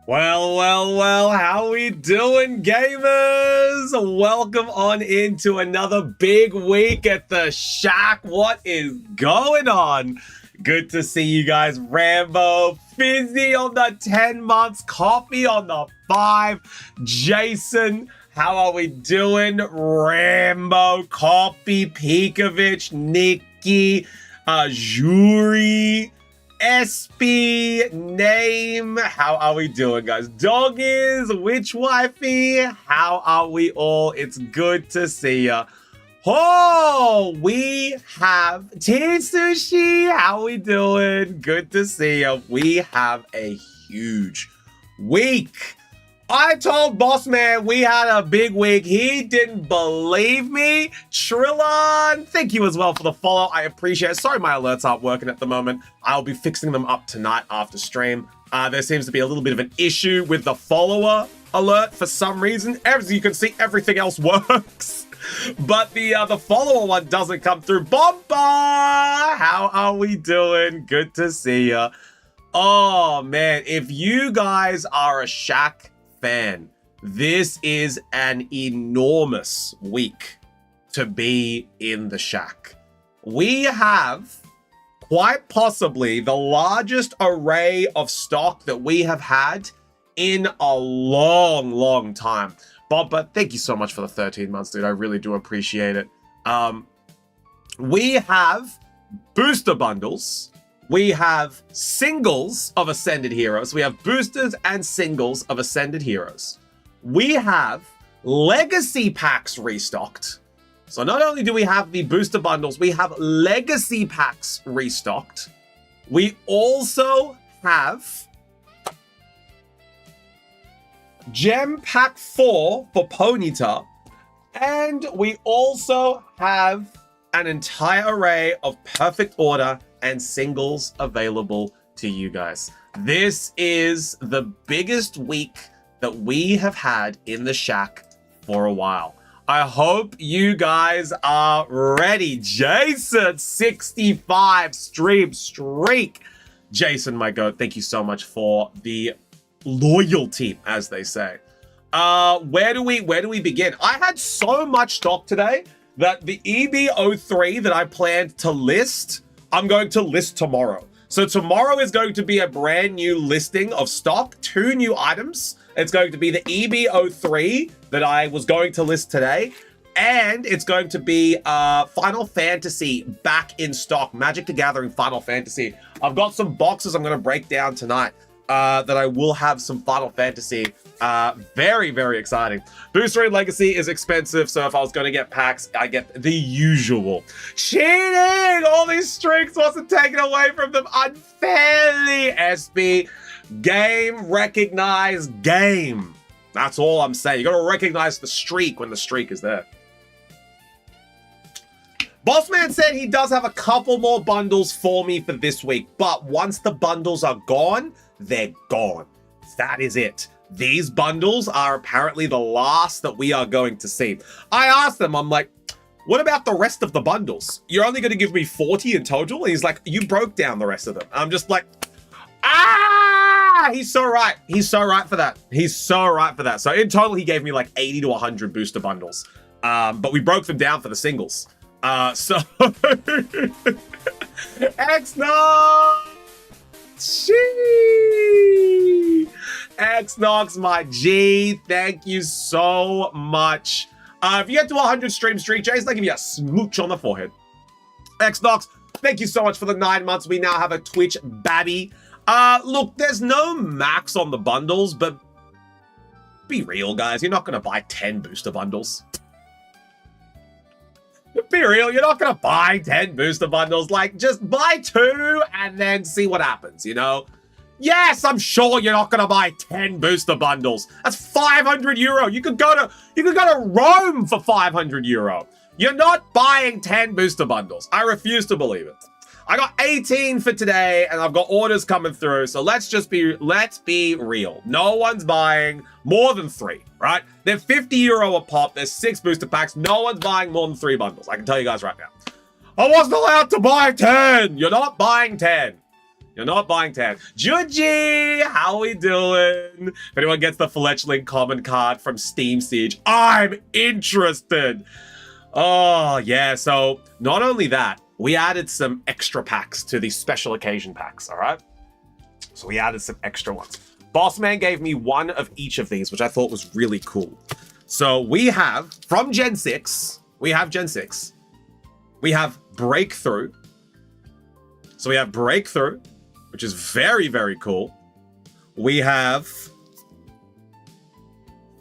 Well, how we doing, gamers? Welcome on into another big week at the Shack. What is going on? Good to see you guys. Rambo, Fizzy on the 10 months, Coffee on the 5, Jason, how are we doing? Rambo, Coffee, Pikovic, Nikki, Juri, SB, Name, how are we doing, guys? Doggies, Witch Wifey, how are we all? It's good to see ya. Oh, we have Tea Sushi, how we doing? Good to see ya. We have a huge week. I told Boss Man we had a big week. He didn't believe me. Trillon, thank you as well for the follow. I appreciate it. Sorry my alerts aren't working at the moment. I'll be fixing them up tonight after stream. There seems to be a little bit of an issue with the follower alert for some reason. As you can see, everything else works. But the follower one doesn't come through. Bomba! How are we doing? Good to see ya. Oh, man. If you guys are a Shack fan, this is an enormous week to be in the Shack. We have quite possibly the largest array of stock that we have had in a long time. Bob, but thank you so much for the 13 months, dude. I really do appreciate it. We have booster bundles. We have singles of Ascended Heroes. We have boosters and singles of Ascended Heroes. We have legacy packs restocked. So not only do we have the booster bundles, we have legacy packs restocked. We also have Gem Pack 4 for Ponyta. And we also have an entire array of Perfect Order and singles available to you guys. This is the biggest week that we have had in the Shack for a while. I hope you guys are ready. Jason, 65 stream streak. Jason, my goat, thank you so much for the loyalty, as they say. Where do we begin? I had so much stock today that the EB03 that I planned to list, I'm going to list tomorrow. So tomorrow is going to be a brand new listing of stock, 2 new items. It's going to be the EB03 that I was going to list today. And it's going to be Final Fantasy back in stock, Magic the Gathering Final Fantasy. I've got some boxes I'm going to break down tonight that I will have some Final Fantasy. Very exciting. Booster and Legacy is expensive, so if I was going to get packs, I get the usual. Cheating! All these streaks wasn't taken away from them unfairly, SB. Game, recognize, game. That's all I'm saying. You got to recognize the streak when the streak is there. Bossman said he does have a couple more bundles for me for this week, but once the bundles are gone, they're gone. That is it. These bundles are apparently the last that we are going to see. I asked them, I'm like, what about the rest of the bundles? You're only going to give me 40 in total? And he's like, you broke down the rest of them. I'm just like, he's so right. He's so right for that. He's so right for that. So in total, he gave me like 80 to 100 booster bundles. But we broke them down for the singles. So X-Nox! X-Nox, my G, thank you so much. If you get to 100 stream streak, Jason, I'll give you a smooch on the forehead. X-Nox, thank you so much for the 9 months. We now have a Twitch babby. Look, there's no max on the bundles, but be real, guys. You're not going to buy 10 booster bundles. Be real, you're not going to buy 10 booster bundles. Like, just buy 2 and then see what happens, you know? Yes, I'm sure you're not going to buy 10 booster bundles. That's 500 euro. You could go to Rome for 500 euro. You're not buying 10 booster bundles. I refuse to believe it. I got 18 for today, and I've got orders coming through. So let's be real. No one's buying more than 3, right? They're 50 euro a pop. There's 6 booster packs. No one's buying more than 3 bundles. I can tell you guys right now. I wasn't allowed to buy 10. You're not buying 10. You're not buying 10. Juji, how we doing? If anyone gets the Fletchling common card from Steam Siege, I'm interested. Oh, yeah. So not only that, we added some extra packs to the special occasion packs, all right? So we added some extra ones. Bossman gave me one of each of these, which I thought was really cool. So we have, from Gen 6, we have Breakthrough. So we have Breakthrough, which is very, very cool. We have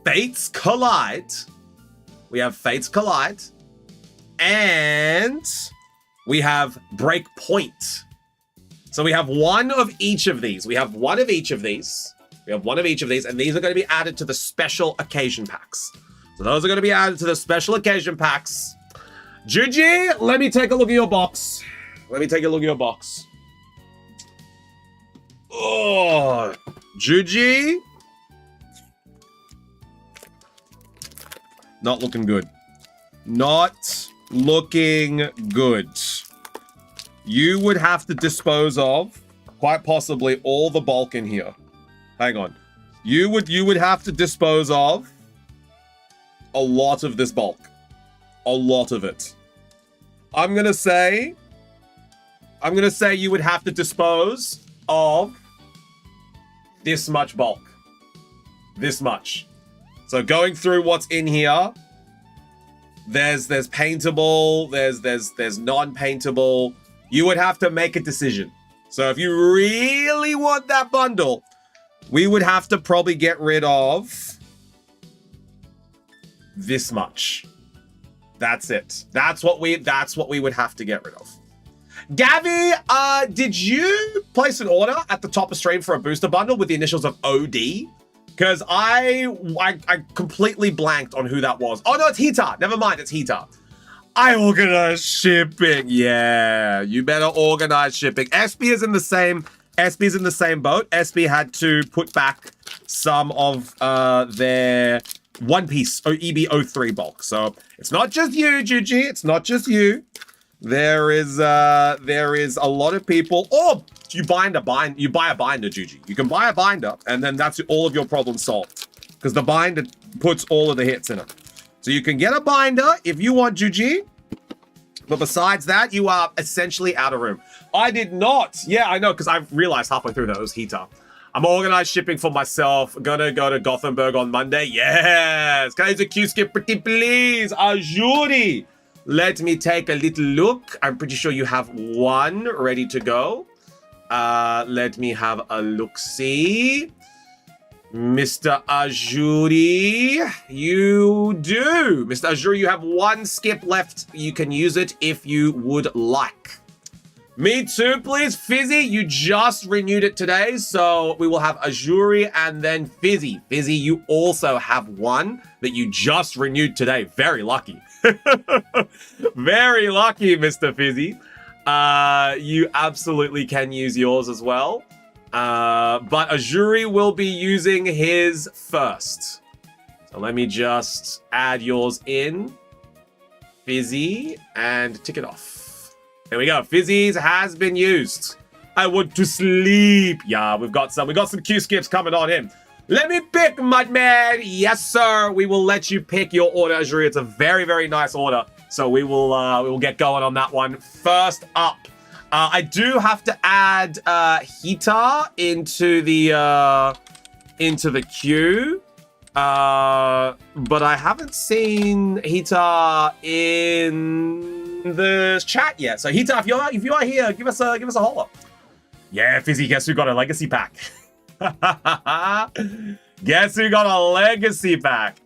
Fates Collide. And we have Breakpoint. So we have one of each of these. And these are going to be added to the special occasion packs. So those are going to be added to the special occasion packs. Juji, let me take a look at your box. Oh, Juji. Not looking good. You would have to dispose of, quite possibly, all the bulk in here. Hang on. You would have to dispose of a lot of this bulk. A lot of it. I'm gonna say you would have to dispose of this much bulk. This much. So going through what's in here, there's paintable, there's non-paintable. You would have to make a decision. So if you really want that bundle, we would have to probably get rid of this much. That's it. That's what we would have to get rid of. Gavi, did you place an order at the top of stream for a booster bundle with the initials of OD? Because I completely blanked on who that was. Oh no, it's Hita. Never mind, it's Hita. I organize shipping. Yeah, you better organize shipping. SB is in the same boat. SB had to put back some of their One Piece EB03 bulk. So it's not just you, Juji. It's not just you. There is a lot of people. Or you buy a binder, Juji. You can buy a binder, and then that's all of your problems solved. Because the binder puts all of the hits in it. So you can get a binder if you want, Juji. But besides that, you are essentially out of room. I did not. Yeah, I know, because I realized halfway through that it was Hita. I'm organized shipping for myself. Gonna go to Gothenburg on Monday. Yes. Can I use a Q-skip, pretty please? Ajuri. Let me take a little look. I'm pretty sure you have one ready to go. Let me have a look-see. Mr. Ajuri, you do. Mr. Ajuri, you have one skip left. You can use it if you would like. Me too, please. Fizzy, you just renewed it today, so we will have Ajuri and then Fizzy. Fizzy, you also have one that you just renewed today. Very lucky. Very lucky, Mr. Fizzy. You absolutely can use yours as well. But Ajuri will be using his first. So let me just add yours in. Fizzy, and tick it off. There we go. Fizzy's has been used. I want to sleep. Yeah, we got some Q skips coming on him. Let me pick, Mudman. Yes, sir. We will let you pick your order, Ajuri. It's a very, very nice order. So we will get going on that one. First up, I do have to add Hita into the queue. But I haven't seen Hita in the chat yet. So Hita, if you are here, give us a holler. Yeah, Fizzy, guess who got a legacy pack? Guess who got a legacy pack?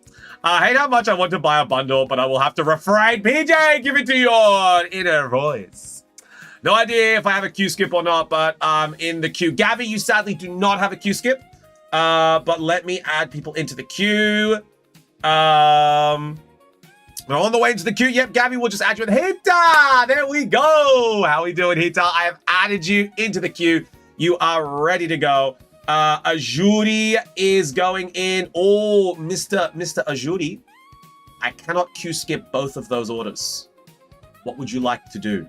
I hate how much I want to buy a bundle, but I will have to refrain. PJ, give it to your inner voice. No idea if I have a Q skip or not, but in the queue. Gavi, you sadly do not have a Q skip. But let me add people into the queue. We're on the way into the queue. Yep, Gabby, we'll just add you in. Hita! There we go. How we doing, Hita? I have added you into the queue. You are ready to go. Ajuri is going in. Oh, Mr. Ajuri. I cannot queue skip both of those orders. What would you like to do?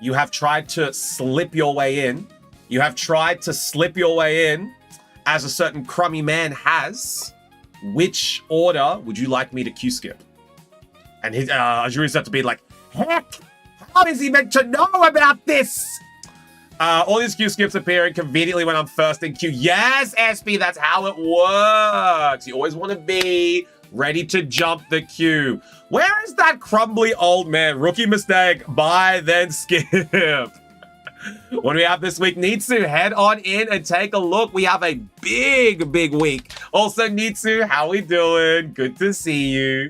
You have tried to slip your way in. You have tried to slip your way in, as a certain crummy man has. Which order would you like me to Q skip? And his Ajuri's have to be like, heck, how is he meant to know about this? All these Q skips appearing conveniently when I'm first in queue. Yes, SB, that's how it works. You always want to be ready to jump the queue. Where is that crumbly old man? Rookie mistake. Bye, then skip. What do we have this week? Nitsu, head on in and take a look. We have a big week. Also, Nitsu, how we doing? Good to see you.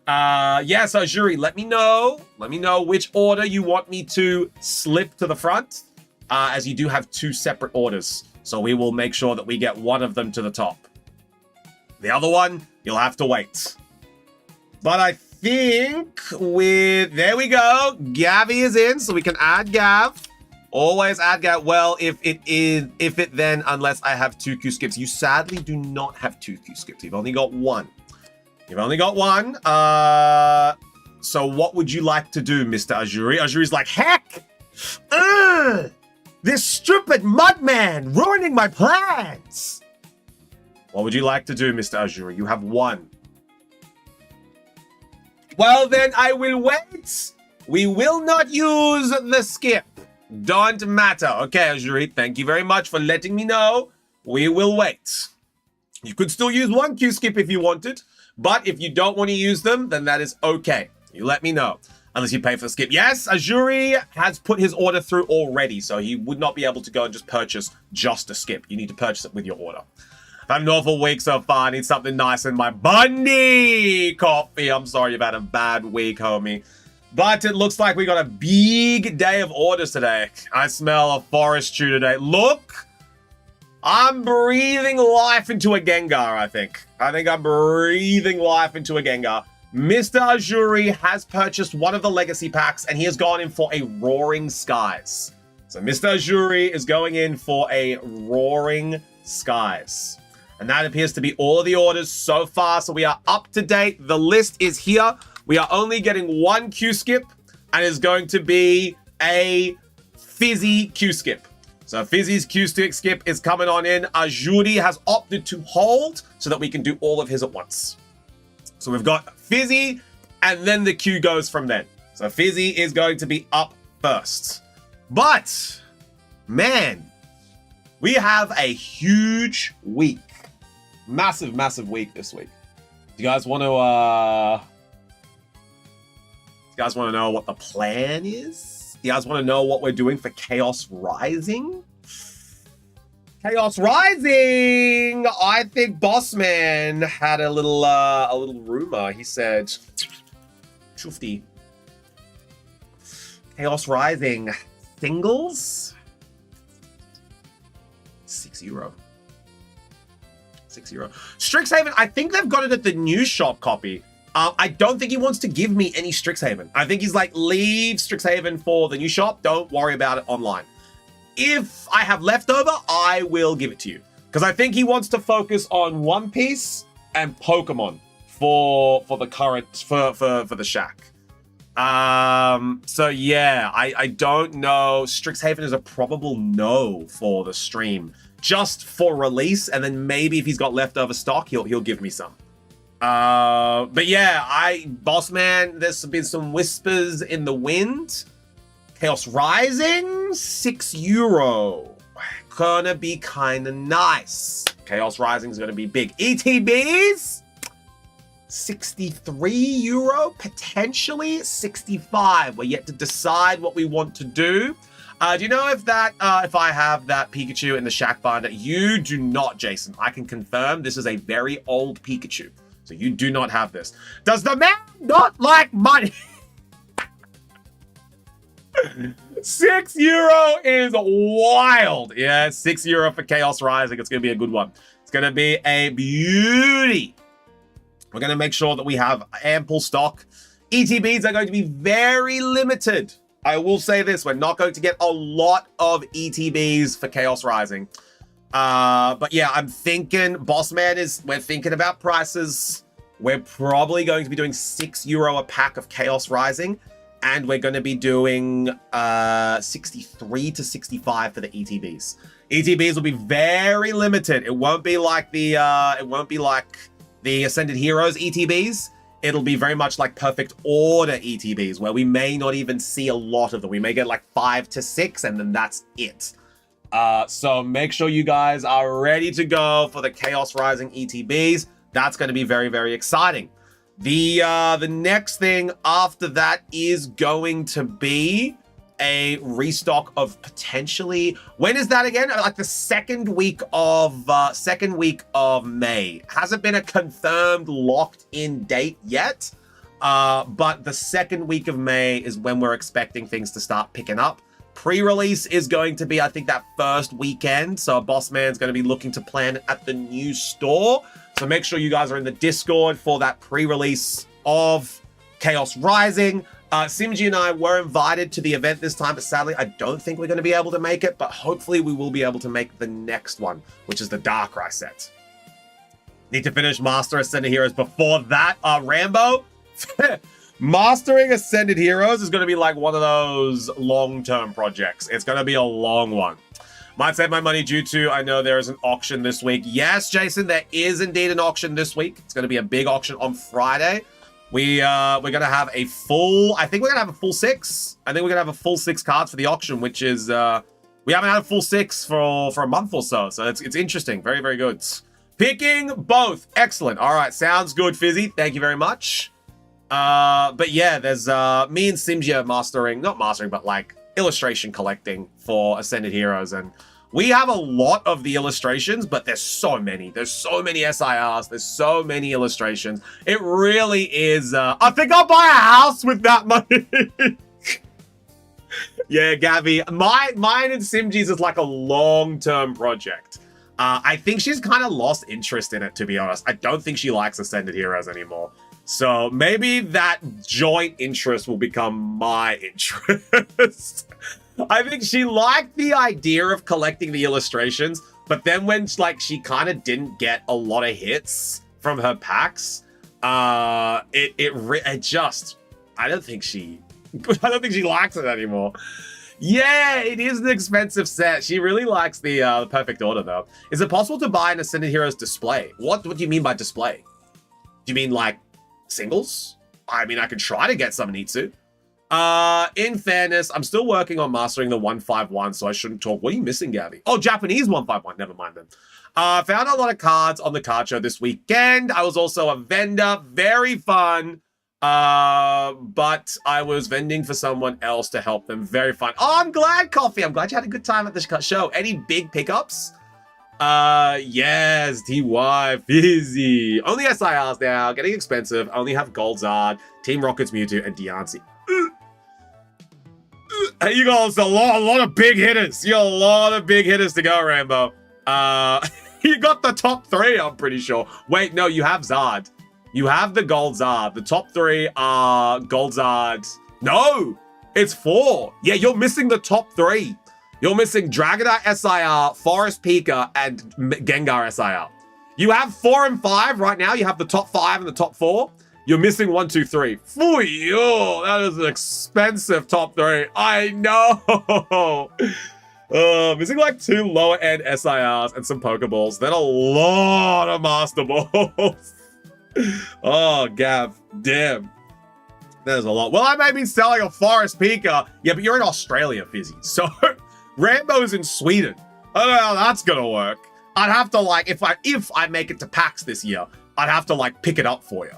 Yeah, so Juri, let me know which order you want me to slip to the front, as you do have 2 separate orders. So we will make sure that we get one of them to the top. The other one, you'll have to wait. But I think there we go. Gavi is in, so we can add Gav. Always add Gav. Well, unless I have 2 Q skips. You sadly do not have 2 Q skips. You've only got 1. You've only got 1. So what would you like to do, Mr. Ajuri? Ajuri's like, heck! This stupid mudman ruining my plans! What would you like to do, Mr. Ajuri? You have 1. Well, then I will wait. We will not use the skip. Don't matter. Okay, Ajuri, thank you very much for letting me know. We will wait. You could still use 1 Q skip if you wanted, but if you don't want to use them, then that is okay. You let me know. Unless you pay for the skip. Yes, Ajuri has put his order through already, so he would not be able to go and just purchase just a skip. You need to purchase it with your order. I've had an awful week so far. I need something nice in my Bundy coffee. I'm sorry you've had a bad week, homie. But it looks like we got a big day of orders today. I smell a forest chew today. Look, I'm breathing life into a Gengar, I think. I'm breathing life into a Gengar. Mr. Ajuri has purchased one of the legacy packs, and he has gone in for a Roaring Skies. So Mr. Ajuri is going in for a Roaring Skies. And that appears to be all of the orders so far. So we are up to date. The list is here. We are only getting 1 Q skip, and it's going to be a Fizzy Q skip. So Fizzy's Q skip is coming on in. Ajuri has opted to hold so that we can do all of his at once. So we've got Fizzy, and then the Q goes from then. So Fizzy is going to be up first. But, man, we have a huge week. Massive week this week. Do you guys want to, you guys want to know what the plan is? You guys want to know what we're doing for Chaos Rising? Chaos Rising! I think Bossman had a little rumor. He said, Shufti. Chaos Rising singles? €6. €6. Strixhaven, I think they've got it at the new shop copy. I don't think he wants to give me any Strixhaven. I think he's like, leave Strixhaven for the new shop. Don't worry about it online. If I have leftover, I will give it to you. Because I think he wants to focus on One Piece and Pokemon for the current, for the Shack. So yeah, I don't know. Strixhaven is a probable no for the stream. Just for release, and then maybe if he's got leftover stock, he'll give me some. But yeah, Bossman, there's been some whispers in the wind. Chaos Rising, €6. Gonna be kind of nice. Chaos Rising is gonna be big. ETBs, €63, potentially 65. We're yet to decide what we want to do. Do you know if I have that Pikachu in the Shack binder? You do not, Jason. I can confirm this is a very old Pikachu. So you do not have this. Does the man not like money? €6 is wild. Yeah, €6 for Chaos Rising. It's going to be a good one. It's going to be a beauty. We're going to make sure that we have ample stock. ETBs are going to be very limited. I will say this, we're not going to get a lot of ETBs for Chaos Rising. But yeah, I'm thinking, Bossman we're thinking about prices. We're probably going to be doing €6 a pack of Chaos Rising. and we're going to be doing 63 to 65 for the ETBs. ETBs will be very limited. It won't be like the Ascended Heroes ETBs. It'll be very much like Perfect Order ETBs, where we may not even see a lot of them. We may get like 5 to 6, and then that's it. So make sure you guys are ready to go for the Chaos Rising ETBs. That's going to be very, very exciting. The next thing after that is going to be a restock of potentially, when is that again? Like the second week of May. Hasn't been a confirmed locked in date yet, but the second week of May is when we're expecting things to start picking up. Pre-release is going to be, I think, that first weekend, so Bossman's going to be looking to plan at the new store. So make sure you guys are in the Discord for that pre-release of Chaos Rising. Simji and I were invited to the event this time, but sadly, I don't think we're going to be able to make it, but hopefully we will be able to make the next one, which is the Darkrai set. Need to finish Master Ascended Heroes before that, Rambo. Mastering Ascended Heroes is going to be like one of those long-term projects. It's going to be a long one. Might save my money due to, I know there is an auction this week. Yes, Jason, there is indeed an auction this week. It's going to be a big auction on Friday. We're going to have a full, I think we're going to have a full 6. I think we're going to have a full 6 cards for the auction, which is, we haven't had a full 6 for a month or so. So it's interesting. Very, very good. Picking both. Excellent. All right. Sounds good, Fizzy. Thank you very much. But yeah, there's, me and Simji are not mastering, but like illustration collecting for Ascended Heroes. And we have a lot of the illustrations, but there's so many. There's so many SIRs. There's so many illustrations. It really is, I think I'll buy a house with that money. Yeah, Gabby. Mine and Simji's is like a long-term project. I think she's kind of lost interest in it, to be honest. I don't think she likes Ascended Heroes anymore. So maybe that joint interest will become my interest. I think she liked the idea of collecting the illustrations, but then when she kind of didn't get a lot of hits from her packs, I don't think she likes it anymore. Yeah, it is an expensive set. She really likes the Perfect Order though. Is it possible to buy an Ascended Heroes display? What do you mean by display? Do you mean like singles? I mean, I could try to get some Nitsu. In fairness, I'm still working on mastering the 151, so I shouldn't talk. What are you missing, Gabby? Oh, Japanese 151. Never mind then. Found a lot of cards on the card show this weekend. I was also a vendor. Very fun. But I was vending for someone else to help them. Very fun. Oh, I'm glad, Coffee. I'm glad you had a good time at the show. Any big pickups? Yes, TY, Fizzy. Only SIRs now, getting expensive. Only have Goldzard, Team Rocket's Mewtwo, and Diancie. Hey, you guys, a lot of big hitters. You got a lot of big hitters to go, Rambo. You got the top 3, I'm pretty sure. Wait, no, you have Zard. You have the Goldzard. The top 3 are Goldzard. No, it's 4. Yeah, you're missing the top 3. You're missing Dragonite SIR, Forest Pika, and Gengar SIR. You have 4 and 5 right now. You have the top 5 and the top 4. You're missing 1, 2, 3. Phooey, oh, that is an expensive top 3. I know. Missing like 2 lower end SIRs and some Pokeballs. Then a lot of Master Balls. Oh, Gav, damn. There's a lot. Well, I may be selling a Forest Pika. Yeah, but you're in Australia, Fizzy. So Rambo's in Sweden. I don't know how that's gonna work. I'd have to like, if I make it to PAX this year, I'd have to like pick it up for you.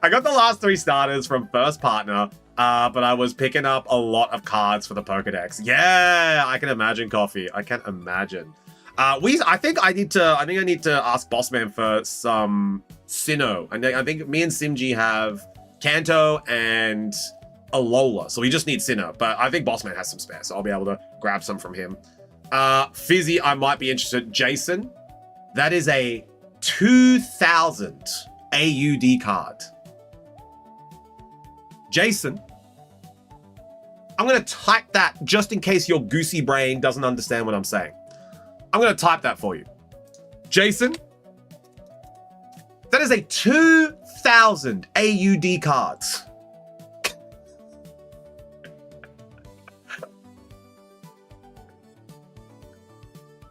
I got the last 3 starters from First Partner, but I was picking up a lot of cards for the Pokedex. Yeah, I can imagine, Coffee. I can imagine. I think I need to ask Bossman for some Sinnoh. And I think me and Simji have Kanto and Alola, so we just need Sinnoh. But I think Bossman has some spare, so I'll be able to grab some from him. Fizzy, I might be interested. Jason, that is a 2000 AUD card. Jason, I'm going to type that just in case your goosey brain doesn't understand what I'm saying. I'm going to type that for you. Jason, that is a 2000 AUD cards.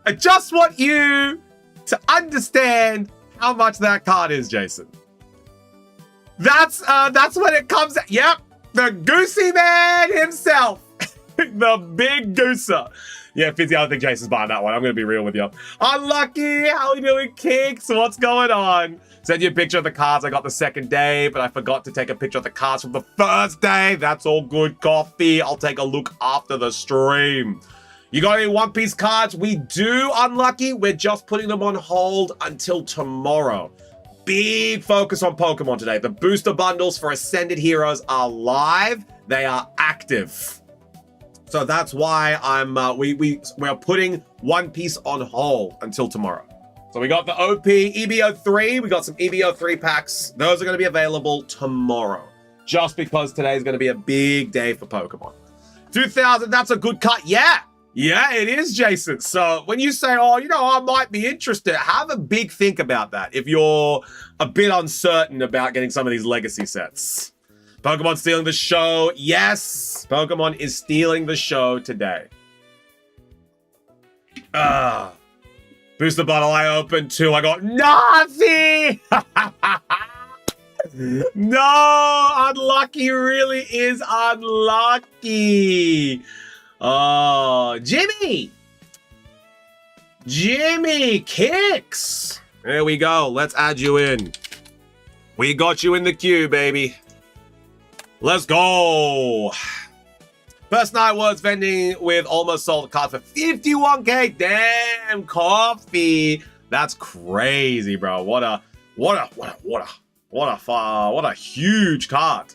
I just want you to understand how much that card is, Jason. That's when it comes. Yep, the Goosey Man himself, the big Gooser. Yeah, Fizzy, I don't think Jason's buying that one. I'm going to be real with you. Unlucky. How are we doing, Kicks? What's going on? Send you a picture of the cards I got the second day, but I forgot to take a picture of the cards from the first day. That's all good, Coffee. I'll take a look after the stream. You got any One Piece cards? We do, Unlucky. We're just putting them on hold until tomorrow. Big focus on Pokemon today. The booster bundles for Ascended Heroes are live. They are active. So that's why we're putting One Piece on hold until tomorrow. So we got the OP EBO3. We got some EBO3 packs. Those are going to be available tomorrow. Just because today is going to be a big day for Pokemon. 2,000, that's a good cut. Yeah. Yeah, it is, Jason. So when you say, oh, you know, I might be interested, have a big think about that if you're a bit uncertain about getting some of these legacy sets. Pokemon stealing the show. Yes, Pokemon is stealing the show today. Booster bottle I opened too. I got nothing. No, Unlucky really is unlucky. Oh, Jimmy Kicks. There we go. Let's add you in. We got you in the queue, baby. Let's go. First night was vending with almost sold a card for 51K. Damn, Coffee. That's crazy, bro. What a huge card.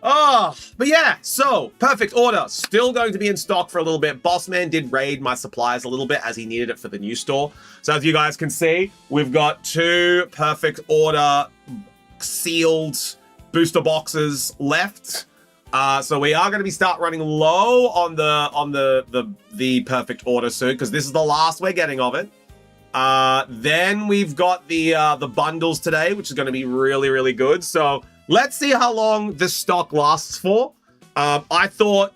Oh, but yeah, so Perfect Order still going to be in stock for a little bit. Bossman did raid my supplies a little bit as he needed it for the new store. So as you guys can see, we've got 2 Perfect Order sealed booster boxes left. So we are going to be start running low on the Perfect Order soon because this is the last we're getting of it. Then we've got the bundles today, which is going to be really, really good. So let's see how long this stock lasts for. I thought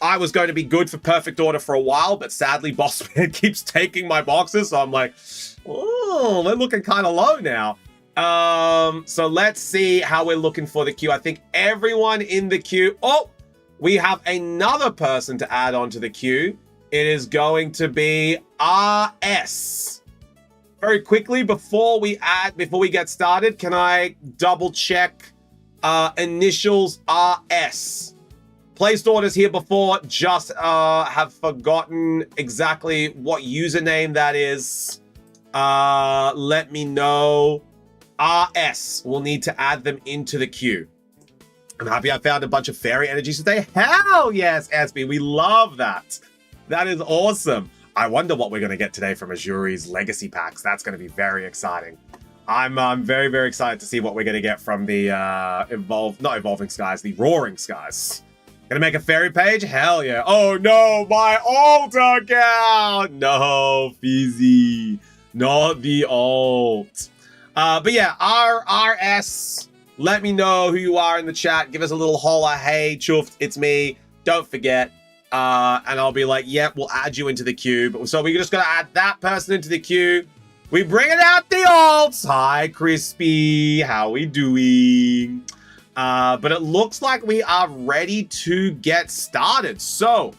I was going to be good for Perfect Order for a while, but sadly, Bossman keeps taking my boxes. So I'm like, oh, they're looking kind of low now. So let's see how we're looking for the queue. I think everyone in the queue. Oh, we have another person to add on to the queue. It is going to be RS. Very quickly, before we get started, can I double check initials RS? Placed orders here before, just have forgotten exactly what username that is. Let me know. RS, we'll need to add them into the queue. I'm happy I found a bunch of fairy energies today. Hell yes, SB, we love that. That is awesome. I wonder what we're going to get today from Azuri's legacy packs. That's going to be very exciting. I'm very, very excited to see what we're going to get from the Evolving Skies, the Roaring Skies. Gonna make a fairy page? Hell yeah. Oh no, my alt account! No, Fizzy. Not the alt. But yeah, RS, let me know who you are in the chat. Give us a little holler. Hey, chuffed, it's me. Don't forget. And I'll be like, yep, we'll add you into the queue. So we're just going to add that person into the queue. We bringing out the alts. Hi, Crispy. How we doing? But it looks like we are ready to get started. So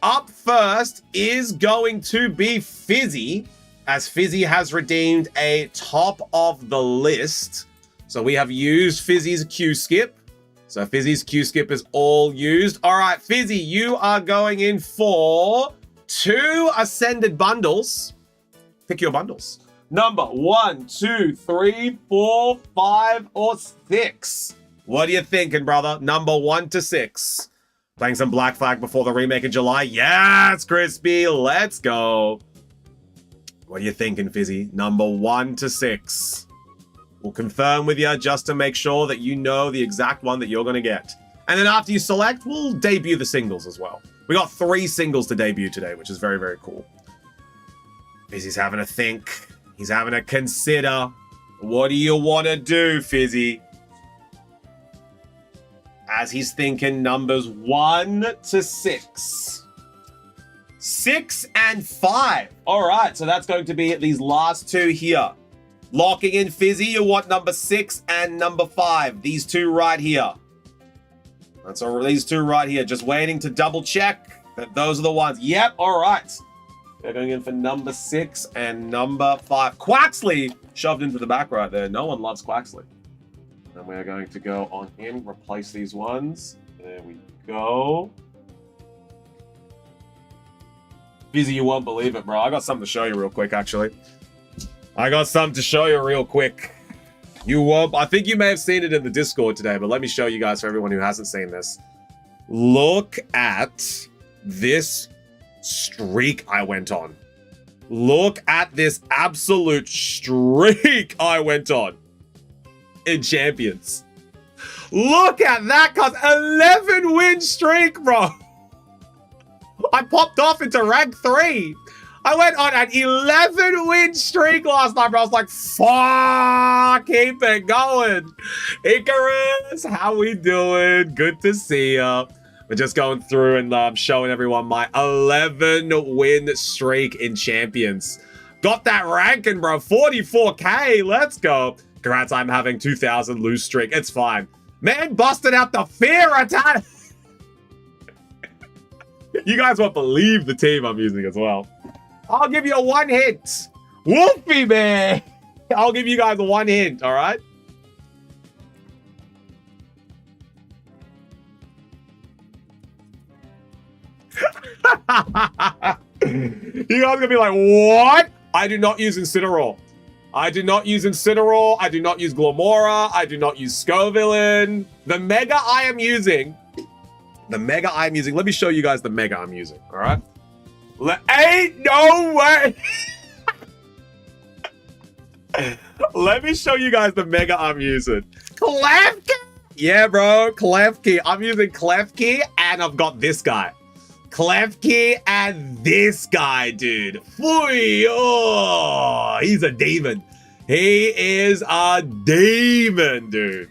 up first is going to be Fizzy, as Fizzy has redeemed a top of the list. So we have used Fizzy's Q skip. So Fizzy's Q skip is all used. All right, Fizzy, you are going in for 2 Ascended bundles. Pick your bundles. Number 1, 2, 3, 4, 5, or 6. What are you thinking, brother? Number 1 to 6. Playing some Black Flag before the remake in July. Yes, Crispy, let's go. What are you thinking, Fizzy? Number 1 to 6. We'll confirm with you just to make sure that you know the exact one that you're going to get. And then after you select, we'll debut the singles as well. We got 3 singles to debut today, which is very, very cool. Fizzy's having a think. He's having a consider. What do you want to do, Fizzy? As he's thinking numbers 1 to 6. 6 and 5. All right, so that's going to be these last two here. Locking in Fizzy, you want number 6 and number 5. These two right here. That's all. These two right here. Just waiting to double check that those are the ones. Yep, all right. They're going in for number 6 and number 5. Quaxley shoved into the back right there. No one loves Quaxley. And we're going to go on in, replace these ones. There we go. Fizzy, you won't believe it, bro. I got something to show you real quick, actually. I got something to show you real quick. You won't. I think you may have seen it in the Discord today, but let me show you guys for everyone who hasn't seen this. Look at this streak I went on. Look at this absolute streak I went on in Champions. Look at that, cuz 11 win streak, bro. I popped off into rank 3. I went on an 11 win streak last night, bro. I was like, fuck, keep it going. Icarus, how we doing? Good to see ya. We're just going through and showing everyone my 11 win streak in Champions. Got that ranking, bro. 44K. Let's go. Congrats, I'm having 2,000 lose streak. It's fine. Man busted out the fear attack. You guys won't believe the team I'm using as well. I'll give you a 1 hint. Wolfie, man. I'll give you guys a 1 hint, all right? You guys are going to be like, what? I do not use Incineroar. I do not use Incineroar. I do not use Glomora. I do not use Scovillain. The Mega I am using... let me show you guys the Mega I'm using, all right? Ain't no way! Let me show you guys the Mega I'm using. Klefki! Yeah, bro, Klefki. I'm using Klefki, and I've got this guy. Klefki and this guy, dude. Fui! Oh, he's a demon. He is a demon, dude.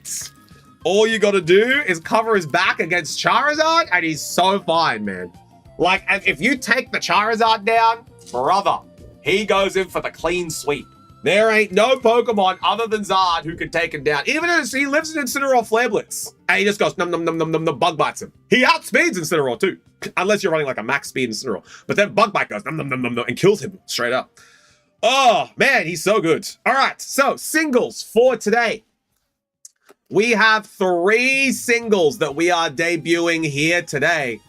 All you gotta do is cover his back against Charizard, and he's so fine, man. Like, if you take the Charizard down, brother, he goes in for the clean sweep. There ain't no Pokemon other than Zard who can take him down. Even as he lives in Incineroar Flare Blitz. And he just goes num num num num num num, bug bites him. He outspeeds Incineroar too. Unless you're running like a max speed Incineroar. But then bug bite goes num num num num num and kills him straight up. Oh, man, he's so good. All right, so singles for today. We have 3 singles that we are debuting here today.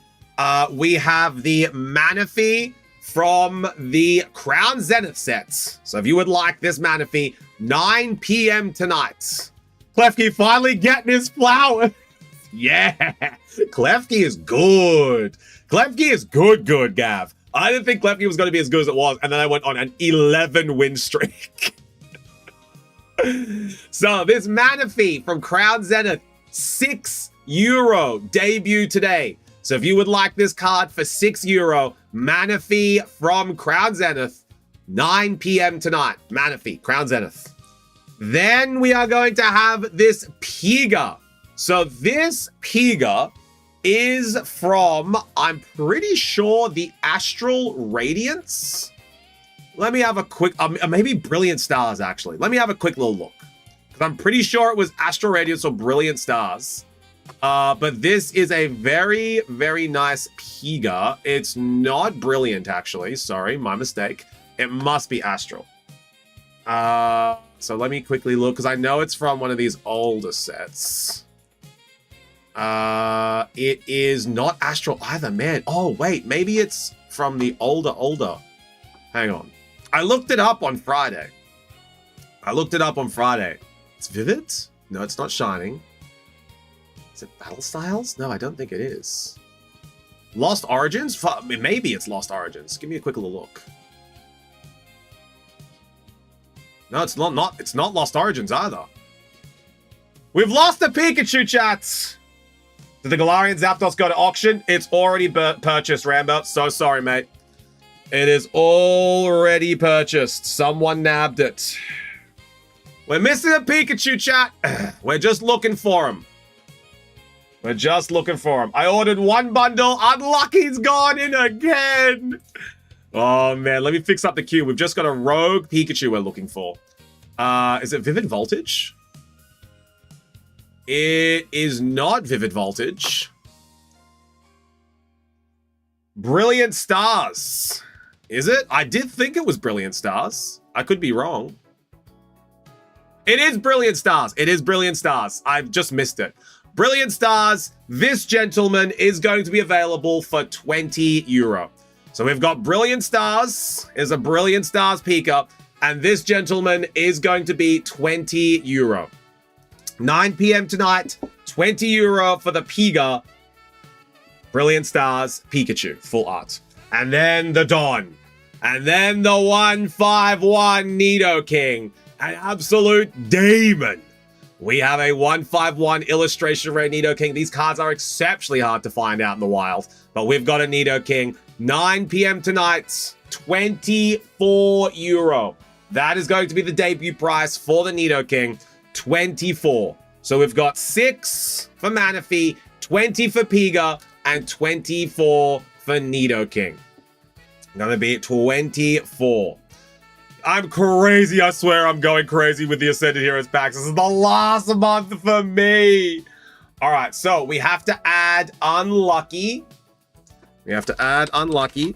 We have the Manaphy from the Crown Zenith sets. So if you would like this Manaphy, 9 p.m. tonight. Klefki finally getting his flower. Yeah, Klefki is good. Klefki is good, Gav. I didn't think Klefki was going to be as good as it was, and then I went on an 11 win streak. So this Manaphy from Crown Zenith, €6 debut today. So if you would like this card for €6, Manaphy from Crown Zenith, 9 p.m. tonight. Manaphy, Crown Zenith. Then we are going to have this Piga. So this Piga is from, I'm pretty sure, the Astral Radiance. Let me have a quick, maybe Brilliant Stars, actually. Let me have a quick little look. Because I'm pretty sure it was Astral Radiance or Brilliant Stars. But this is a very, very nice Piga. It's not Brilliant, actually. Sorry, my mistake. It must be Astral. So let me quickly look, because I know it's from one of these older sets. It is not Astral either, man. Oh, wait, maybe it's from the older. Hang on. I looked it up on Friday. It's Vivid? No, it's not Shining. Is it Battle Styles? No, I don't think it is. Lost Origins? Maybe it's Lost Origins. Give me a quick little look. No, it's not. It's not Lost Origins either. We've lost the Pikachu, chats. Did the Galarian Zapdos go to auction? It's already purchased, Rambo. So sorry, mate. It is already purchased. Someone nabbed it. We're missing a Pikachu, chat. We're just looking for him. We're just looking for him. I ordered one bundle. Unlucky's gone in again. Oh, man. Let me fix up the queue. We've just got a rogue Pikachu we're looking for. Is it Vivid Voltage? It is not Vivid Voltage. Brilliant Stars. Is it? I did think it was Brilliant Stars. I could be wrong. It is Brilliant Stars. It is Brilliant Stars. I've just missed it. Brilliant Stars. This gentleman is going to be available for 20 euro. So we've got Brilliant Stars. Is a Brilliant Stars Pika. And this gentleman is going to be 20 euro. 9 p.m. tonight. 20 euro for the Pika. Brilliant Stars Pikachu. Full art. And then the Dawn. And then the 151 Nidoking. An absolute demon. We have a 151 illustration rare Nidoking. These cards are exceptionally hard to find out in the wild. But we've got a Nidoking. 9 p.m. tonight. 24 euro. That is going to be the debut price for the Nidoking. 24. So we've got 6 for Manaphy, 20 for Pika, and 24 for Nidoking. Gonna be 24. I'm crazy. I swear I'm going crazy with the Ascended Heroes packs. This is the last month for me. All right, so we have to add Unlucky. We have to add Unlucky.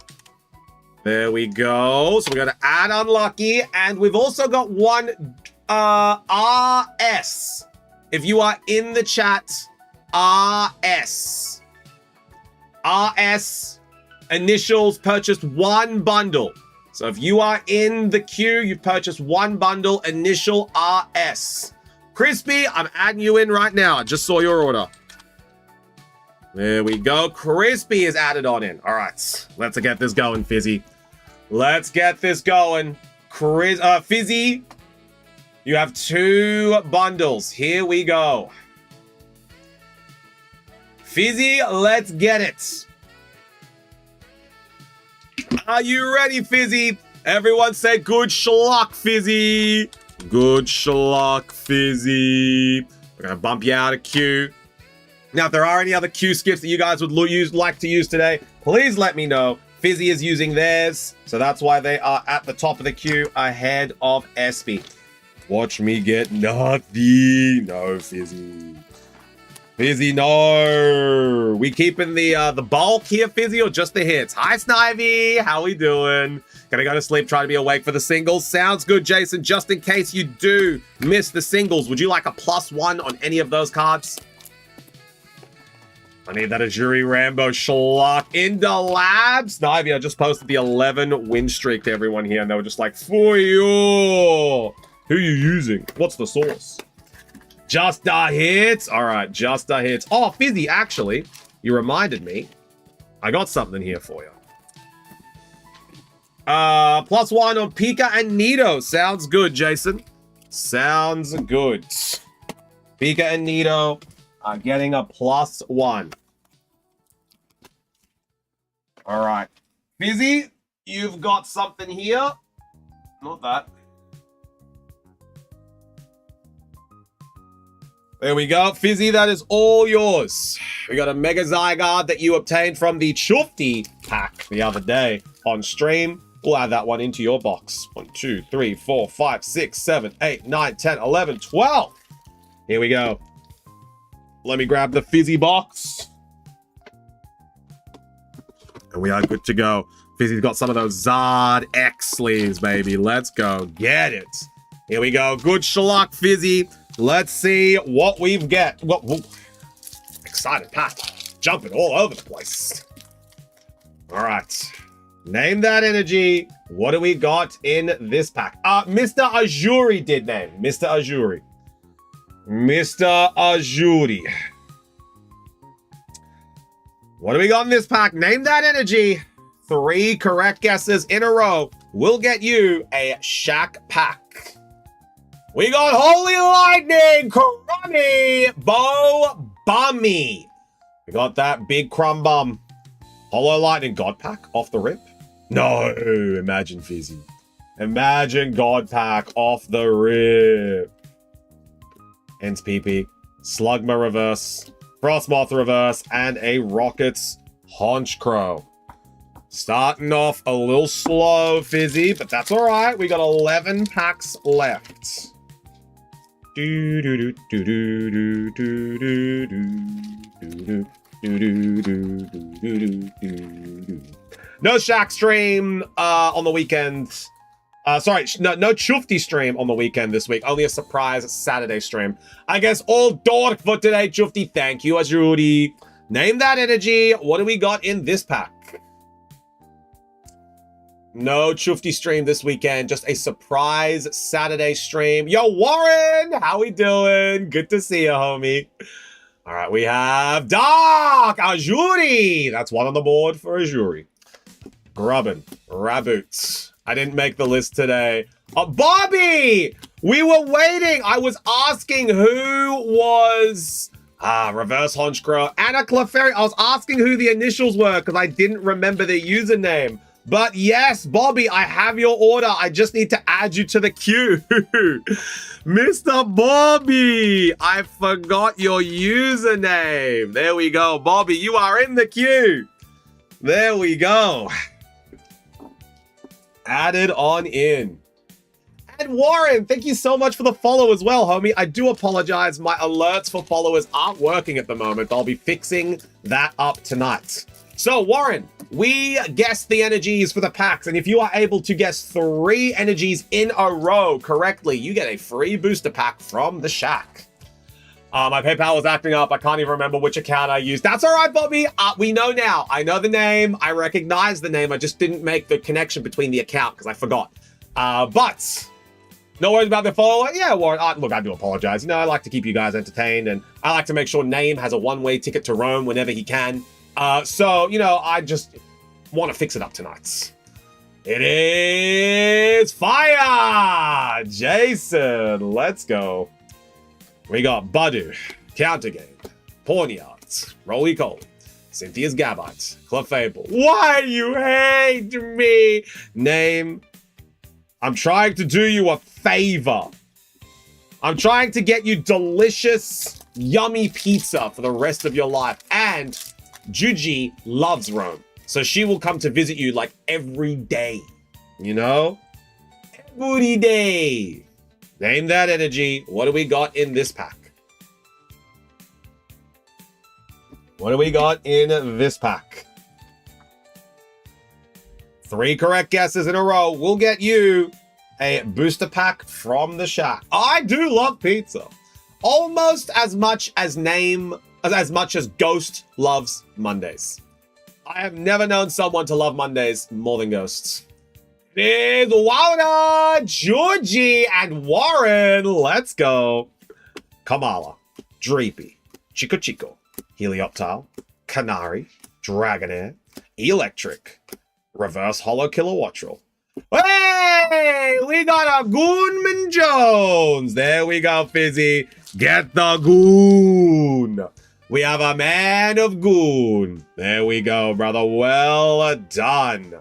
There we go. So we're going to add Unlucky. And we've also got one RS. If you are in the chat, RS. RS initials purchased one bundle. So if you are in the queue, you've purchased one bundle, initial RS. Crispy, I'm adding you in right now. I just saw your order. There we go. Crispy is added on in. All right. Let's get this going, Fizzy. Let's get this going. Fizzy, you have 2 bundles. Here we go. Fizzy, let's get it. Are you ready, Fizzy? Everyone say good schluck, Fizzy. Good schluck, Fizzy. We're going to bump you out of queue. Now, if there are any other queue skips that you guys would like to use today, please let me know. Fizzy is using theirs, so that's why they are at the top of the queue ahead of Espy. Watch me get nutty. No, Fizzy. Fizzy, no. We keeping the bulk here, Fizzy, or just the hits? Hi, Snivy. How we doing? Gonna go to sleep, try to be awake for the singles. Sounds good, Jason. Just in case you do miss the singles, would you like a +1 on any of those cards? I need that Azuri Rambo schlock into labs. Snivy, I just posted the 11 win streak to everyone here, and they were just like, for you. Who are you using? What's the source? Just a hits. All right, just a hits. Oh, Fizzy, actually, you reminded me. I got something here for you. +1 on Pika and Nido. Sounds good, Jason. Sounds good. Pika and Nido are getting a +1. All right. Fizzy, you've got something here. Not that. There we go. Fizzy, that is all yours. We got a Mega Zygarde that you obtained from the Chufty pack the other day on stream. We'll add that one into your box. 1, 2, 3, 4, 5, 6, 7, 8, 9, 10, 11, 12. Here we go. Let me grab the Fizzy box. And we are good to go. Fizzy's got some of those Zard X sleeves, baby. Let's go get it. Here we go. Good schluck, Fizzy. Let's see what we've got. Whoa. Excited pack. Jumping all over the place. All right. Name that energy. What do we got in this pack? Mr. Azuri did name. Mr. Azuri. Mr. Azuri. What do we got in this pack? Name that energy. 3 correct guesses in a row will get you a Shack pack. We got Holy Lightning, Crummy, Bo Bummy. We got that big crumb bum. Hollow Lightning God Pack off the rip. No, imagine Fizzy. Imagine God Pack off the rip. Hence PP. Slugma reverse. Frostmoth reverse, and a Rockets Honchkrow. Starting off a little slow, Fizzy, but that's all right. We got 11 packs left. No Shack stream on the weekend. Sorry, no Chufty stream on the weekend this week. Only a surprise Saturday stream. I guess all dork for today, Chufty. Thank you, Azuri. Name that energy. What do we got in this pack? No Chufty stream this weekend. Just a surprise Saturday stream. Yo, Warren! How we doing? Good to see you, homie. All right, we have Dark Azuri. That's one on the board for Azuri. Grubbin, Raboots. I didn't make the list today. Bobby! We were waiting. I was asking who was... Reverse Honchkrow. Anna Clefairy. I was asking who the initials were because I didn't remember their username. But yes, Bobby, I have your order. I just need to add you to the queue. Mr. Bobby, I forgot your username. There we go. Bobby, you are in the queue. There we go. Added on in. And Warren, thank you so much for the follow as well, homie. I do apologize. My alerts for followers aren't working at the moment. I'll be fixing that up tonight. So, Warren, we guessed the energies for the packs, and if you are able to guess 3 energies in a row correctly, you get a free booster pack from the Shack. My PayPal was acting up. I can't even remember which account I used. That's all right, Bobby. We know now. I know the name. I recognize the name. I just didn't make the connection between the account because I forgot. But no worries about the follower. Yeah, Warren. Look, I do apologize. You know, I like to keep you guys entertained, and I like to make sure Name has a one-way ticket to Rome whenever he can. So, you know, I just want to fix it up tonight. It is Fire! Jason, let's go. We got Badu, Countergame, Pawnyards, Rolly Cole, Cynthia's Gabite, Clefable. Why you hate me? Name. I'm trying to do you a favor. I'm trying to get you delicious, yummy pizza for the rest of your life. And Juji loves Rome, so she will come to visit you like every day. You know? Every day. Name that energy. What do we got in this pack? What do we got in this pack? 3 correct guesses in a row will get you a booster pack from the Shack. I do love pizza. Almost as much as Ghost loves Mondays. I have never known someone to love Mondays more than Ghosts. It is Wowna, Georgie, and Warren. Let's go. Kamala, Dreepy, Chico Chico, Helioptile, Canary, Dragonair, Electric, Reverse Hollow Kilowattrel. Hey, we got a Goonman Jones. There we go, Fizzy. Get the Goon. We have a man of Goon. There we go, brother. Well done.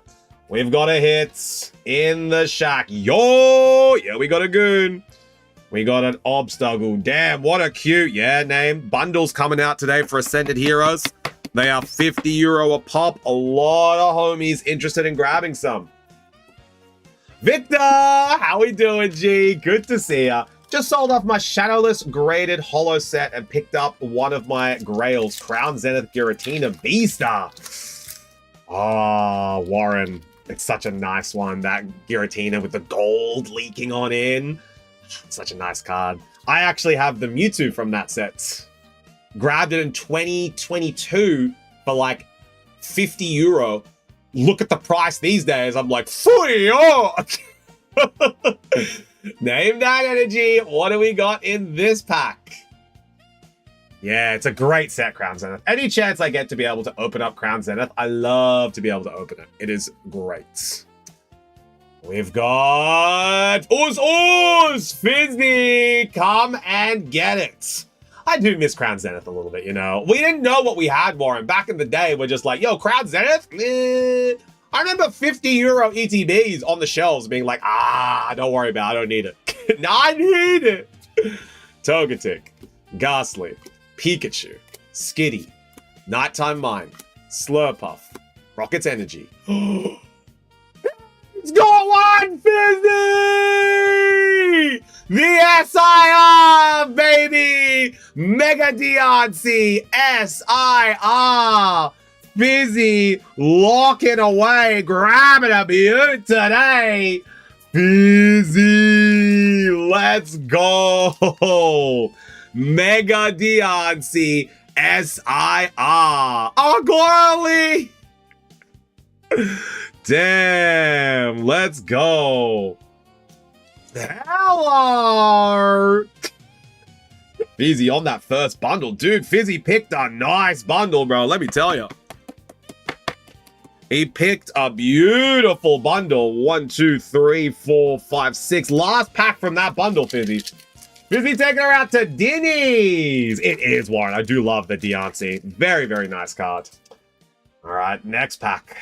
We've got a hit in the Shack. Yo! Yeah, we got a Goon. We got an Obstar Goon. Damn, what a cute, yeah, name. Bundles coming out today for Ascended Heroes. They are €50 a pop. A lot of homies interested in grabbing some. Victor! How we doing, G? Good to see ya. Just sold off my Shadowless graded holo set and picked up one of my grails, Crown Zenith Giratina V-Star. Oh, Warren. It's such a nice one, that Giratina with the gold leaking on in. Such a nice card. I actually have the Mewtwo from that set. Grabbed it in 2022 for like €50. Look at the price these days. I'm like, oh! Name that energy. What do we got in this pack? Yeah, it's a great set, Crown Zenith. Any chance I get to be able to open up Crown Zenith, I love to be able to open it. It is great. We've got Ooze! Fizzy! Come and get it. I do miss Crown Zenith a little bit, you know. We didn't know what we had, Warren. Back in the day, we're just like, yo, Crown Zenith? I remember €50 ETBs on the shelves being like, don't worry about it. I don't need it. No, I need it. Togetic, Ghastly, Pikachu, Skitty, Nighttime Mind, Slurpuff, Rocket's Energy. It's got one, Fizzy! The SIR, baby! Mega Deontay, SIR! Fizzy, locking away, grabbing a beaut today. Fizzy, let's go! Mega Deontay, SIR. Oh, Gorley! Damn, let's go. Hello. Fizzy on that first bundle. Dude, Fizzy picked a nice bundle, bro. Let me tell you. He picked a beautiful bundle. 1, 2, 3, 4, 5, 6. Last pack from that bundle, Fizzy. Fizzy taking her out to Dinny's. It is, Warren. I do love the Deontay. Very, very nice card. All right, next pack.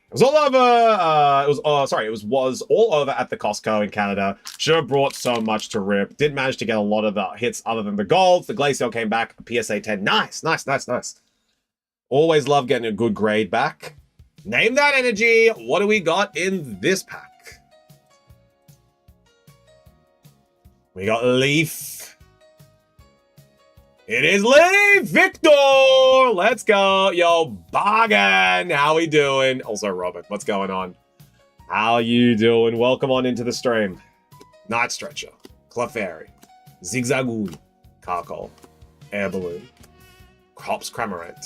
It was all over, it was all over at the Costco in Canada. Should have brought so much to rip. Did manage to get a lot of the hits other than the golds. The Glacial came back, PSA 10. Nice, nice, nice, nice. Always love getting a good grade back. Name that energy. What do we got in this pack? We got Leaf. It is Leaf Victor. Let's go. Yo, Bargain. How we doing? Also, Robert, what's going on? How you doing? Welcome on into the stream. Night Stretcher, Clefairy, Zigzagoon, Carkol, Air Balloon, Hops Cramorant,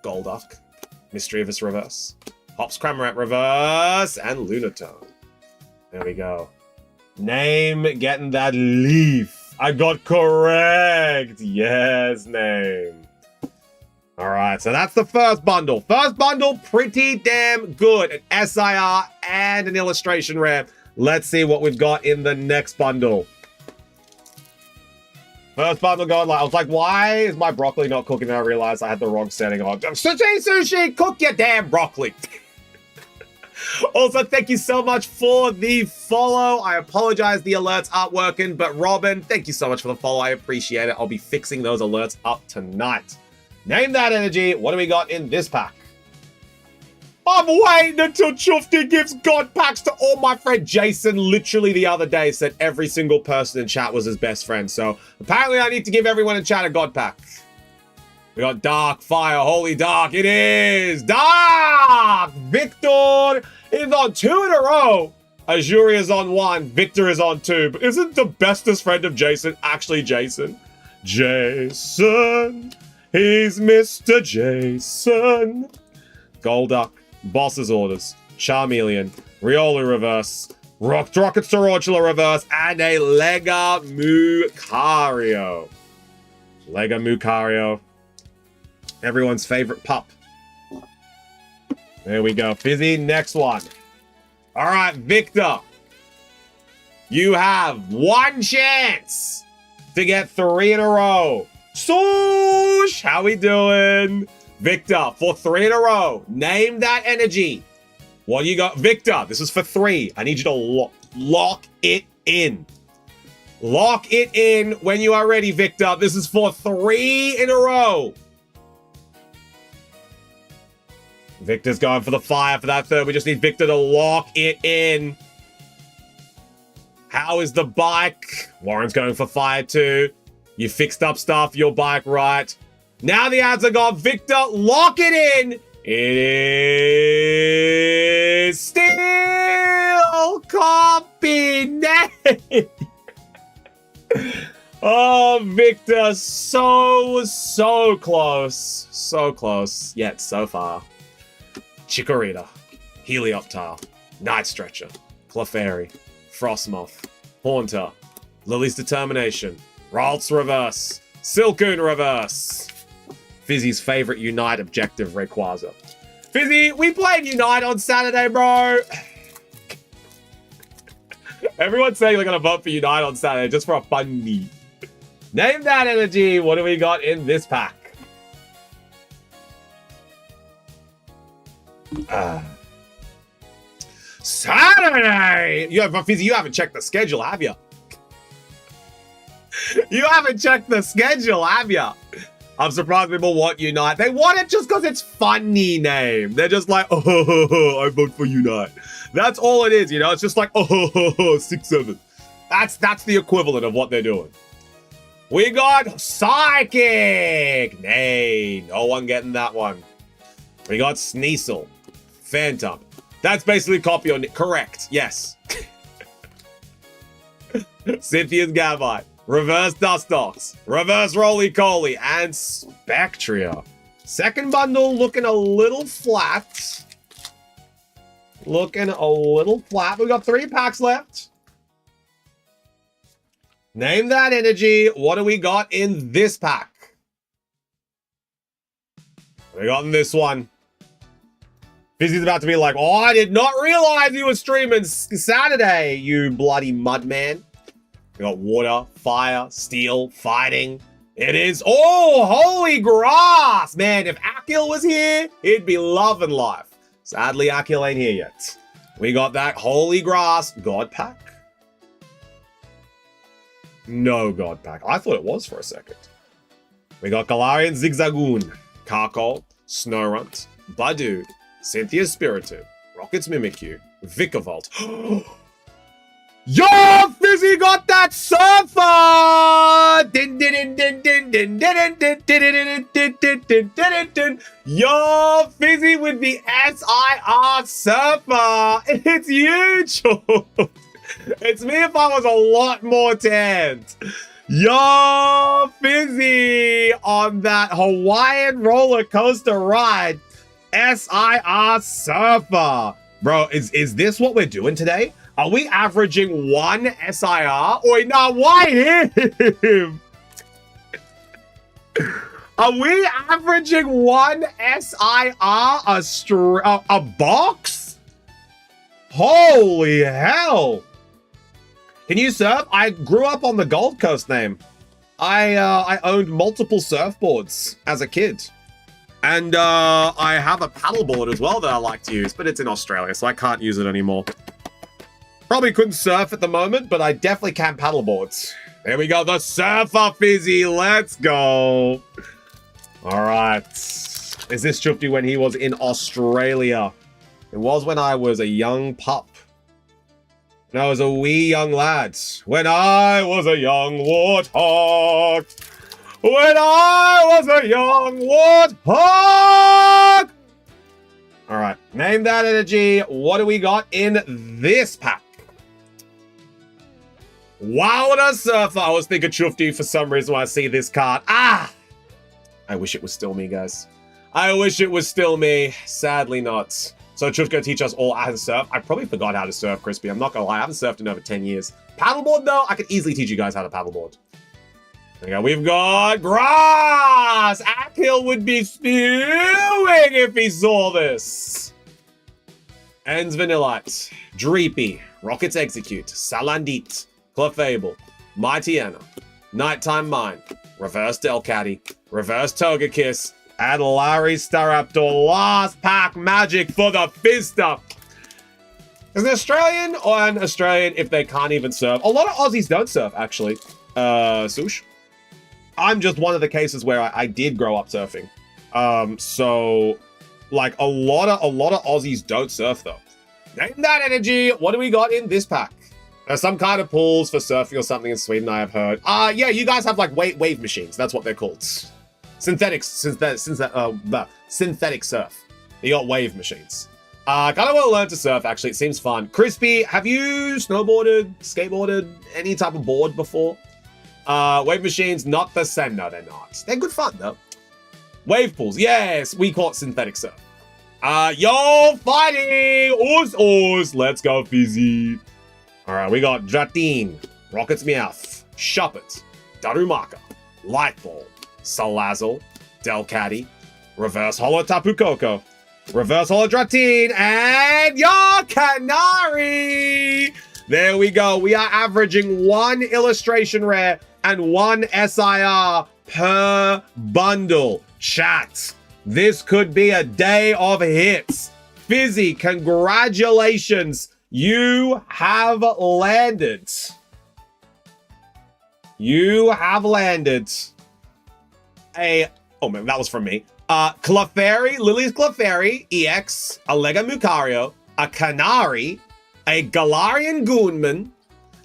Golduck, Mischievous Reverse, Hops Cramorant Reverse, and Lunatone. There we go. Name getting that Leaf. I got correct. Yes, name. All right, so that's the first bundle. First bundle, pretty damn good. An SIR and an illustration rare. Let's see what we've got in the next bundle. First bundle going like, I was like, why is my broccoli not cooking? And I realized I had the wrong setting on. Sushi, cook your damn broccoli. Also, thank you so much for the follow. I apologize the alerts aren't working, but Robin, thank you so much for the follow. I appreciate it. I'll be fixing those alerts up tonight. Name that energy. What do we got in this pack? I'm waiting until Chufty gives God packs to all my friend Jason. Literally the other day said every single person in chat was his best friend. So apparently I need to give everyone in chat a God pack. We got Dark, Fire, Holy Dark. It is Dark! Victor is on 2 in a row. Azuri is on 1. Victor is on 2. But isn't the bestest friend of Jason actually Jason? Jason. He's Mr. Jason. Golduck. Boss's Orders. Charmeleon. Riolu Reverse. Rocket Sororchula Reverse. And a Lega Mucario. Lega Mucario. Everyone's favorite pup. There we go. Fizzy, next one. All right, Victor. You have 1 chance to get 3 in a row. Swoosh! How we doing? Victor, for 3 in a row. Name that energy. What do you got? Victor, this is for 3. I need you to lock it in. Lock it in when you are ready, Victor. This is for 3 in a row. Victor's going for the fire for that 3rd. We just need Victor to lock it in. How is the bike? Warren's going for fire too. You fixed up stuff, your bike, right? Now the ads are gone. Victor, lock it in. It is still copy name. Oh, Victor, so close. So close, yet so far. Chikorita, Helioptile, Night Stretcher, Clefairy, Frostmoth, Haunter, Lily's Determination, Ralts Reverse, Silcoon Reverse, Fizzy's favorite Unite objective, Rayquaza. Fizzy, we played Unite on Saturday, bro. Everyone's saying they're going to vote for Unite on Saturday just for a funny. Name that energy. What do we got in this pack? Saturday! Fizzy, you haven't checked the schedule, have you? You haven't checked the schedule, have you? I'm surprised people want Unite. They want it just because it's funny name. They're just like, oh, I vote for Unite. That's all it is, you know? It's just like, oh, 6-7. That's the equivalent of what they're doing. We got Psychic. Nay, no one getting that one. We got Sneasel. Phantom. That's basically copy on it. Correct. Yes. Cynthia's Gavite. Reverse Dustox. Reverse Roly-Coly. And Spectria. Second bundle looking a little flat. Looking a little flat. We got 3 packs left. Name that energy. What do we got in this pack? We got in this one. Fizzy's about to be like, oh, I did not realize you were streaming Saturday, you bloody mudman. We got water, fire, steel, fighting. It is, oh, holy grass. Man, if Akil was here, he'd be loving life. Sadly, Akil ain't here yet. We got that holy grass God pack. No God pack. I thought it was for a second. We got Galarian Zigzagoon, Carkol, Snorunt, Badu, Cynthia Spiritomb, Rocket's Mimikyu, Vikavolt. Yo, Fizzy got that surfer! Yo, Fizzy with the SIR surfer! It's huge! It's me if I was a lot more tanned. Yo, Fizzy on that Hawaiian roller coaster ride. SIR surfer. Bro, is this what we're doing today? Are we averaging 1 SIR? Oi, no, why him? Are we averaging 1 SIR a box? Holy hell. Can you surf? I grew up on the Gold Coast, name. I owned multiple surfboards as a kid. And I have a paddleboard as well that I like to use, but it's in Australia, so I can't use it anymore. Probably couldn't surf at the moment, but I definitely can paddleboards. There we go, the surfer, Fizzy. Let's go. All right. Is this Chufty when he was in Australia? It was when I was a young pup. When I was a wee young lad. When I was a young warthog. When I was a young warthog! All right, name that energy. What do we got in this pack? Wow, what a surfer. I was thinking Chufty for some reason when I see this card. Ah! I wish it was still me, guys. I wish it was still me. Sadly not. So Chuf's going to teach us all how to surf. I probably forgot how to surf, Crispy. I'm not going to lie. I haven't surfed in over 10 years. Paddleboard, though, I could easily teach you guys how to paddleboard. We've got grass. Akil would be spewing if he saw this. Ends Vanillite, Dreepy, Rockets Execute, Salandit, Clefable, Mightyena, Nighttime Mine, Reverse Delcatty, Reverse Togekiss, and Larry Staraptor. Last pack magic for the Fizzter. Is an Australian or an Australian if they can't even surf? A lot of Aussies don't surf, actually. Sush. I'm just one of the cases where I did grow up surfing. So like a lot of Aussies don't surf though. Name that energy. What do we got in this pack? There's some kind of pools for surfing or something in Sweden, I have heard. Yeah, you guys have like wave machines. That's what they're called. Synthetic surf. You got wave machines. Kind of want to learn to surf, actually. It seems fun. Crispy, have you snowboarded, skateboarded, any type of board before? Wave machines, not the same. No, they're not. They're good fun, though. Wave pools, yes. We call it synthetic surf. Yo, fighting! Oz. Let's go, Fizzy. All right, we got Dratine, Rocket's Meowth, Shuppet, Darumaka, Lightball, Salazzle, Delcatty, Reverse Holo Tapu Koko, Reverse Holo Dratine, and your Canary! There we go. We are averaging 1 illustration rare and 1 SIR per bundle. Chat, this could be a day of hits. Fizzy, congratulations. You have landed. You have landed a Oh man, that was from me. Clefairy, Lily's Clefairy, EX, a Lega Mucario, a Canary, a Galarian Goonman,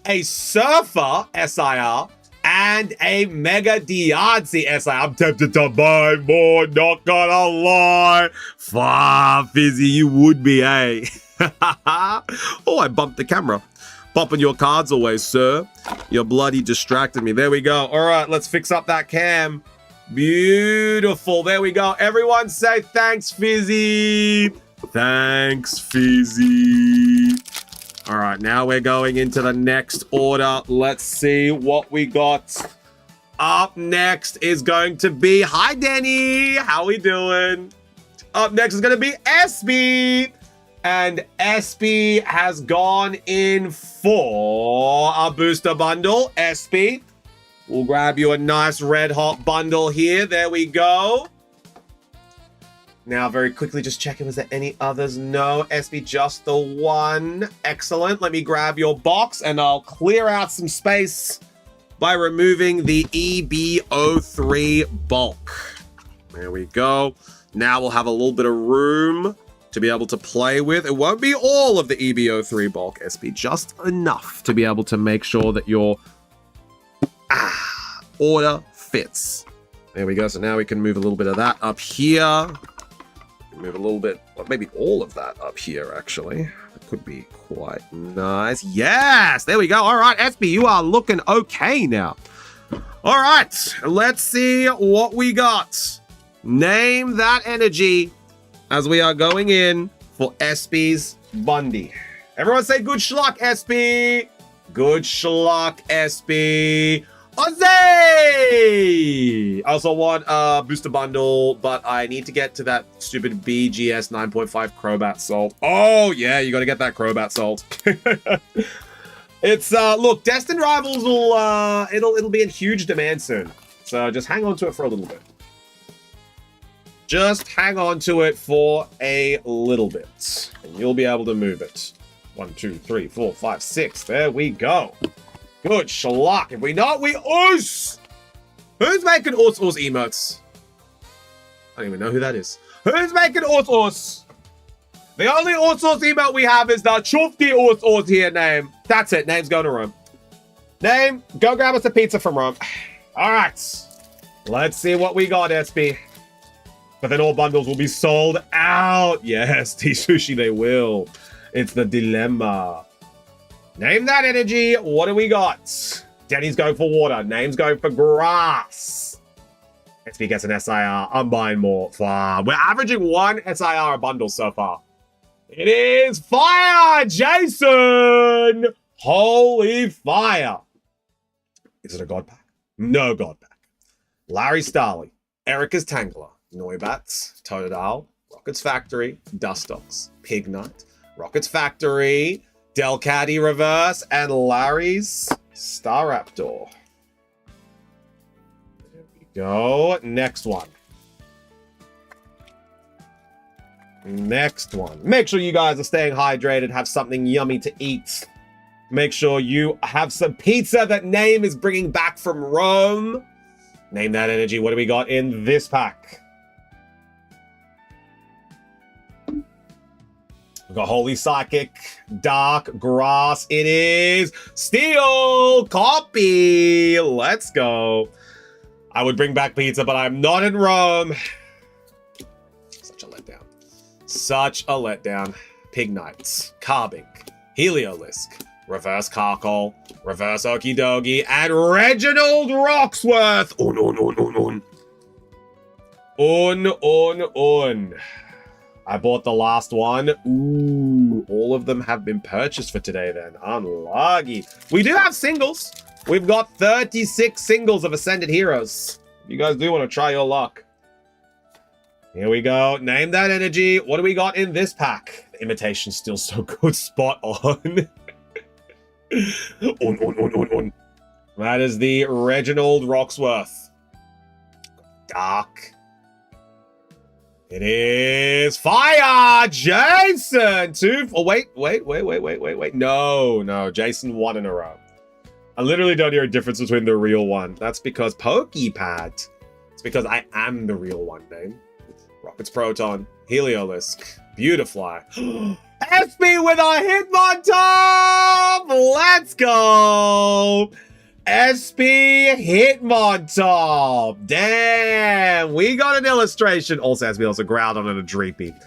a Surfer SIR, and a Mega Diancie SIR. I'm tempted to buy more, not gonna lie. Fizzy, you would be, eh? Oh, I bumped the camera. Popping your cards away, sir. You bloody distracted me. There we go. All right, let's fix up that cam. Beautiful. There we go. Everyone say thanks, Fizzy. Thanks, Fizzy. All right, now we're going into the next order. Let's see what we got. Up next is going to be... Hi, Denny. How we doing? Up next is going to be SB. And SB has gone in for a booster bundle. SB, we'll grab you a nice red hot bundle here. There we go. Now, very quickly, just checking, was there any others? No, SB, just the one. Excellent. Let me grab your box and I'll clear out some space by removing the EB03 bulk. There we go. Now we'll have a little bit of room to be able to play with. It won't be all of the EB03 bulk, SB, just enough to be able to make sure that your order fits. There we go. So now we can move a little bit of that up here. Move a little bit, or maybe all of that up here, actually. It could be quite nice. Yes, there we go. All right, SB, you are looking okay now. All right, let's see what we got. Name that energy as we are going in for SB's Bundy. Everyone say good schluck, SB. Good schluck, SB. Ozzy! I also want a booster bundle, but I need to get to that stupid BGS 9.5 Crobat Salt. Oh, yeah, you got to get that Crobat Salt. It's, look, Destined Rivals will, it'll be in huge demand soon. So just hang on to it for a little bit. Just hang on to it for a little bit, and you'll be able to move it. 1, 2, 3, 4, 5, 6. There we go. Good schlock. If we not, we oos. Who's making Oos emotes? I don't even know who that is. Who's making Oos? The only Oos emote we have is the Chufti Oos here name. That's it. Name's going to Rome. Name, go grab us a pizza from Rome. All right. Let's see what we got, SB. But then all bundles will be sold out. Yes, T-Sushi, they will. It's the dilemma. Name that energy. What do we got? Denny's going for water. Name's going for grass. SB gets an SIR. I'm buying more. We're averaging 1 SIR a bundle so far. It is fire, Jason. Holy fire. Is it a god pack? No god pack. Larry Starley. Erica's Tangler. Noibats, Totodile, Rocket's Factory, Dustox, Pignut, Rocket's Factory, Delcatty Reverse, and Larry's Staraptor. There we go. Next one. Next one. Make sure you guys are staying hydrated, have something yummy to eat. Make sure you have some pizza that Name is bringing back from Rome. Name that energy. What do we got in this pack? We've got Holy Psychic, Dark, Grass. It is Steel Copy. Let's go. I would bring back pizza, but I'm not in Rome. Such a letdown. Such a letdown. Pignites, Carbink, Heliolisk, Reverse Carkol, Reverse Okidogi, and Reginald Roxworth. Un. I bought the last one. Ooh, all of them have been purchased for today then. Unlucky. We do have singles. We've got 36 singles of Ascended Heroes. You guys do want to try your luck. Here we go. Name that energy. What do we got in this pack? The imitation's still so good. Spot on. Un. That is the Reginald Roxworth. Dark. It is fire, Jason. Wait. No, Jason 1 in a row. I literally don't hear a difference between the real one. That's because Pokepad It's because I am the real one name. Rocket's Proton, Heliolisk, Beautifly. SP with a Hitmontop! Let's go! SP Hitmontop! Damn, we got an illustration. Also, SP also Groudon and a Dreepy.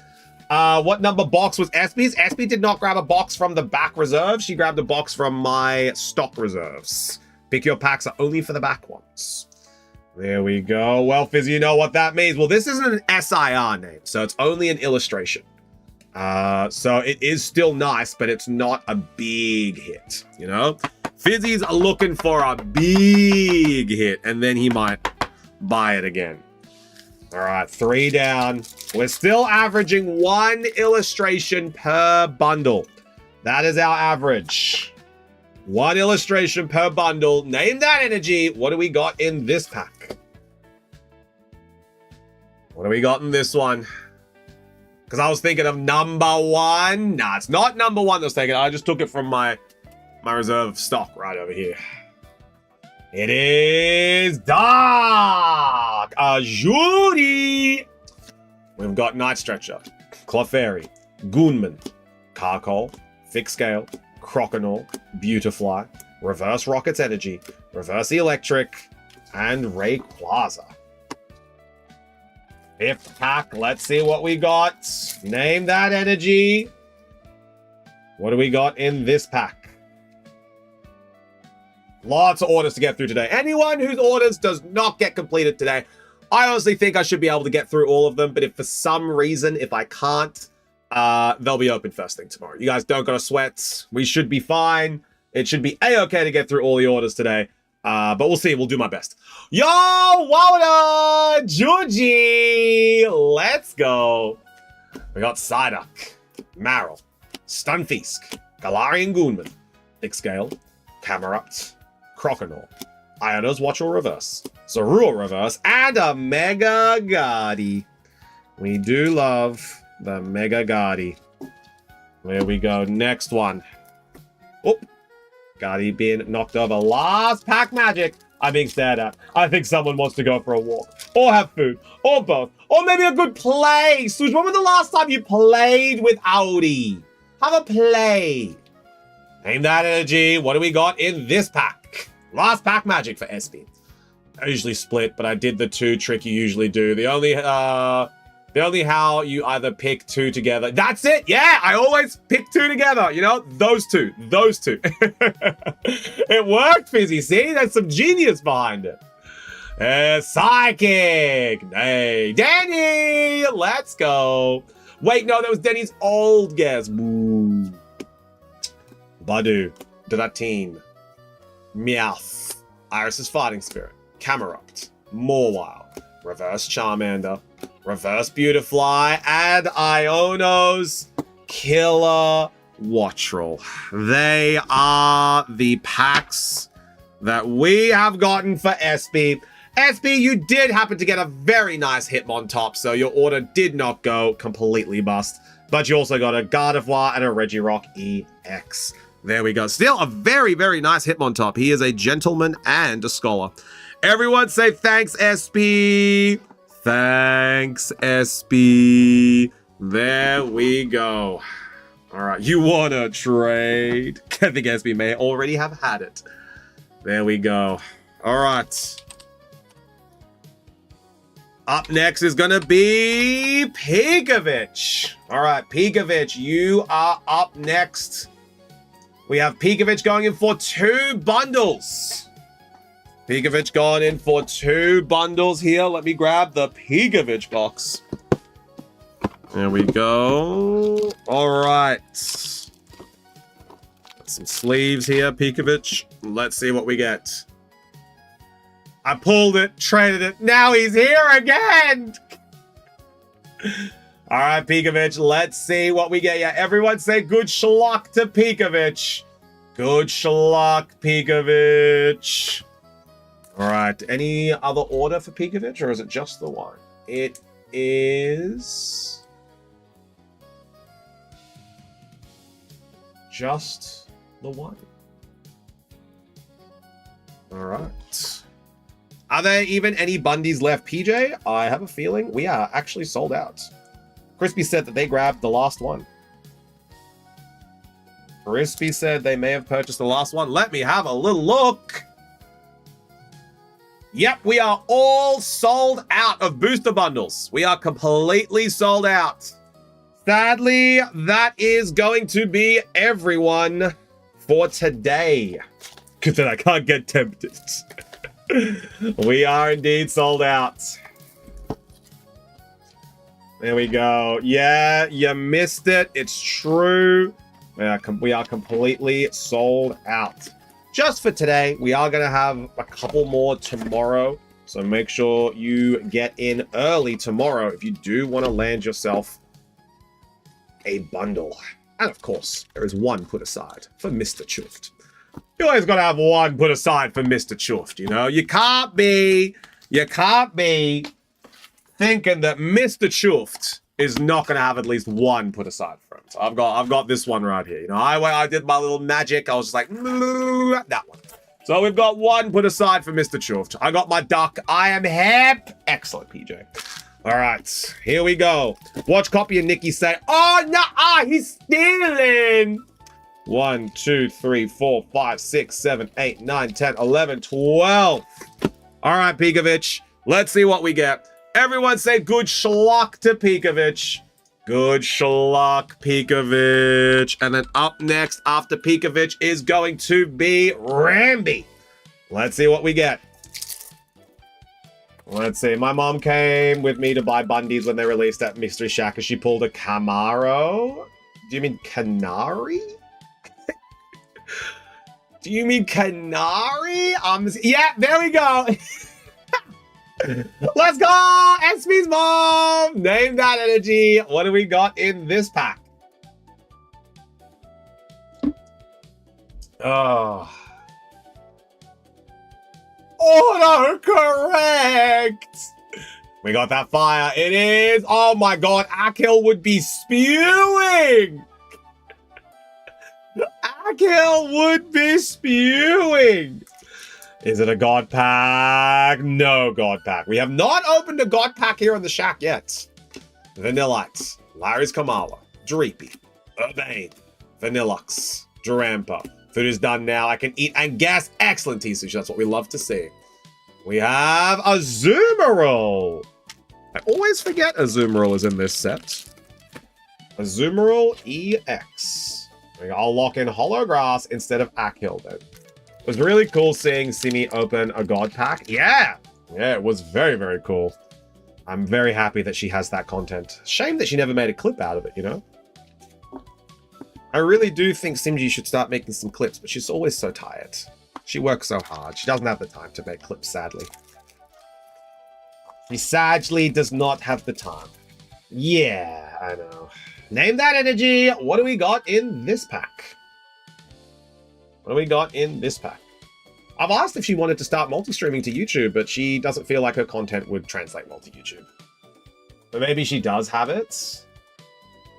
What number box was SP's? SP did not grab a box from the back reserve. She grabbed a box from my stock reserves. Pick your packs are only for the back ones. There we go. Well, Fizzy, you know what that means. Well, this isn't an SIR name, so it's only an illustration. So it is still nice, but it's not a big hit, you know? Fizzy's looking for a big hit, and then he might buy it again. All right, 3 down. We're still averaging 1 illustration per bundle. That is our average. 1 illustration per bundle. Name that energy. What do we got in this pack? What do we got in this one? Because I was thinking of number 1. Nah, it's not number 1 that was taken. I just took it from my reserve stock right over here. It is Dark Ajuri. We've got Night Stretcher, Clefairy, Goonman, Carcol, Fixscale, Croconaw, Beautifly, Reverse Rocket's Energy, Reverse Electric, and Rayquaza. 5th pack, let's see what we got. Name that energy. What do we got in this pack? Lots of orders to get through today. Anyone whose orders does not get completed today, I honestly think I should be able to get through all of them, but if for some reason, if I can't, they'll be open first thing tomorrow. You guys don't gotta sweat. We should be fine. It should be a-okay to get through all the orders today. But we'll see. We'll do my best. Yo, Wowda, Juji, let's go. We got Psyduck, Marill, Stunfisk, Galarian Goonman, Fixscale, Camerupt, Croconaw, Iono's Watchel Reverse, Zorua Reverse, and a Mega Gardy. We do love the Mega Gardy. There we go. Next one. Oop. Gardy being knocked over. Last pack magic. I'm being stared at. I think someone wants to go for a walk. Or have food. Or both. Or maybe a good play. Suj, when was the last time you played with Audi? Have a play. Name that energy. What do we got in this pack? Last pack magic for SP. I usually split, but I did the 2 trick you usually do. The only how you either pick 2 together. That's it. Yeah, I always pick 2 together. You know, those two. It worked, Fizzy. See, there's some genius behind it. Psychic. Hey, Danny. Let's go. Wait, no, that was Danny's old guess. Boo. Badu, Dratine, Meowth, Iris's Fighting Spirit, Camerupt, Mawile, Reverse Charmander, Reverse Beautifly, and Iono's Killer Wattrel. They are the packs that we have gotten for SP. SP, you did happen to get a very nice Hitmontop, so your order did not go completely bust. But you also got a Gardevoir and a Regirock EX. There we go. Still a very, very nice Hitmontop. He is a gentleman and a scholar. Everyone say thanks, SP. Thanks, SP. There we go. All right. You want to trade? I think SP may already have had it. There we go. All right. Up next is going to be Pekovic. All right, Pekovic, you are up next. We have Pekovic going in for 2 bundles. Pekovic going in for 2 bundles here. Let me grab the Pekovic box. There we go. All right. Some sleeves here, Pekovic. Let's see what we get. I pulled it, traded it. Now he's here again. All right, Pekovic, let's see what we get. Yeah, everyone say good schluck to Pekovic. Good schluck, Pekovic. All right, any other order for Pekovic, or is it just the one? It is just the one. All right. Are there even any Bundys left, PJ? I have a feeling we are actually sold out. Crispy said that they grabbed the last one. Crispy said they may have purchased the last one. Let me have a little look. Yep, we are all sold out of booster bundles. We are completely sold out. Sadly, that is going to be everyone for today. Because then I can't get tempted. We are indeed sold out. There we go. Yeah, you missed it. It's true. We are completely sold out. Just for today, we are going to have a couple more tomorrow. So make sure you get in early tomorrow if you do want to land yourself a bundle. And of course, there is one put aside for Mr. Chuffed. You always got to have one put aside for Mr. Chuffed, you know? You can't be thinking that Mr. Chuffed is not going to have at least one put aside for him. So I've got this one right here. You know, I did my little magic. I was just like, that one. So we've got one put aside for Mr. Chuffed. I got my duck. I am hip. Excellent, PJ. All right, here we go. Watch Copy and Nikki say, oh, no, he's stealing. 1, 2, 3, 4, 5, 6, 7, 8, 9, 10, 11, 12. All right, Pikovic. Let's see what we get. Everyone say good schluck to Pikovic. Good schluck, Pikovic. And then up next after Pikovic is going to be Ramby. Let's see what we get. Let's see. My mom came with me to buy Bundys when they released that Mystery Shack. She pulled a Camaro. Do you mean Canary? Do you mean Canary? Yeah, there we go. Let's go! SP's mom! Name that energy. What do we got in this pack? Oh. Autocorrect! We got that fire. It is. Oh my god, Akhil would be spewing! Akhil would be spewing! Is it a God Pack? No God Pack. We have not opened a God Pack here in the shack yet. Vanillite, Larry's Kamala, Dreepy, Urbane, Vanillux, Durampa. Food is done now. I can eat and guess. Excellent TCG. That's what we love to see. We have a Azumarill. I always forget Azumarill is in this set. Azumarill EX. I'll lock in Hollow Grass instead of Akhil then. It was really cool seeing Simi open a God Pack. Yeah, it was very, very cool. I'm very happy that she has that content. Shame that she never made a clip out of it, you know? I really do think Simji should start making some clips, but she's always so tired. She works so hard. She doesn't have the time to make clips, sadly. She sadly does not have the time. Yeah, I know. Name that energy. What do we got in this pack? What do we got in this pack? I've asked if she wanted to start multi-streaming to YouTube, but she doesn't feel like her content would translate well to YouTube. But maybe she does have it.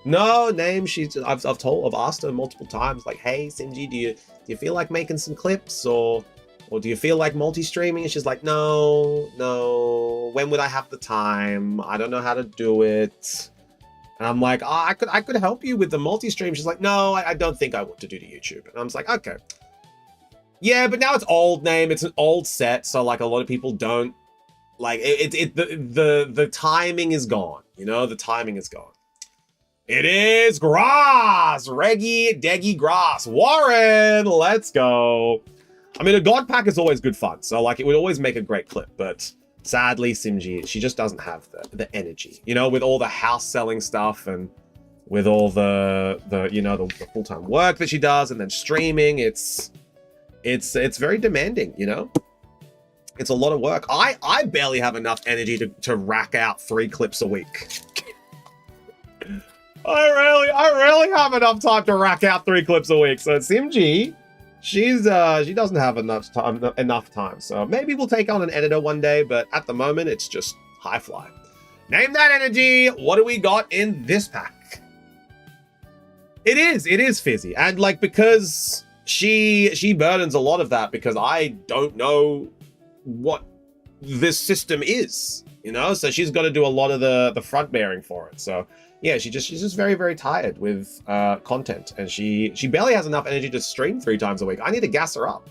No, name. I've asked her multiple times, like, hey, Simji, do you feel like making some clips, or do you feel like multi-streaming? And she's like, no. When would I have the time? I don't know how to do it. And I'm like, I could help you with the multi-stream. She's like, no, I don't think I want to do to YouTube. And I was like, okay. Yeah, but now it's old name. It's an old set, so like a lot of people don't like it. The timing is gone. You know, the timing is gone. It is Grass, Reggie, Deggy Grass, Warren. Let's go. I mean, a God Pack is always good fun, so like it would always make a great clip, but. Sadly, Simji, she just doesn't have the energy, you know, with all the house selling stuff and with all the full-time work that she does and then streaming. It's very demanding, you know. It's a lot of work. I barely have enough energy to rack out 3 clips a week. I really have enough time to rack out 3 clips a week. So Simji, she doesn't have enough time. So maybe we'll take on an editor one day, but at the moment it's just high fly. Name that energy. What do we got in this pack? It is fizzy, and like because she burdens a lot of that because I don't know what this system is, you know? So she's got to do a lot of the front bearing for it. So yeah, she's just very, very tired with content, and she barely has enough energy to stream 3 times a week. I need to gas her up.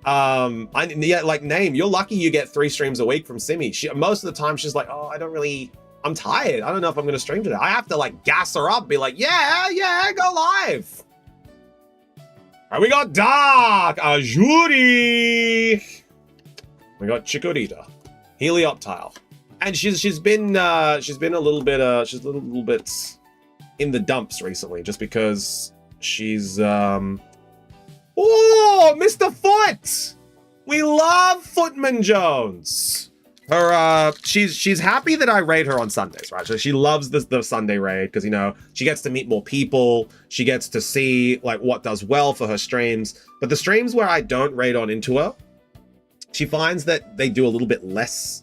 Like Name, you're lucky you get 3 streams a week from Simi. Most of the time she's like, oh, I'm tired. I don't know if I'm going to stream today. I have to like gas her up, be like, yeah, go live. All right, we got Dark, Ajuri. We got Chikorita, Helioptile. And she's been a little bit in the dumps recently, just because she's oh, Mr. Foot! We love Footman Jones. Her she's happy that I raid her on Sundays, right? So she loves the Sunday raid because, you know, she gets to meet more people, she gets to see like what does well for her streams. But the streams where I don't raid on into her, she finds that they do a little bit less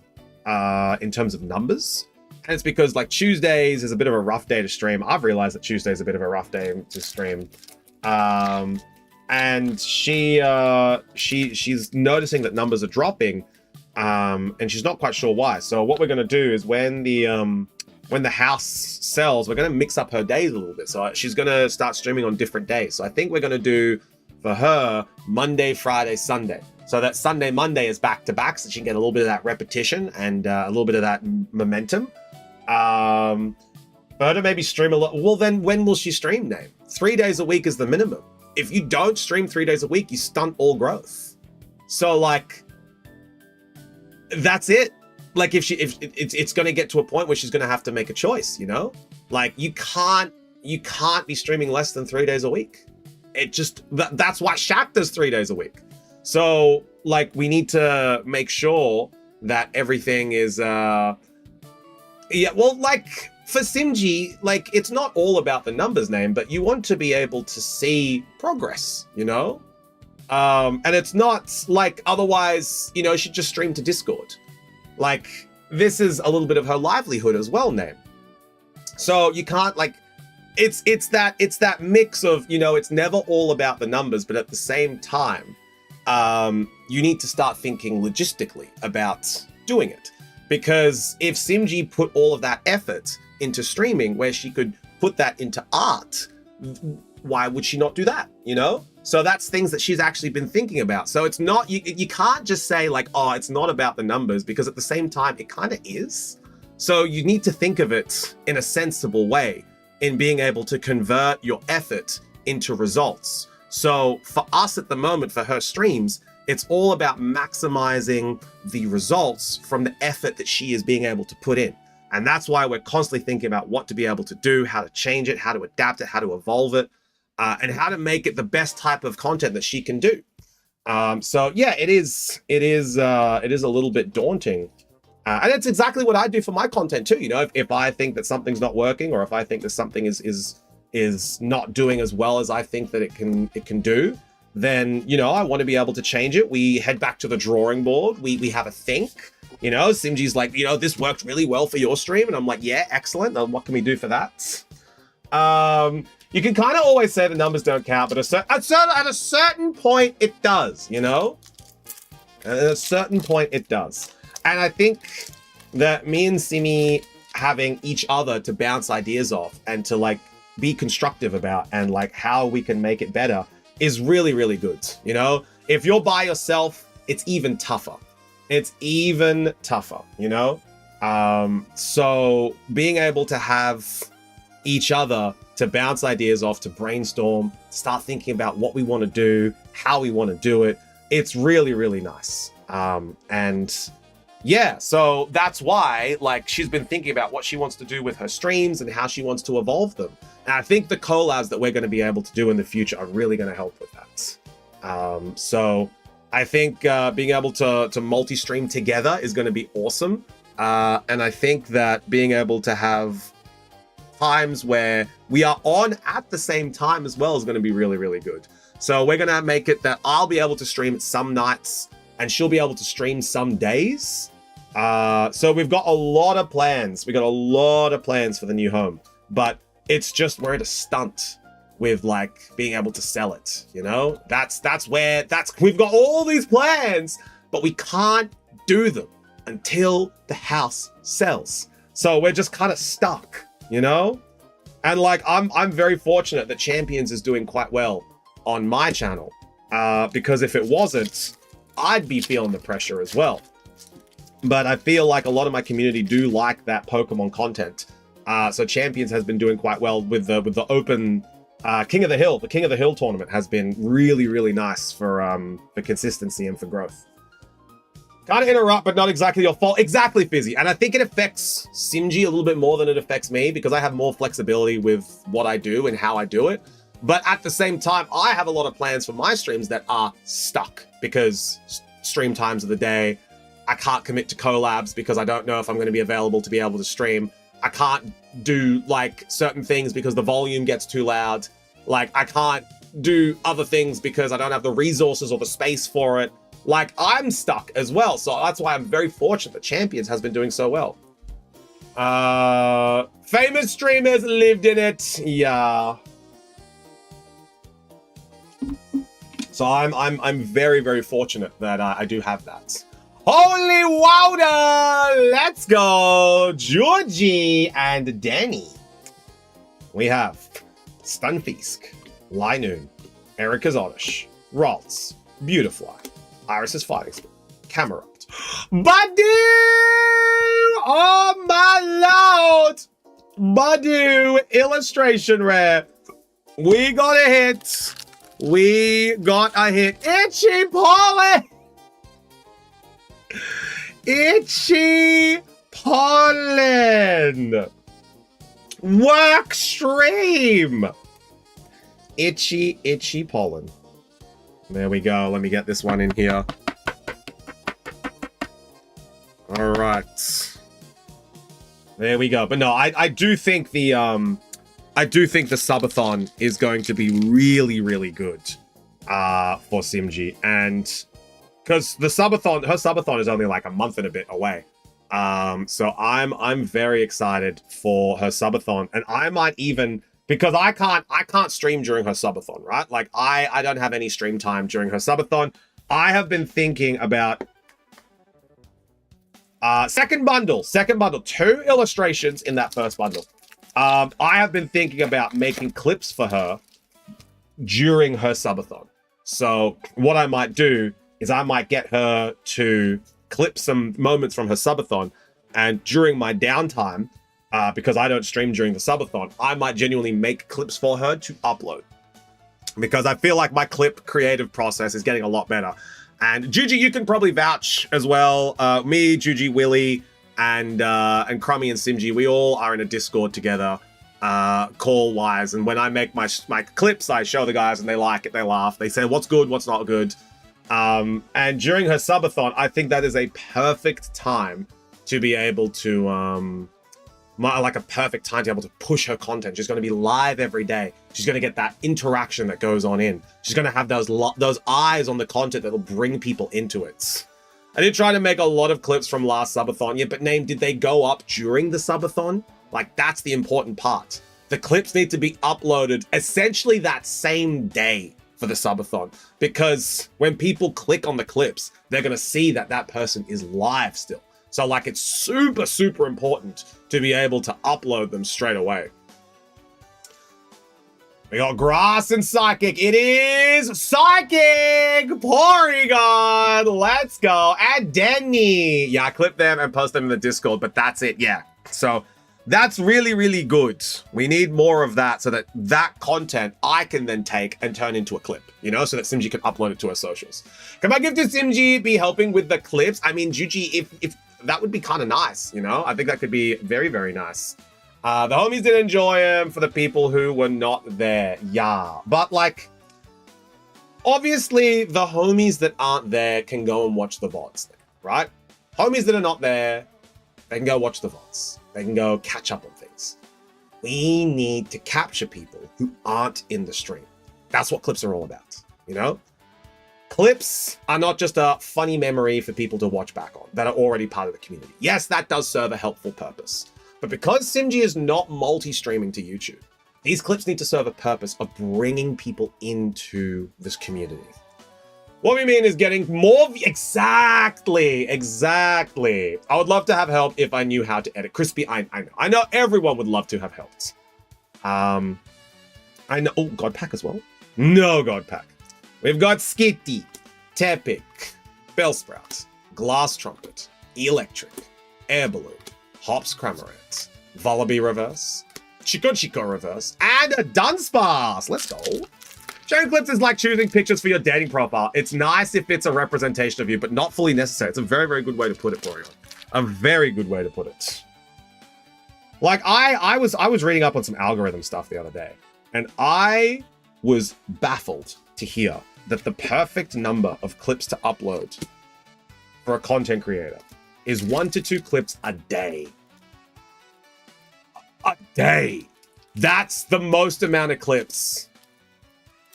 in terms of numbers. And it's because like Tuesdays is a bit of a rough day to stream. I've realized that Tuesday is a bit of a rough day to stream. And she's noticing that numbers are dropping, and she's not quite sure why. So what we're going to do is when the house sells, we're going to mix up her days a little bit. So she's going to start streaming on different days. So I think we're going to do for her Monday, Friday, Sunday. So that Sunday, Monday is back to back, so she can get a little bit of that repetition and a little bit of that momentum. For her to maybe stream a lot. Well, then when will she stream, Name? 3 days a week is the minimum. If you don't stream 3 days a week, you stunt all growth. So like, that's it. Like if it's going to get to a point where she's going to have to make a choice, you know? Like you can't be streaming less than 3 days a week. That's why Shaq does 3 days a week. So like we need to make sure that everything is like for Simji, like it's not all about the numbers, Name, but you want to be able to see progress, you know? And it's not like otherwise, you know, she'd just stream to Discord. Like this is a little bit of her livelihood as well, Name. So you can't like, it's that mix of, you know, it's never all about the numbers, but at the same time, you need to start thinking logistically about doing it. Because if Simji put all of that effort into streaming where she could put that into art, why would she not do that, you know? So that's things that she's actually been thinking about. So it's not, you can't just say like, oh, it's not about the numbers, because at the same time, it kind of is. So you need to think of it in a sensible way in being able to convert your effort into results. So for us at the moment, for her streams, it's all about maximizing the results from the effort that she is being able to put in. And that's why we're constantly thinking about what to be able to do, how to change it, how to adapt it, how to evolve it, and how to make it the best type of content that she can do. So yeah, it is a little bit daunting. And it's exactly what I do for my content too. You know, if I think that something's not working, or if I think that something is not doing as well as I think that it can do, then, you know, I want to be able to change it. We head back to the drawing board. We have a think, you know, Simji's like, you know, this worked really well for your stream. And I'm like, yeah, excellent. What can we do for that? You can kind of always say the numbers don't count, but at a certain point it does, you know? At a certain point it does. And I think that me and Simi having each other to bounce ideas off and to like be constructive about and like how we can make it better is really, really good. You know, if you're by yourself, it's even tougher. It's even tougher, you know? So being able to have each other to bounce ideas off, to brainstorm, start thinking about what we want to do, how we want to do it, it's really, really nice. And yeah, so that's why like she's been thinking about what she wants to do with her streams and how she wants to evolve them. And I think the collabs that we're going to be able to do in the future are really going to help with that. So I think being able to multi-stream together is going to be awesome. And I think that being able to have times where we are on at the same time as well is going to be really, really good. So we're going to make it that I'll be able to stream some nights and she'll be able to stream some days. So we've got a lot of plans. We got a lot of plans for the new home, but it's just we're at a stunt with like being able to sell it, you know? We've got all these plans, but we can't do them until the house sells. So we're just kind of stuck, you know? And like, I'm very fortunate that Champions is doing quite well on my channel. Because if it wasn't, I'd be feeling the pressure as well. But I feel like a lot of my community do like that Pokemon content. So Champions has been doing quite well with the open King of the Hill. The King of the Hill tournament has been really, really nice for consistency and for growth. Kind of interrupt, but not exactly your fault. Exactly, Fizzy. And I think it affects Simji a little bit more than it affects me because I have more flexibility with what I do and how I do it. But at the same time, I have a lot of plans for my streams that are stuck because stream times of the day. I can't commit to collabs because I don't know if I'm going to be available to be able to stream. I can't do like certain things because the volume gets too loud. Like I can't do other things because I don't have the resources or the space for it. Like I'm stuck as well. So that's why I'm very fortunate that Champions has been doing so well. Famous streamers lived in it. Yeah. So I'm very, very fortunate that I do have that. Holy Wowder! Let's go! Georgie and Danny. We have Stunfisk, Linoon, Eric Oddish, Ralts, Beautifly, Iris's Fighting Spirit, Camerupt, Badu! Oh my lord! Badu, illustration rare. We got a hit. We got a hit. Itchy Pollen! Itchy Pollen! Work stream! Itchy Pollen. There we go. Let me get this one in here. All right. There we go. But no, I do think the subathon is going to be really, really good for Simji. And because her subathon is only like a month and a bit away. So I'm very excited for her subathon. And I might even, because I can't stream during her subathon, right? Like I don't have any stream time during her subathon. I have been thinking about second bundle, 2 illustrations in that first bundle. I have been thinking about making clips for her during her subathon. So what I might do is I might get her to clip some moments from her subathon, and during my downtime, because I don't stream during the subathon, I might genuinely make clips for her to upload. Because I feel like my clip creative process is getting a lot better. And Juji, you can probably vouch as well. Me, Juji, Willie, and Crummy and Simji, we all are in a Discord together, call-wise. And when I make my clips, I show the guys and they like it, they laugh. They say what's good, what's not good. And during her subathon, I think that is a perfect time to be able to, like a perfect time to be able to push her content. She's going to be live every day. She's going to get that interaction that goes on in. She's going to have those eyes on the content that'll bring people into it. I did try to make a lot of clips from last subathon, yeah, but Name, did they go up during the subathon? Like, that's the important part. The clips need to be uploaded essentially that same day for the subathon, because when people click on the clips, they're going to see that that person is live still. So like, it's super, super important to be able to upload them straight away. We got Grass and Psychic. It is Psychic Porygon. Let's go. And Denny. Yeah, I clip them and post them in the Discord, but that's it. Yeah. So that's really, really good. We need more of that so that that content I can then take and turn into a clip, you know, so that Simji can upload it to her socials. Can my gift to Simji be helping with the clips? I mean, Juji, if that would be kind of nice, you know? I think that could be very, very nice. The homies did enjoy him for the people who were not there. Yeah. But like, obviously the homies that aren't there can go and watch the VODs, right? Homies that are not there, they can go watch the VODs. They can go catch up on things. We need to capture people who aren't in the stream. That's what clips are all about, you know? Clips are not just a funny memory for people to watch back on that are already part of the community. Yes, that does serve a helpful purpose. But because Simji is not multi-streaming to YouTube, these clips need to serve a purpose of bringing people into this community. What we mean is getting more... Exactly. I would love to have help if I knew how to edit. Crispy, I know. I know everyone would love to have helped. I know... Oh, God Pack as well? No God Pack. We've got Skitty, Tepic, Bellsprout, Glass Trumpet, Electric, Air Balloon, Hops Cramorant, Vullaby Reverse, Chico Reverse, and a Dunsparce. Let's go. Sharing clips is like choosing pictures for your dating profile. It's nice if it's a representation of you, but not fully necessary. It's a very, very good way to put it, Porygon. A very good way to put it. Like, I was reading up on some algorithm stuff the other day, and I was baffled to hear that the perfect number of clips to upload for a content creator is 1 to 2 clips a day. A day. That's the most amount of clips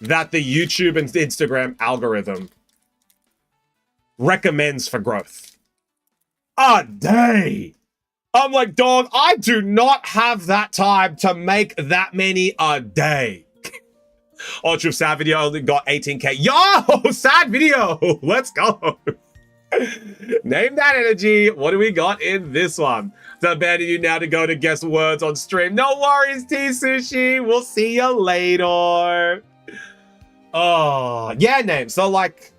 that the YouTube and Instagram algorithm recommends for growth. A day. I'm like, dog, I do not have that time to make that many a day. Oh, true, sad video only got 18K. Yo, sad video. Let's go. Name that energy. What do we got in this one? To abandon you now to go to guess words on stream. No worries, T-Sushi. We'll see you later. Oh, yeah, name. So, like,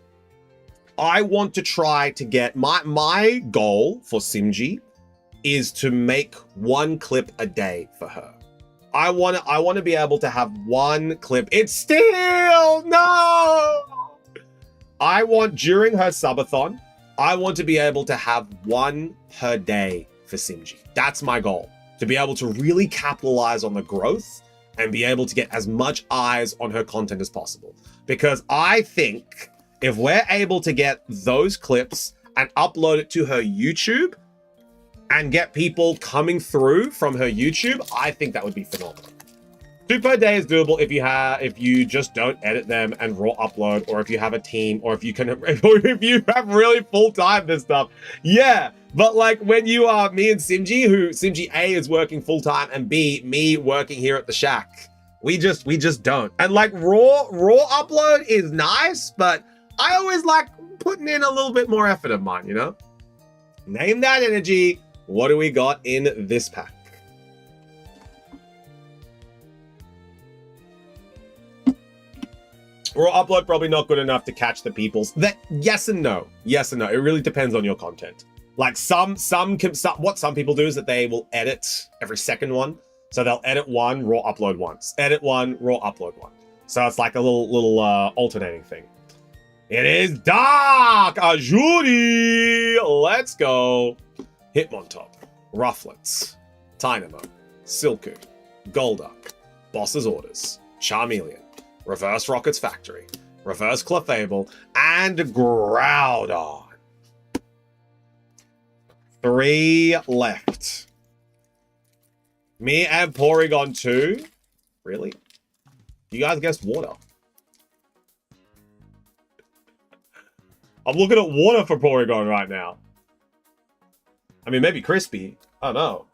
I want to try to get... My goal for Simji is to make 1 clip a day for her. I want to be able to have 1 clip. It's still... No! I want, during her subathon, I want to be able to have 1 per day for Simji. That's my goal. To be able to really capitalize on the growth and be able to get as much eyes on her content as possible. Because I think if we're able to get those clips and upload it to her YouTube and get people coming through from her YouTube, I think that would be phenomenal. 2 per day is doable if you just don't edit them and raw upload, or if you have a team, or if you can, or if you have really full time this stuff. Yeah, but like when you are me and Simji, who Simji A is working full time and B me working here at the shack, we just don't. And like raw upload is nice, but I always like putting in a little bit more effort of mine, you know? Name that energy. What do we got in this pack? Raw upload probably not good enough to catch the people's. That yes and no. Yes and no. It really depends on your content. Like what some people do is that they will edit every second one. So they'll edit 1, raw upload once. Edit 1, raw upload 1. So it's like a little alternating thing. It is Dark Ajuri. Let's go. Hitmontop, Rufflets, Tynamo, Silku, Golduck, Boss's Orders, Charmeleon, Reverse Rocket's Factory, Reverse Clefable, and Groudon. 3 left. Me and Porygon 2. Really? You guys guessed water. I'm looking at water for Porygon right now. I mean, maybe Crispy. Oh, no.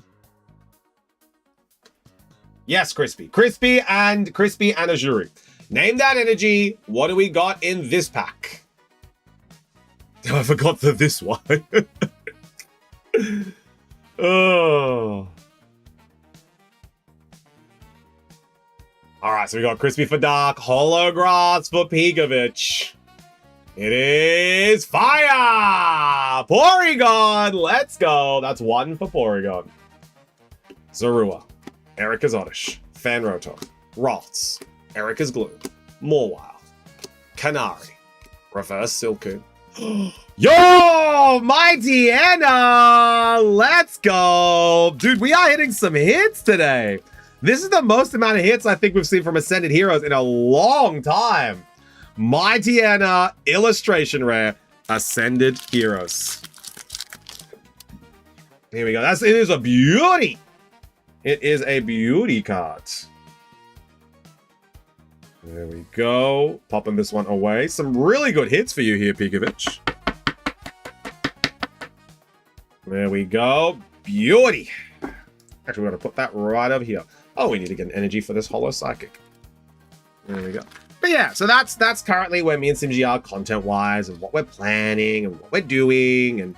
Yes, Crispy. Crispy and Ajuri. Name that energy. What do we got in this pack? I forgot this one. Oh. Alright, so we got Crispy for Dark, Holograss for Pigovich. It is Fire! Porygon! Let's go. That's 1 for Porygon. Zorua, Erika's Oddish, Fanrotom, Ralts, Erika's Gloom, Mawile, Canary, Reverse Silcoon. Yo! Mighty Anna! Let's go! Dude, we are hitting some hits today. This is the most amount of hits I think we've seen from Ascended Heroes in a long time. Mighty Anna, Illustration Rare, Ascended Heroes. Here we go. It is a beauty. It is a beauty card. There we go. Popping this one away. Some really good hits for you here, Pikovich. There we go. Beauty. Actually, we're going to put that right over here. Oh, we need to get an energy for this Holo Psychic. There we go. But yeah, so that's currently where me and Simji are content-wise and what we're planning and what we're doing. And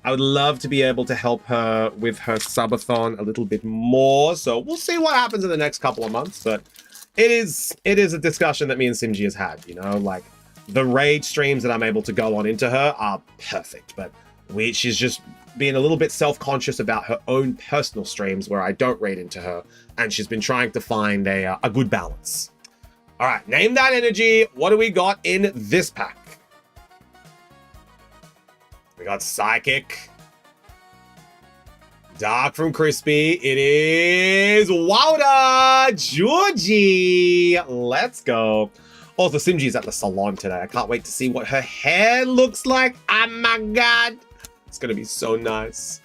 I would love to be able to help her with her subathon a little bit more. So we'll see what happens in the next couple of months. But it is a discussion that me and Simji has had, you know, like the raid streams that I'm able to go on into her are perfect. But she's just being a little bit self-conscious about her own personal streams where I don't raid into her. And she's been trying to find a good balance. All right, name that energy. What do we got in this pack? We got Psychic. Dark from Crispy. It is Wilder Georgie. Let's go. Also, Simji's at the salon today. I can't wait to see what her hair looks like. Oh my god. It's going to be so nice.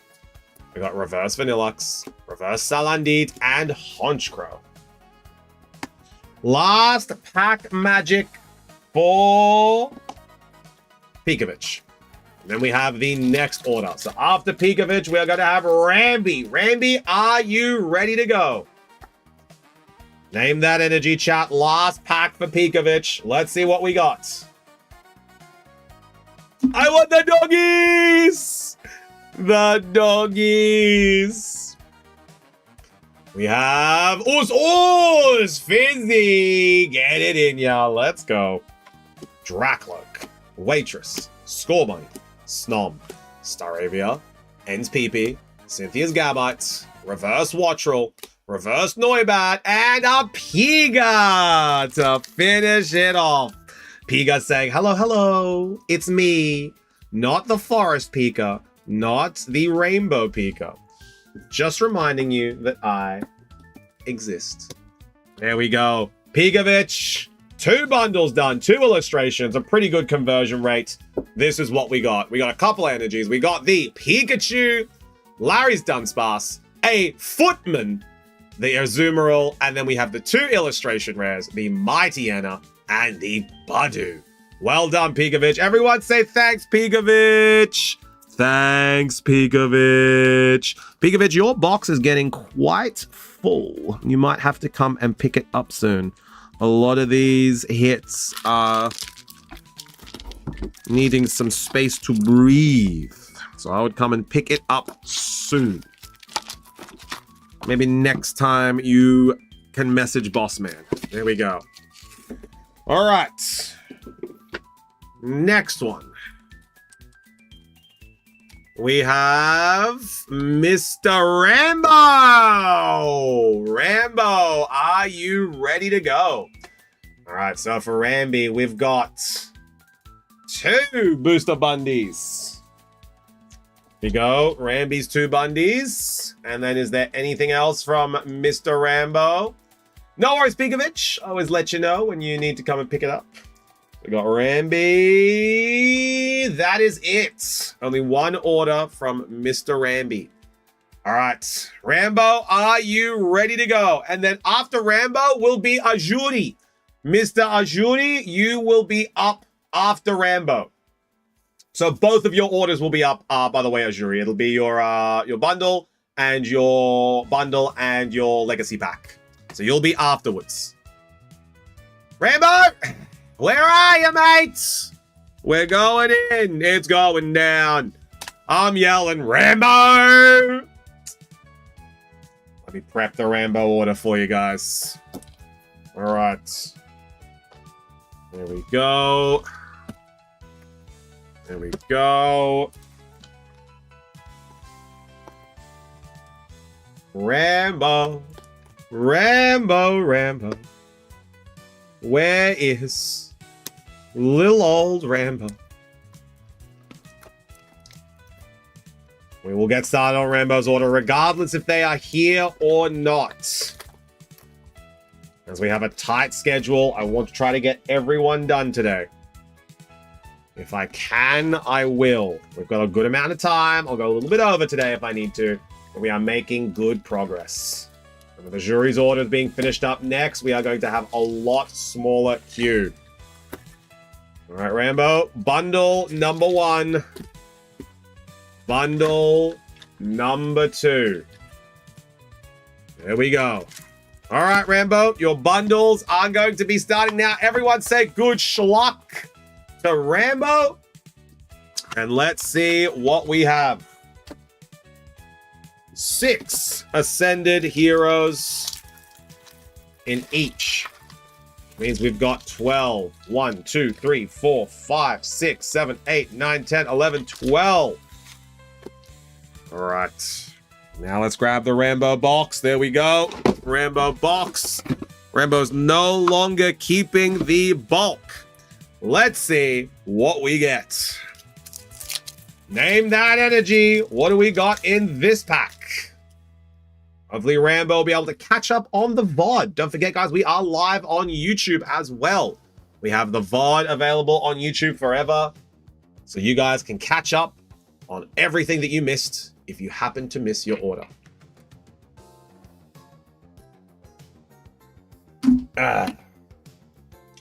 We got Reverse Vanillux, Reverse Salandit, and Honchkrow. Last pack magic for Pikachu. And then we have the next order. So after Pikachu, we are going to have Rambi. Rambi, are you ready to go? Name that energy, chat. Last pack for Pikachu. Let's see what we got. I want the doggies! The doggies. We have Oos Fizzy. Get it in, y'all. Let's go. Dracloak, Waitress, Scorbunny, Snob, Staravia, Ends Peepee, Cynthia's Gabite, Reverse Wattrel, Reverse Noibat, and a Piga to finish it off. Piga saying, hello, hello, it's me. Not the Forest Pika, not the Rainbow Pika. Just reminding you that I exist. There we go. Pikachu, 2 bundles done, 2 illustrations, a pretty good conversion rate. This is what we got. We got a couple of energies. We got the Pikachu, Larry's Dunsparce, a Footman, the Azumarill, and then we have the 2 illustration rares, the Mightyena and the Budew. Well done, Pikachu. Everyone say thanks, Pikachu. Thanks, Pikachu. Pikachu, your box is getting quite full. You might have to come and pick it up soon. A lot of these hits are needing some space to breathe. So I would come and pick it up soon. Maybe next time you can message Boss Man. There we go. All right. Next one. We have Mr. Rambo. Rambo, are you ready to go? All right, so for Rambi, we've got 2 booster bundies. Here we go, Rambi's 2 bundies. And then is there anything else from Mr. Rambo? No worries, Pikovic. I always let you know when you need to come and pick it up. We got Rambi. That is it. Only 1 order from Mr. Rambi. All right. Rambo, are you ready to go? And then after Rambo will be Ajuri. Mr. Ajuri, you will be up after Rambo. So both of your orders will be up, by the way, Ajuri. It'll be your bundle and your legacy pack. So you'll be afterwards. Rambo! Where are you, mates? We're going in. It's going down. I'm yelling, Rambo! Let me prep the Rambo order for you guys. All right. There we go. There we go. Rambo. Rambo, Rambo. Where is little old Rambo? We will get started on Rambo's order regardless if they are here or not. As we have a tight schedule, I want to try to get everyone done today. If I can, I will. We've got a good amount of time. I'll go a little bit over today if I need to. But we are making good progress. And with the jury's orders being finished up next, we are going to have a lot smaller queue. All right, Rambo. Bundle number 1. Bundle number 2. There we go. All right, Rambo, your bundles are going to be starting now. Everyone say good schluck to Rambo. And let's see what we have. 6 Ascended Heroes in each. Means we've got 12. 1, 2, 3, 4, 5, 6, 7, 8, 9, 10, 11, 12. All right. Now let's grab the Rambo box. There we go. Rambo box. Rambo's no longer keeping the bulk. Let's see what we get. Name that energy. What do we got in this pack? Hopefully Rambo will be able to catch up on the VOD. Don't forget, guys, we are live on YouTube as well. We have the VOD available on YouTube forever. So you guys can catch up on everything that you missed if you happen to miss your order.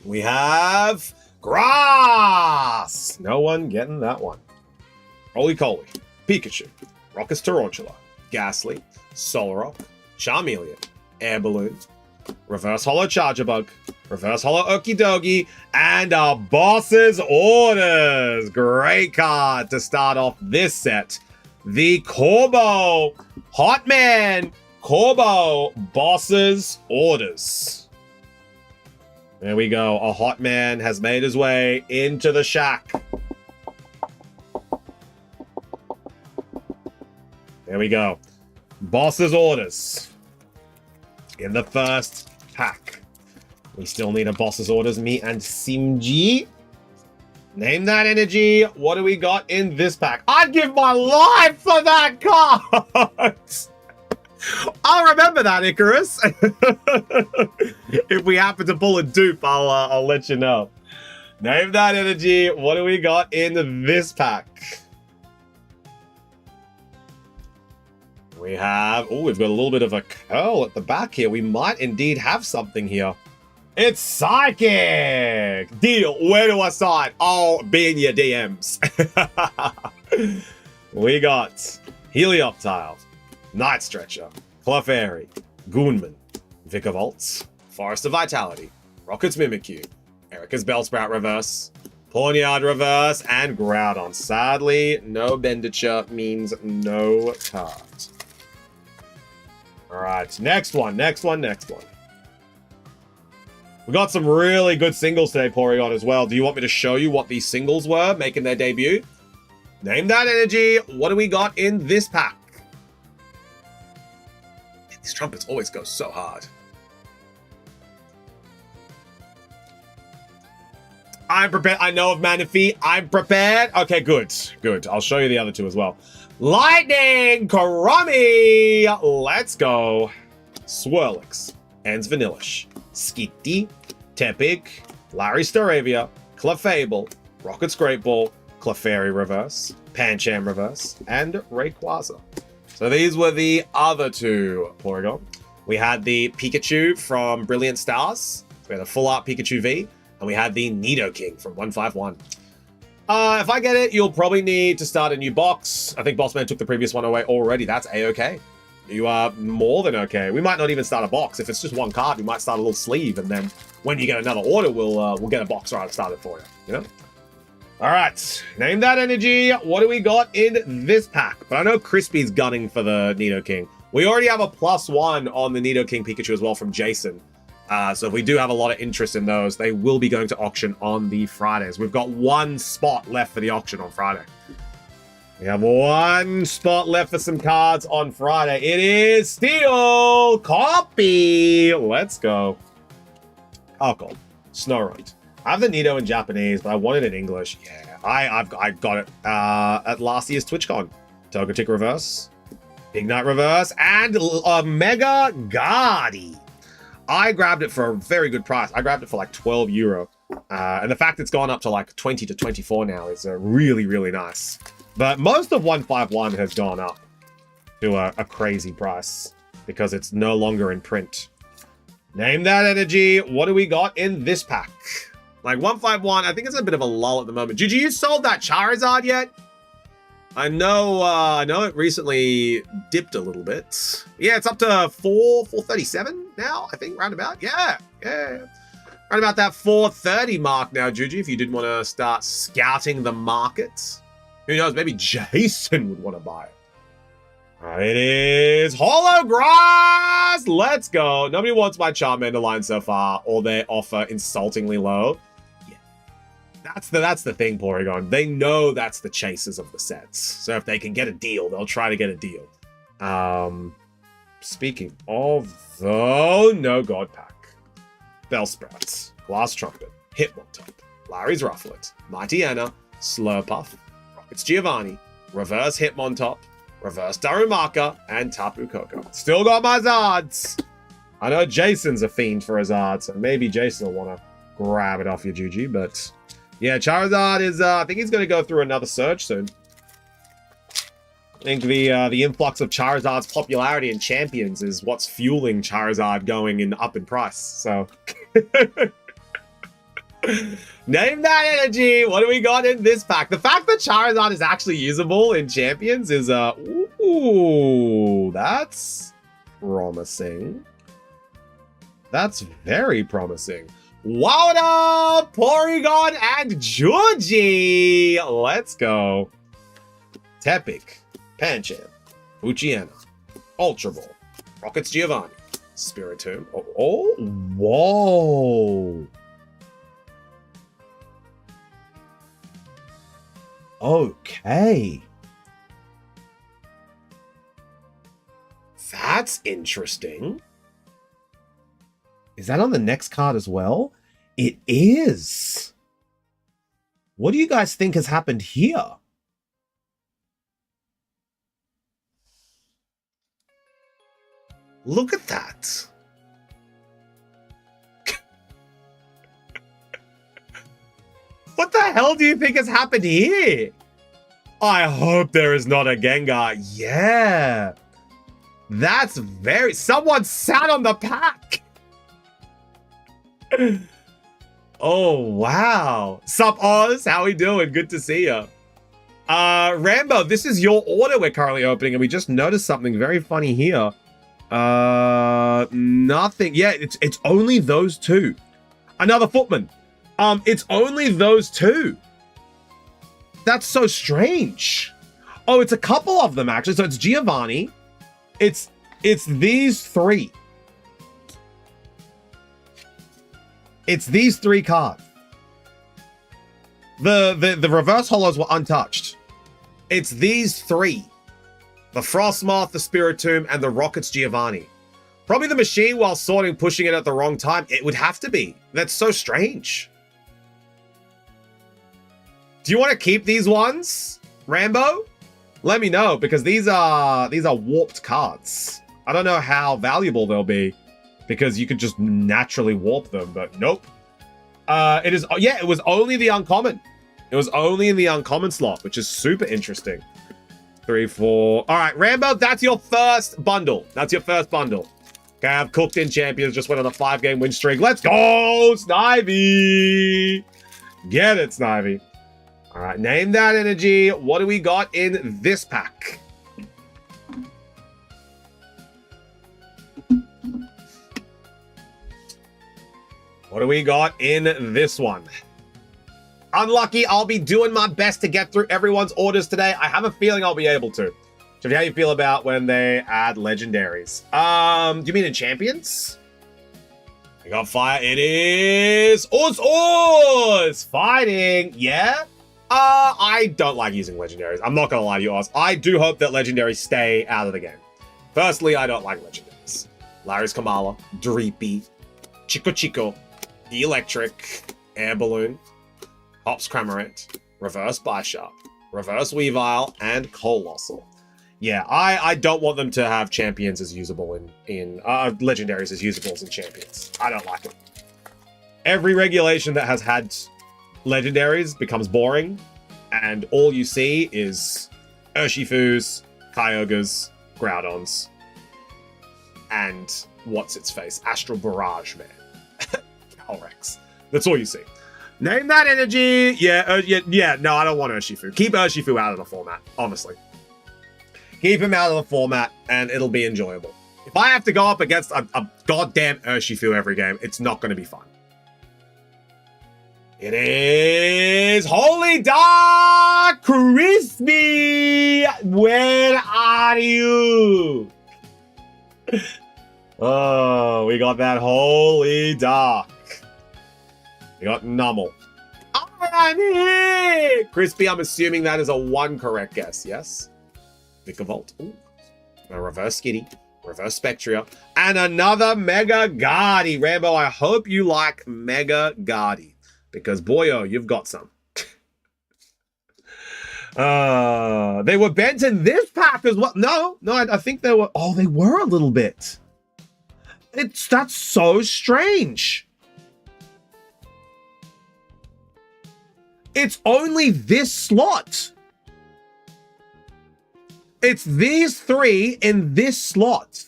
We have Grass. No one getting that one. Roly Coly, Pikachu, Rockus Tarantula, Ghastly, Solrock, Charmeleon, Air Balloon, Reverse Holo Chargerbug, Reverse Holo Okidogi, and our Boss's Orders. Great card to start off this set. The Corbo Hotman Corbo Boss's Orders. There we go. A Hotman has made his way into the shack. There we go. Boss's Orders in the first pack. We still need a Boss's Orders, me and Simji. Name that energy. What do we got in this pack? I'd give my life for that card. I'll remember that, Icarus. If we happen to pull a dupe, I'll let you know. Name that energy. What do we got in this pack? We have, oh, we've got a little bit of a curl at the back here. We might indeed have something here. It's Psychic! Deal, where do I sign? I'll be in your DMs. We got Helioptile, Night Stretcher, Clefairy, Goonman, Vikavolt, Forest of Vitality, Rocket's Mimikyu, Erica's Bellsprout Reverse, Pawniard Reverse, and Groudon. Sadly, no Benditure means no cards. All right, next one. We got some really good singles today, Porygon, as well. Do you want me to show you what these singles were making their debut? Name that energy. What do we got in this pack? These trumpets always go so hard. I'm prepared. I know of Manaphy. I'm prepared. Okay, good. Good. I'll show you the other two as well. Lightning Karami. Let's go. Swirlix, Ans Vanillish, Skitty, Tepig, Larry Staravia, Clefable, Rocket's Great Ball, Clefairy Reverse, Pancham Reverse, and Rayquaza. So these were the other two Porygon. We had the Pikachu from Brilliant Stars. We had a Full Art Pikachu V. And we had the Nidoking from 151. If I get it, you'll probably need to start a new box. I think Bossman took the previous one away already. That's A-okay. You are more than okay. We might not even start a box. If it's just one card, we might start a little sleeve. And then when you get another order, we'll get a box right started for you. You know? All right. Name that energy. What do we got in this pack? But I know Crispy's gunning for the Nidoking. We already have a +1 on the Nidoking Pikachu as well from Jason. So if we do have a lot of interest in those, they will be going to auction on the Fridays. We've got one spot left for the auction on Friday. We have one spot left for some cards on Friday. It is Steel Copy. Let's go. Alcohol. Snorunt. I have the Nido in Japanese, but I want it in English. Yeah, I got it at last year's TwitchCon. Togetic Reverse, Ignite Reverse, and Mega Guardi. I grabbed it for a very good price. I grabbed it for like €12. And the fact it's gone up to like 20 to 24 now is really, really nice. But most of 151 has gone up to a crazy price because it's no longer in print. Name that energy. What do we got in this pack? Like 151, I think it's a bit of a lull at the moment. Did you sold that Charizard yet? I know it recently dipped a little bit. Yeah, it's up to 437 now, I think, roundabout. Yeah. Right about that 430 mark now, Juju, if you did want to start scouting the markets. Who knows, maybe Jason would want to buy it. It is Holograss! Let's go. Nobody wants my Charmander line so far, or their offer insultingly low. Yeah. That's the thing, Porygon. They know that's the chasers of the sets. So if they can get a deal, they'll try to get a deal. Speaking of, though, no God Pack. Bellsprouts, Glass Trumpet, Hitmontop, Larry's Rufflet, Mighty Anna, Slurpuff, Rocket's Giovanni, Reverse Hitmontop, Reverse Darumaka, and Tapu Koko. Still got my Zards. I know Jason's a fiend for a Zard, so maybe Jason will want to grab it off your Juji, but yeah, Charizard is, I think he's going to go through another surge soon. I think the influx of Charizard's popularity in Champions is what's fueling Charizard going up in price. So, name that energy. What do we got in this pack? The fact that Charizard is actually usable in Champions is ooh, that's promising. That's very promising. Wow, up, Porygon and Georgie. Let's go. Tepic. Pancham, Uchiana, Ultra Ball, Rocket's Giovanni, Spiritomb. Oh, whoa. Okay. That's interesting. Is that on the next card as well? It is. What do you guys think has happened here? Look at that. What the hell do you think has happened here? I hope there is not a Gengar. Yeah. That's very... Someone sat on the pack. Oh, wow. Sup, Oz? How we doing? Good to see you. Rambo, this is your order we're currently opening, and we just noticed something very funny here. Nothing. Yeah, it's only those two. Another Footman. It's only those two. That's so strange. Oh, it's a couple of them actually. So it's Giovanni. It's these three. It's these three cards. The reverse holos were untouched. It's these three. The Frostmoth, the Spiritomb, and the Rocket's Giovanni. Probably the machine, while sorting, pushing it at the wrong time. It would have to be. That's so strange. Do you want to keep these ones, Rambo? Let me know, because these are warped cards. I don't know how valuable they'll be, because you could just naturally warp them, but nope. It was only the uncommon. It was only in the uncommon slot, which is super interesting. 3, 4. All right, Rambo, that's your first bundle. That's your first bundle. Okay, I've cooked in champions. Just went on a 5-game win streak. Let's go, Snivy. Get it, Snivy. All right, name that energy. What do we got in this pack? What do we got in this one? Unlucky, I'll be doing my best to get through everyone's orders today. I have a feeling I'll be able to. So how you feel about when they add legendaries? Do you mean in champions? I got fire. It is Oz fighting. Yeah. I don't like using legendaries. I'm not gonna lie to you, Oz. I do hope that legendaries stay out of the game. Firstly, I don't like legendaries. Larry's Kamala, Dreepy, Chico, Electric, Air Balloon, Hops Cramorant, Reverse Bisharp, Reverse Weavile, and Colossal. Yeah, I don't want them to have champions as usable in legendaries as usables in champions. I don't like it. Every regulation that has had legendaries becomes boring, and all you see is Urshifus, Kyogres, Groudons, and what's its face? Astral Barrage Man. Calyrex. That's all you see. Name that energy. Yeah. No, I don't want Urshifu. Keep Urshifu out of the format, honestly. Keep him out of the format, and it'll be enjoyable. If I have to go up against a goddamn Urshifu every game, it's not going to be fun. It is Holy Dark Crispy. Where are you? Oh, we got that Holy Dark. We got Nummel. I'm here! Crispy, I'm assuming that is a 1 correct guess, yes? Vikavolt. Ooh. A reverse Skitty. Reverse Spectria. And another Mega Guardy. Rambo, I hope you like Mega Guardy. Because, boyo, you've got some. They were bent in this pack as well. No, I think they were... Oh, they were a little bit. That's so strange. It's only this slot. It's these 3 in this slot.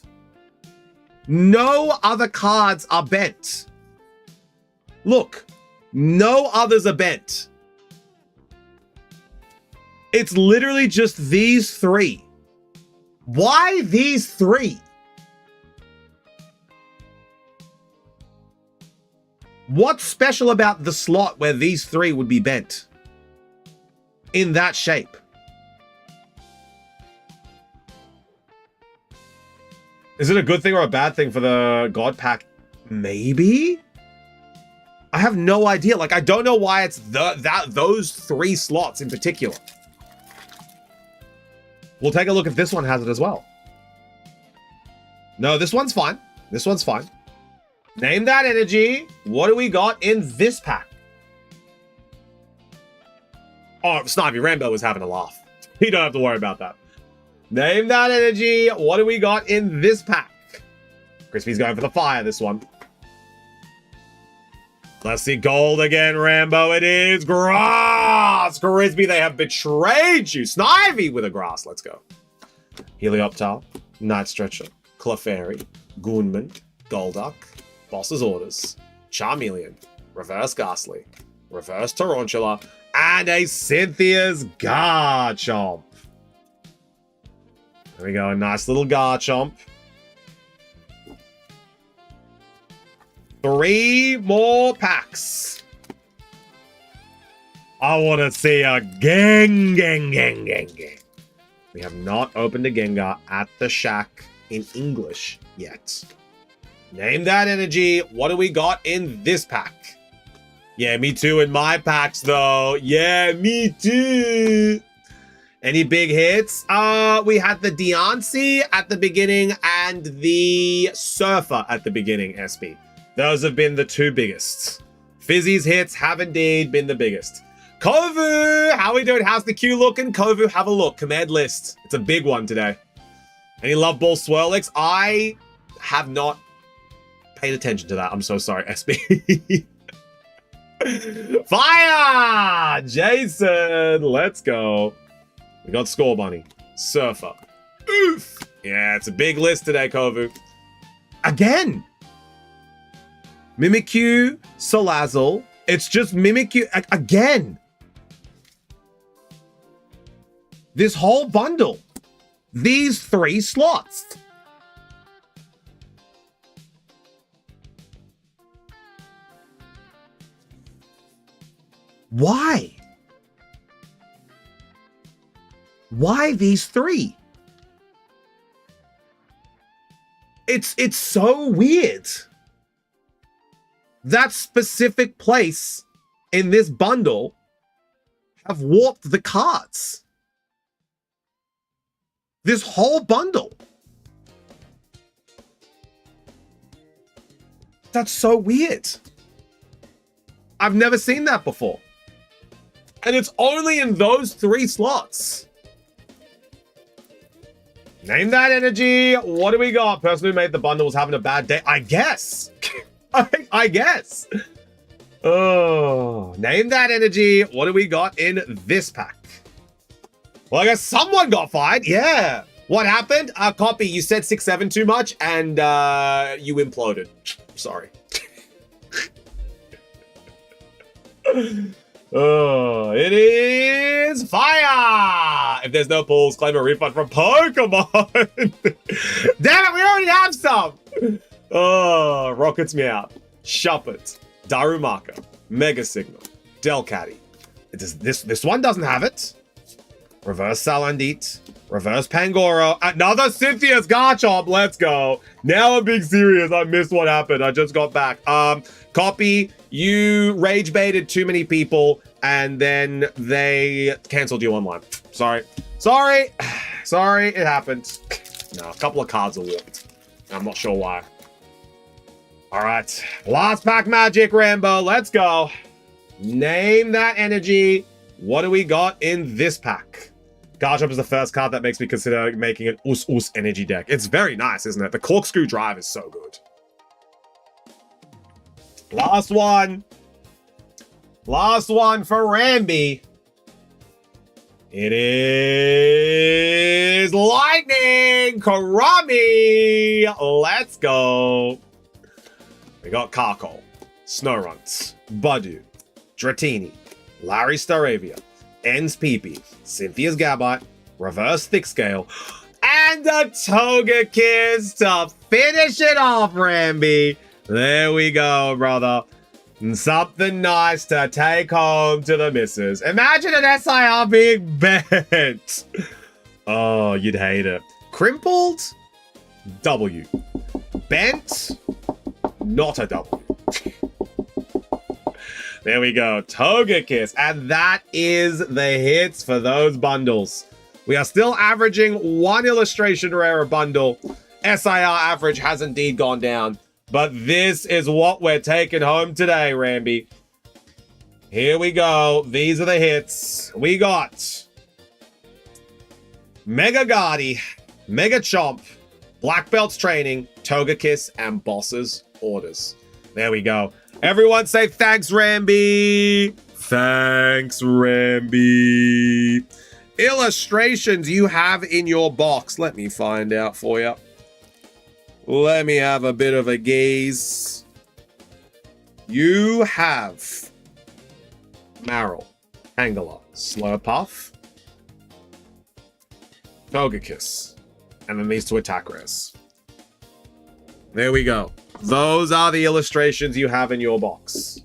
No other cards are bent. Look, no others are bent. It's literally just these 3. Why these 3? What's special about the slot where these 3 would be bent in that shape? Is it a good thing or a bad thing for the God Pack? Maybe? I have no idea. Like, I don't know why it's those 3 slots in particular. We'll take a look if this one has it as well. No, this one's fine. This one's fine. Name that energy. What do we got in this pack? Oh, Snivy, Rambo was having a laugh. You don't have to worry about that. Name that energy. What do we got in this pack? Crispy's going for the fire, this one. Let's see gold again, Rambo. It is grass. Crispy, they have betrayed you. Snivy with a grass. Let's go. Helioptile, Night Stretcher, Clefairy, Goonman, Golduck, Boss's Orders, Charmeleon, Reverse Ghastly, Reverse Tarantula, and a Cynthia's Garchomp. There we go, a nice little Garchomp. 3 more packs. I want to see a Gengar. We have not opened a Gengar at the shack in English yet. Name that energy. What do we got in this pack? Yeah, me too in my packs, though. Yeah, me too. Any big hits? We had the Diancie at the beginning and the Surfer at the beginning, SB. Those have been the 2 biggest. Fizzy's hits have indeed been the biggest. Kovu! How we doing? How's the queue looking? Kovu, have a look. Command list. It's a big one today. Any Love Ball Swirlix? I have not paid attention to that. I'm so sorry, SB. Fire! Jason, let's go. We got Score Bunny. Surfer. Oof! Yeah, it's a big list today, Kovu. Again! Mimikyu, Salazzle. It's just Mimikyu again. This whole bundle. These 3 slots. Why? Why these 3? It's so weird. That specific place in this bundle have warped the cards. This whole bundle. That's so weird. I've never seen that before. And it's only in those 3 slots. Name that energy. What do we got? Person who made the bundle was having a bad day. I guess. I guess. Oh, name that energy. What do we got in this pack? Well, I guess someone got fired. Yeah. What happened? Copy, you said 6-7 too much and you imploded. Sorry. Oh, it is fire! If there's no pulls, claim a refund from Pokemon. Damn it, we already have some! Oh, rockets me out. Shuppet, Darumaka, Mega Signal, Delcatty. This one doesn't have it. Reverse Salandit, Reverse Pangoro, another Cynthia's Garchomp. Let's go. Now I'm being serious. I missed what happened. I just got back. Copy, you rage baited too many people and then they canceled you online. Sorry. Sorry, it happened. No, a couple of cards are warped. I'm not sure why. All right, last pack magic, Rambo. Let's go. Name that energy. What do we got in this pack? Garchomp is the first card that makes me consider making an Us energy deck. It's very nice, isn't it? The Corkscrew Drive is so good. Last one. Last one for Ramby. It is Lightning Karami. Let's go. We got Carkol, Snowrunt, Budu, Dratini, Larry Staravia, Ens Peepee, Cynthia's Gabite, Reverse Thick Scale, and a Togekiss to finish it off, Ramby. There we go, brother. Something nice to take home to the missus. Imagine an SIR being bent. Oh, you'd hate it. Crimpled? W. Bent? Not a W. There we go. Togekiss. And that is the hits for those bundles. We are still averaging one illustration rare a bundle. SIR average has indeed gone down. But this is what we're taking home today, Ramby. Here we go. These are the hits. We got Mega Guardy, Mega Chomp, Black Belt's Training, Togekiss, and Boss's Orders. There we go. Everyone say thanks, Ramby. Thanks, Ramby. Illustrations you have in your box. Let me find out for you. Let me have a bit of a gaze. You have Marill, Tangela, Slurpuff, Togekiss, and then these two attack rares. There we go. Those are the illustrations you have in your box.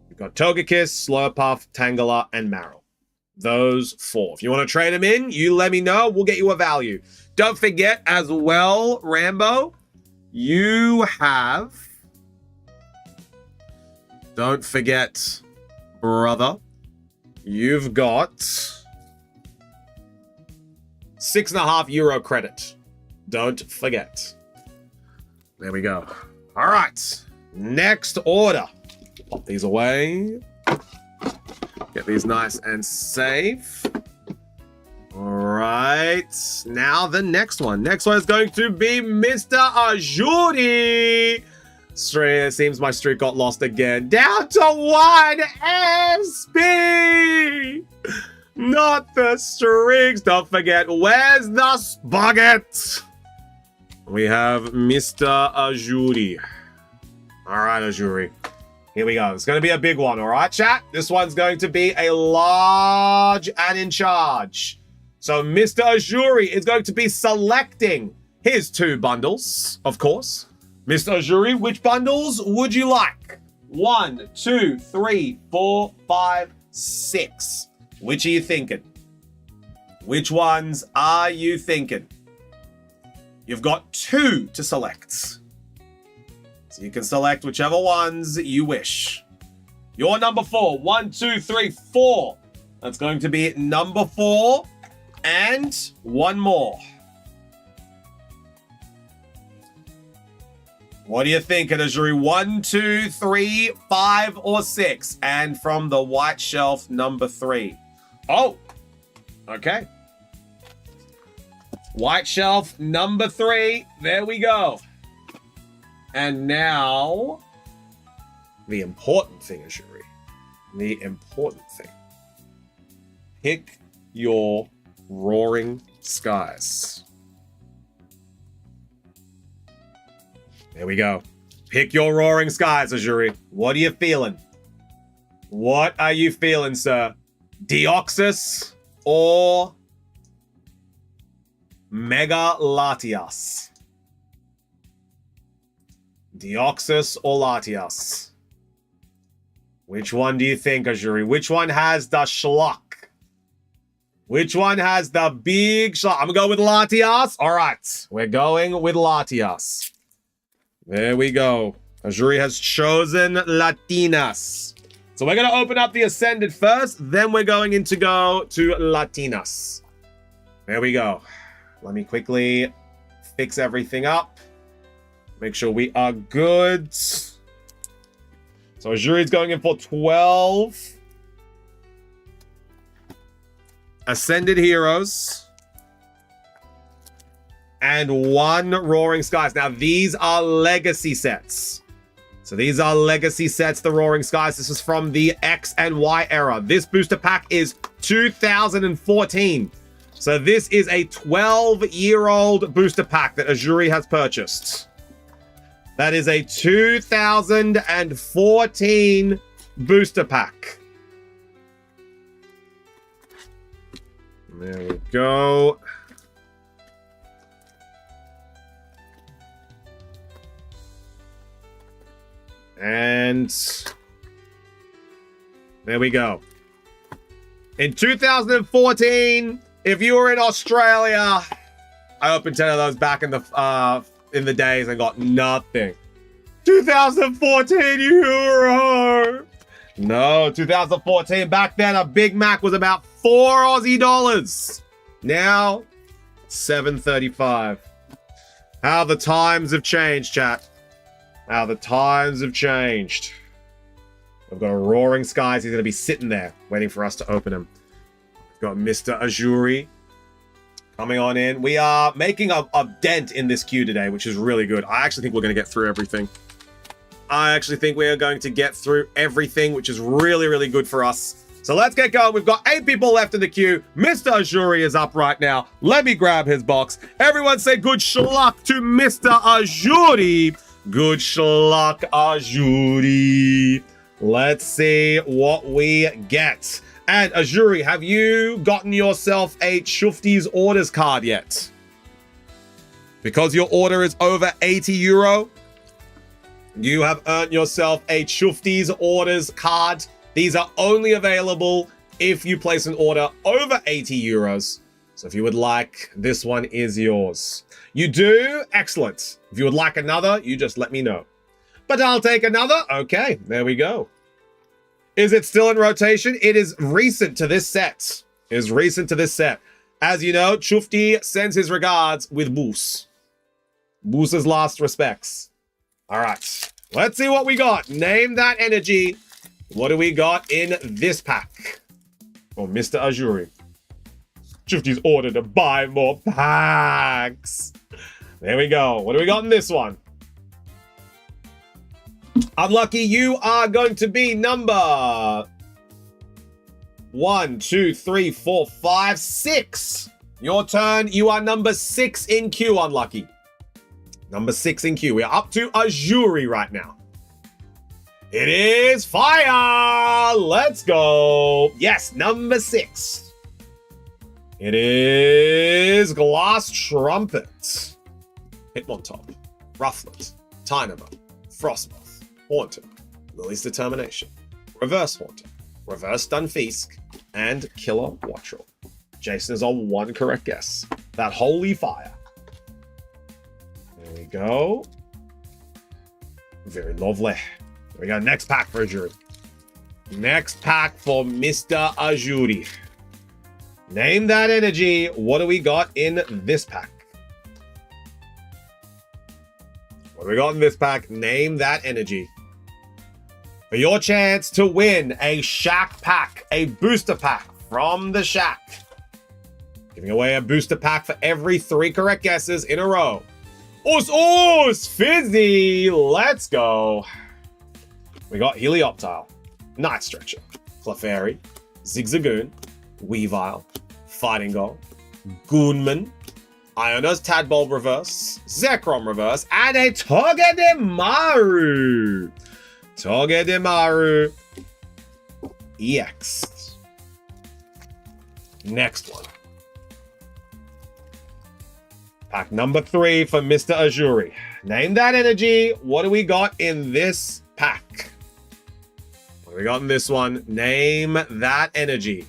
You've got Togekiss, Slurpuff, Tangela, and Marill. Those four. If you want to trade them in, you let me know. We'll get you a value. Don't forget as well, Rambo, you have... Don't forget, brother, you've got €6.50 credit. Don't forget. There we go. All right. Next order. Pop these away. Get these nice and safe. All right. Now the next one. Next one is going to be Mr. Ajuri. It seems my streak got lost again. Down to 1 SP. Not the streaks. Don't forget, where's the Spugget? We have Mr. Ajuri. All right, Ajuri. Here we go. It's going to be a big one, all right, chat? This one's going to be a large and in charge. So Mr. Ajuri is going to be selecting his 2 bundles, of course. Mr. Ajuri, which bundles would you like? 1, 2, 3, 4, 5, 6. Which are you thinking? Which ones are you thinking? You've got 2 to select. So you can select whichever ones you wish. Your number 4. 1, 2, 3, 4. That's going to be number 4. And one more. What do you think, Ajuri? 1, 2, 3, 5, or 6? And from the white shelf, number 3. Oh, okay. White shelf, number 3. There we go. And now, the important thing, Ajuri. The important thing. Pick your Roaring Skies. There we go. Pick your Roaring Skies, Ajuri. What are you feeling? What are you feeling, sir? Deoxys or Mega Latias? Deoxys or Latias? Which one do you think, Azuri? Which one has the schlock? Which one has the big schlock? I'm going to go with Latias. All right. We're going with Latias. There we go. Azuri has chosen Latinas. So we're going to open up the Ascended first. Then we're going in to go to Latinas. There we go. Let me quickly fix everything up. Make sure we are good. So Azuri's going in for 12 Ascended Heroes and 1 Roaring Skies. Now, these are legacy sets. So these are legacy sets, the Roaring Skies. This is from the X and Y era. This booster pack is 2014. So this is a 12-year-old booster pack that Azuri has purchased. That is a 2014 booster pack. There we go. And there we go. In 2014, if you were in Australia, I opened 10 of those back in the days and got nothing. 2014, you hero! No, 2014. Back then, a Big Mac was about 4 Aussie dollars. Now, $7.35. How the times have changed, chat. How the times have changed. We've got a Roaring Skies. He's going to be sitting there waiting for us to open him. We've got Mr. Azuri coming on in. We are making a dent in this queue today, which is really good. I actually think we're going to get through everything. I actually think we are going to get through everything, which is really, really good for us. So let's get going. We've got 8 people left in the queue. Mr. Azuri is up right now. Let me grab his box. Everyone say good luck to Mr. Azuri. Good luck, Azuri. Let's see what we get. And Azuri, have you gotten yourself a Shufti's orders card yet? Because your order is over €80, you have earned yourself a Shufti's orders card. These are only available if you place an order over €80. So if you would like, this one is yours. You do? Excellent. If you would like another, you just let me know. But I'll take another. Okay, there we go. Is it still in rotation? It is recent to this set. It is recent to this set. As you know, Shufti sends his regards with Boos. Boos's last respects. All right, let's see what we got. Name that energy. What do we got in this pack? Oh, Mr. Azuri. Shufti's order to buy more packs. There we go. What do we got in this one? Unlucky, you are going to be number 1, 2, 3, 4, 5, 6. Your turn. You are number 6 in queue, Unlucky. Number 6 in queue. We are up to Azuri right now. It is fire. Let's go. Yes, number 6. It is Glass Trumpet. Hitmontop, Rufflet, Tynamo, Frostmoth, Haunter, Lily's Determination, Reverse Haunter, Reverse Dunfisk, and Killer Wattrel. Jason is on 1 correct guess. That holy fire. There we go. Very lovely. There we go. Next pack for Azuri. Next pack for Mr. Azuri. Name that energy. What do we got in this pack? What do we got in this pack? Name that energy. For your chance to win a Shack pack, a booster pack from the Shack. Giving away a booster pack for every 3 correct guesses in a row. Us, Fizzy. Let's go. We got Helioptile, Night Stretcher, Clefairy, Zigzagoon, Weavile, Fighting Gull, Goonman, Iono's Tadbulb Reverse, Zekrom Reverse, and a Togedemaru. Togedemaru. EX. Next one. Pack number 3 for Mr. Azuri. Name that energy. What do we got in this pack? What do we got in this one? Name that energy.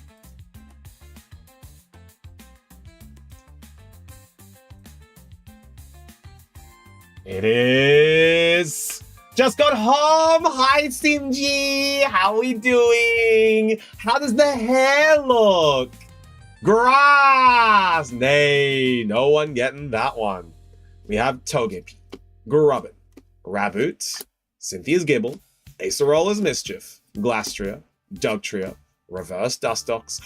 It is... Just got home. Hi, SimG. How we doing? How does the hair look? Grass. Nay, no one getting that one. We have Togepi, Grubbin, Raboot, Cynthia's Gibble, Acerola's Mischief, Glastria, Dugtrio, Reverse Dustox,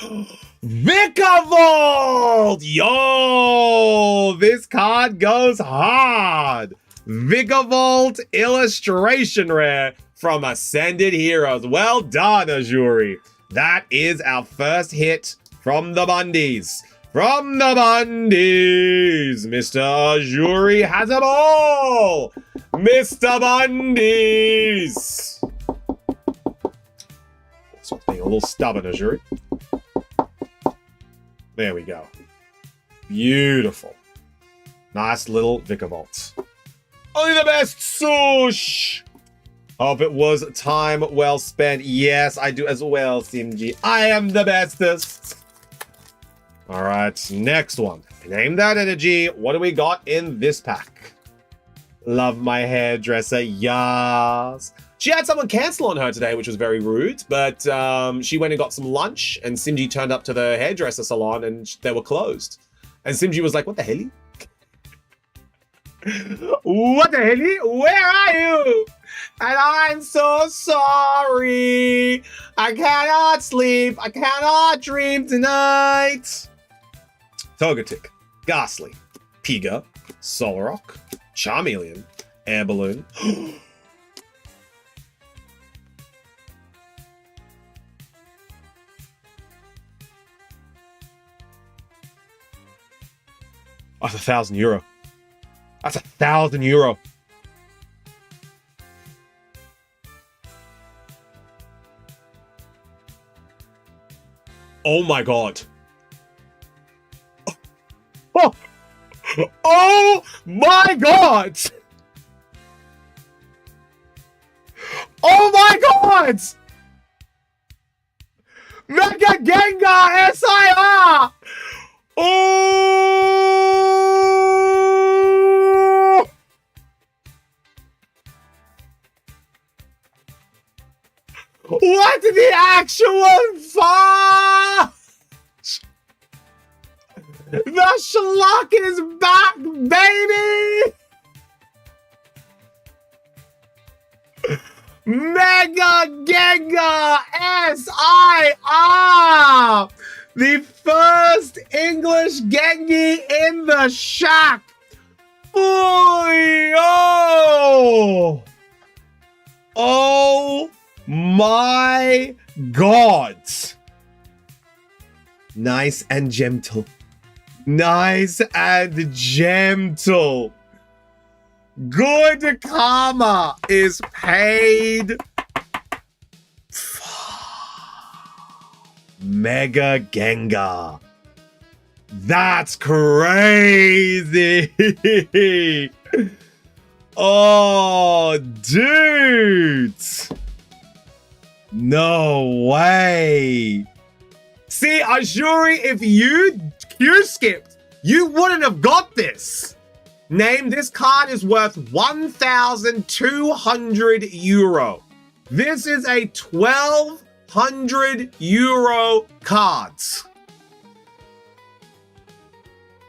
Vikavolt! Yo! This card goes hard! Vikavolt Illustration Rare from Ascended Heroes. Well done, Azuri. That is our first hit from the Bundys. From the Bundys. Mr. Azuri has it all. Mr. Bundys. So being a little stubborn, Azuri. There we go. Beautiful. Nice little Vikavolt. Only the best, Swoosh! Hope it was time well spent. Yes, I do as well, SimG. I am the bestest. All right, next one. Name that energy. What do we got in this pack? Love my hairdresser. Yes. She had someone cancel on her today, which was very rude, but she went and got some lunch, and SimG turned up to the hairdresser salon, and they were closed. And SimG was like, what the hell? What the hell? Where are you? And I'm so sorry. I cannot sleep. I cannot dream tonight. Togetic, Ghastly, Piga, Solrock, Charmeleon, Air Balloon. That's €1,000. That's €1,000. Oh my god. Oh, oh my god. Oh my god. Mega Gengar SIR. Oh. What the actual fuck? The schlock is back, baby! Mega Gengar SIR! The first English Gengi in the shack! Oh! Oh my god! Nice and gentle. Nice and gentle. Good karma is paid. Mega Gengar. That's crazy. Oh, dude. No way. See, Azuri, if you Q-skipped, you wouldn't have got this. Name, this card is worth €1,200. This is a €1,200 card.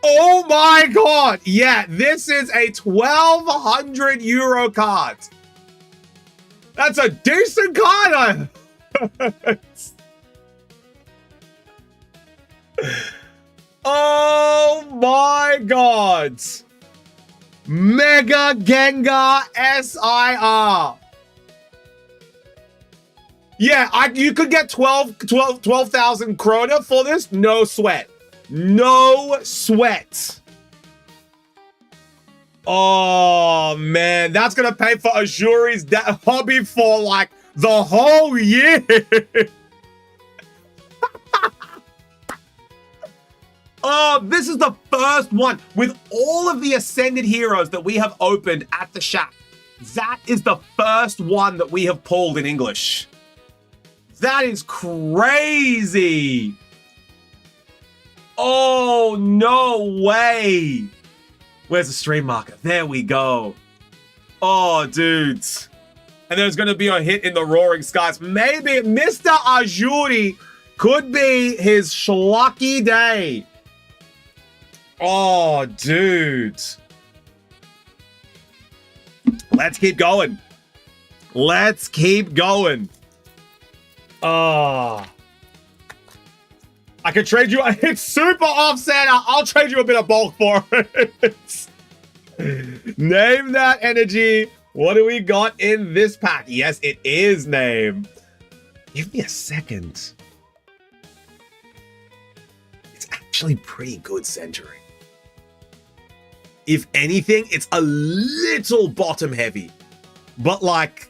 Oh my god. Yeah, this is a €1,200 card. That's a decent card. Oh my god. Mega Gengar SIR. Yeah, you could get 12,000 krona for this. No sweat. No sweat. Oh, man. That's going to pay for Azuri's hobby for, like, the whole year. Oh, this is the first one with all of the Ascended heroes that we have opened at the shack. That is the first one that we have pulled in English. That is crazy. Oh, no way. Where's the stream marker? There we go. Oh, dudes. And there's going to be a hit in the Roaring Skies. Maybe Mr. Ajuri could be his schlucky day. Oh, dude. Let's keep going. Let's keep going. Oh. I could trade you. It's super offset. I'll trade you a bit of bulk for it. Name that energy. What do we got in this pack? Yes, it is name. Give me a second. It's actually pretty good centering. If anything, it's a little bottom heavy. But like,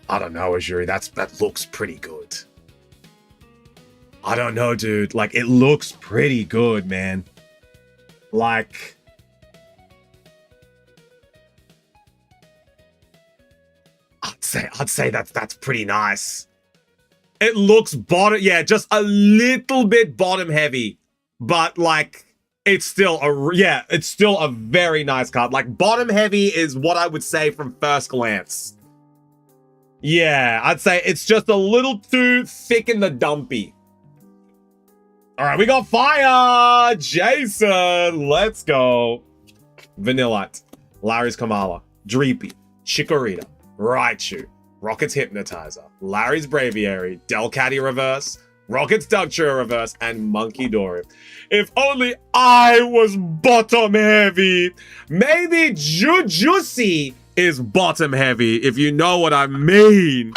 I don't know, Ajuri. That looks pretty good. I don't know, dude. Like, it looks pretty good, man. Like, I'd say that's pretty nice. It looks bottom, yeah, just a little bit bottom heavy, but like it's still a very nice card. Like bottom heavy is what I would say from first glance. Yeah, I'd say it's just a little too thick in the dumpy. All right, we got fire, Jason. Let's go. Vanillite, Larry's Kamala, Dreepy, Chikorita, Raichu, Rocket's Hypnotizer, Larry's Braviary, Delcatty Reverse, Rocket's Dugtrio Reverse, and Monkey Dory. If only I was bottom heavy. Maybe Jujutsu is bottom heavy, if you know what I mean.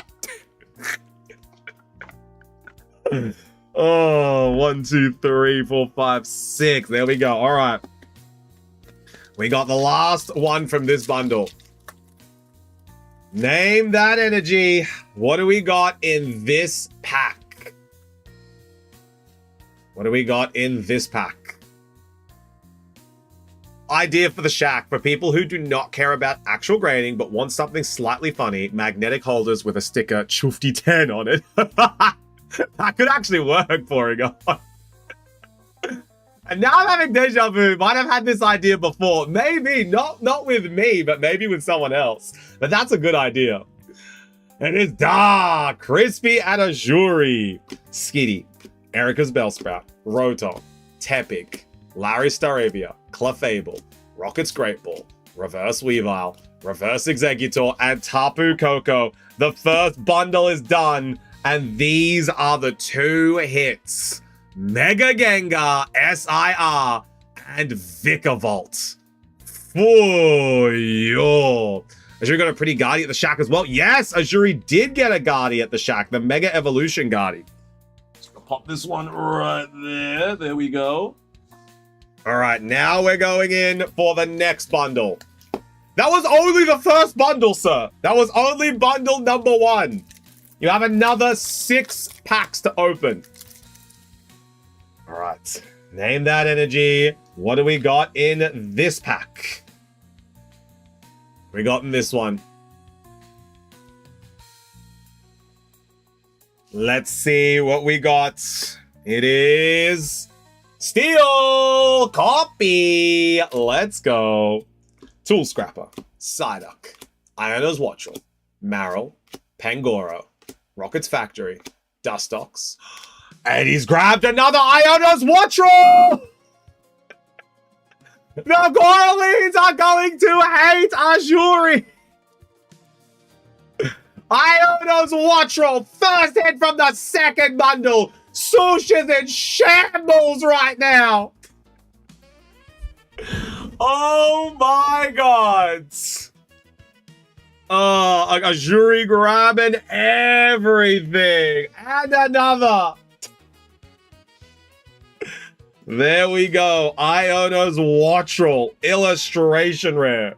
Oh, 1, 2, 3, 4, 5, 6. There we go. All right. We got the last one from this bundle. Name that energy. What do we got in this pack? What do we got in this pack? Idea for the shack. For people who do not care about actual grading but want something slightly funny, magnetic holders with a sticker Chufty 10 on it. That could actually work for it. And now I'm having deja vu. Might have had this idea before. Maybe, not with me, but maybe with someone else. But that's a good idea. And it's Crispy and Ajuri, Skitty, Erica's Bellsprout, Rotom, Tepig, Larry's Staravia, Clefable, Rocket's Great Ball, Reverse Weavile, Reverse Executor, and Tapu Koko. The first bundle is done, and these are the 2 hits. Mega Gengar, SIR, and Vikavolt. For yo. Ajuri got a pretty Guardy at the shack as well. Yes, Ajuri did get a Guardy at the shack, the Mega Evolution Guardy. Just gonna pop this one right there. There we go. All right, now we're going in for the next bundle. That was only the first bundle, sir. That was only bundle number 1. You have another 6 packs to open. All right, name that energy. What do we got in this pack? We got in this one. Let's see what we got. It is Steel Copy. Let's go. Tool Scrapper, Psyduck, Iona's Watchel, Marill, Pangoro, Rocket's Factory, Dustox, and he's grabbed another Iona's Watchel! The Gorleans are going to hate Ajuri! Iona's Watchel, first hit from the second bundle. Sush is in shambles right now. Oh my god. Ajuri grabbing everything. And another. There we go. Iona's Watchel. Illustration rare.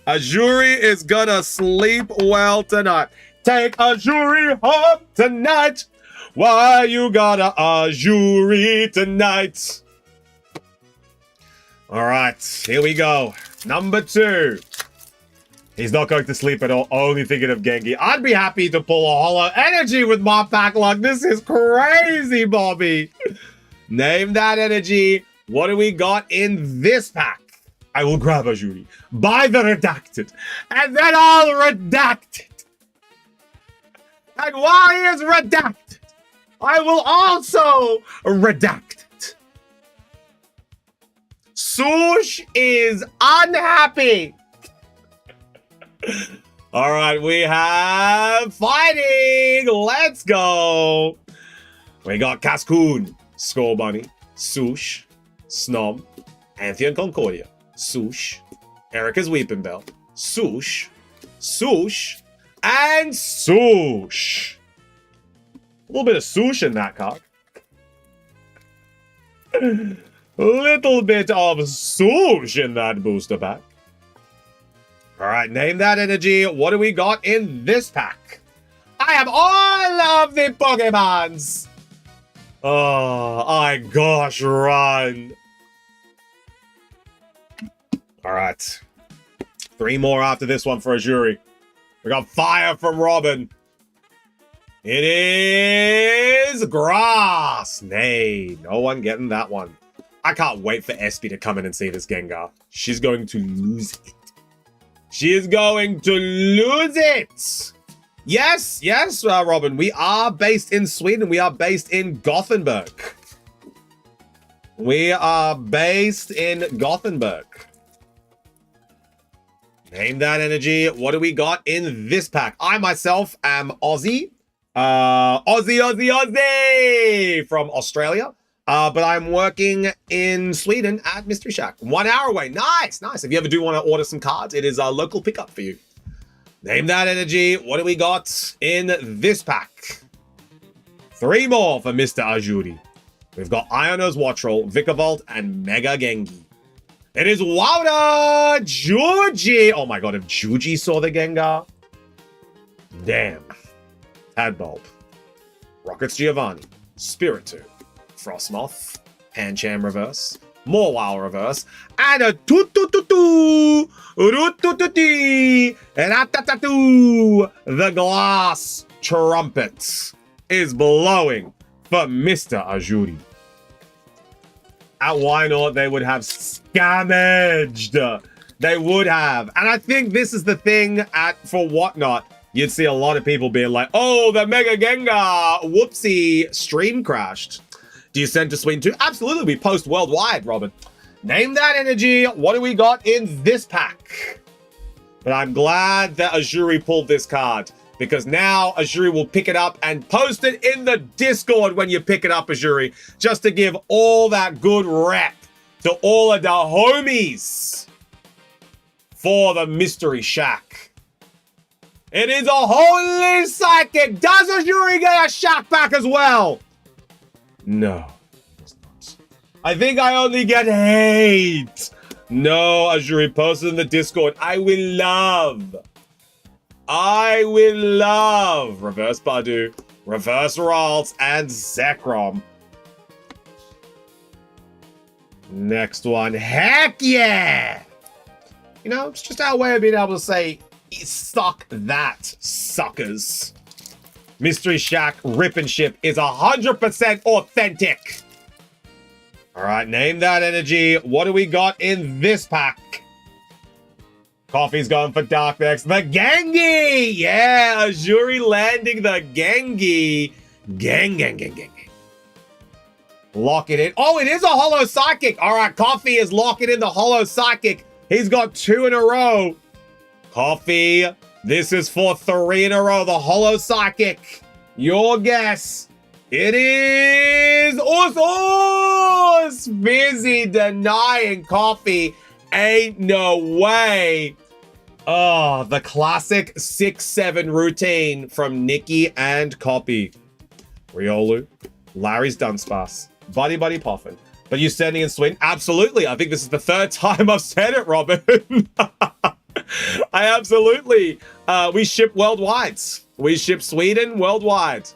Ajuri is gonna sleep well tonight. Take Ajuri home tonight. Why you gotta Ajuri tonight? All right, here we go. Number 2. He's not going to sleep at all, only thinking of Genki. I'd be happy to pull a Holo Energy with my pack luck. This is crazy, Bobby. Name that energy. What do we got in this pack? I will grab Ajuri, buy the redacted, and then I'll redact it. And while he is redacted, I will also redact it. Swoosh is unhappy. All right, we have fighting. Let's go. We got Cascoon, Skull Bunny, Swoosh, Snom, Antheon Concordia, Swoosh, Erica's Weeping Bell, Swoosh, Swoosh, and Swoosh. A little bit of Swoosh in that card. Little bit of Swoosh in that booster pack. All right, name that energy. What do we got in this pack? I have all of the Pokemons. Oh, my gosh, run. All right. 3 more after this one for Ajuri. We got Fire from Robin. It is Grass. Nay, no one getting that one. I can't wait for Espy to come in and see this Gengar. She's going to lose it. She is going to lose it. Yes, yes, Robin. We are based in Sweden. We are based in Gothenburg. We are based in Gothenburg. Name that energy. What do we got in this pack? I myself am Aussie. Aussie from Australia. But I'm working in Sweden at Mystery Shack. 1 hour away. Nice, nice. If you ever do want to order some cards, it is a local pickup for you. Name that energy. What do we got in this pack? 3 more for Mr. Ajuri. We've got Iono's Wattrel, Vikavolt, and Mega Gengi. It is Wowda Juji. Oh my god, if Juji saw the Gengar. Damn. Tadbulb. Rockets Giovanni. Spiritomb. Frostmoth, Pancham Reverse, Mawile Reverse, and a Toot-Toot-Toot-Too, Root-Toot-Toot-Tee, Rat-Tat-Tat-Too. The glass trumpet is blowing for Mr. Ajuri. At Why Not, they would have scamaged. They would have. And I think this is the thing for Whatnot. You'd see a lot of people being like, oh, the Mega Gengar, whoopsie, stream crashed. Do you send to Sweden too? Absolutely, we post worldwide, Robin. Name that energy. What do we got in this pack? But I'm glad that Ajuri pulled this card, because now Ajuri will pick it up and post it in the Discord when you pick it up, Ajuri, just to give all that good rep to all of the homies for the Mystery Shack. It is a holy psychic. Does Ajuri get a Shack back as well? No, it does not. I think I only get hate. No, Ajuri, posted in the Discord. I will love Reverse Badu, Reverse Ralts, and Zekrom. Next one. Heck yeah! You know, it's just our way of being able to say, suck that, suckers. Mystery Shack Rip and Ship is 100% authentic. All right, name that energy. What do we got in this pack? Coffee's going for Darknex. The Gengi! Yeah, Ajuri landing the Gengi. Gang. Lock it in. Oh, it is a Holo Psychic. All right, Coffee is locking in the Holo Psychic. He's got 2 in a row. Coffee, this is for 3 in a row. The Holo Psychic. Your guess. It is Us. Busy denying Coffee. Ain't no way. Oh, the classic 6-7 routine from Nikki and Coffee. Riolu, Larry's Dunsparce, Buddy Poffin. But you sending in Sweden? Absolutely. I think this is the 3rd time I've said it, Robin. I absolutely. We ship worldwide. We ship Sweden worldwide.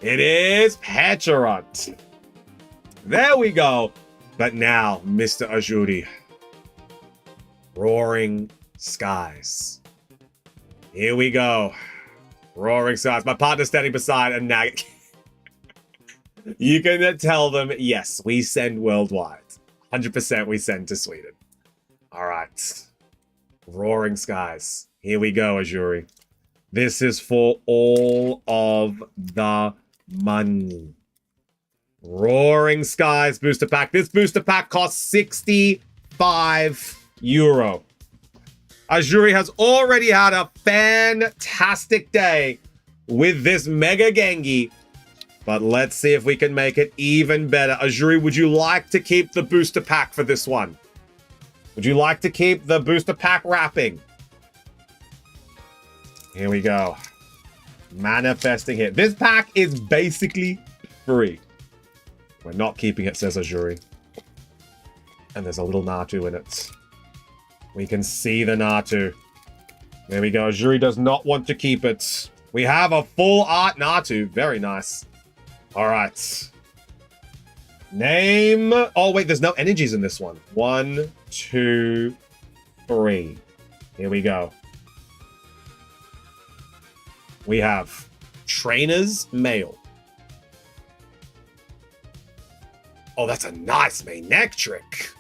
It is Pecherot. There we go. But now, Mr. Ajuri. Roaring Skies. Here we go. Roaring Skies. My partner's standing beside a nag. You can tell them, yes, we send worldwide. 100% we send to Sweden. All right. Roaring Skies. Here we go, Ajuri. This is for all of the money. Roaring Skies booster pack. This booster pack costs 65 euro. Ajuri has already had a fantastic day with this Mega Gengi. But let's see if we can make it even better. Ajuri, would you like to keep the booster pack for this one? Would you like to keep the booster pack wrapping? Here we go. Manifesting here. This pack is basically free. We're not keeping it, says Ajuri. And there's a little Natu in it. We can see the Natu. There we go. Ajuri does not want to keep it. We have a full art Natu. Very nice. All right. Name. Oh, wait, there's no energies in this one. 1, 2, 3. Here we go. We have Trainers Male. Oh, that's a nice Manectric.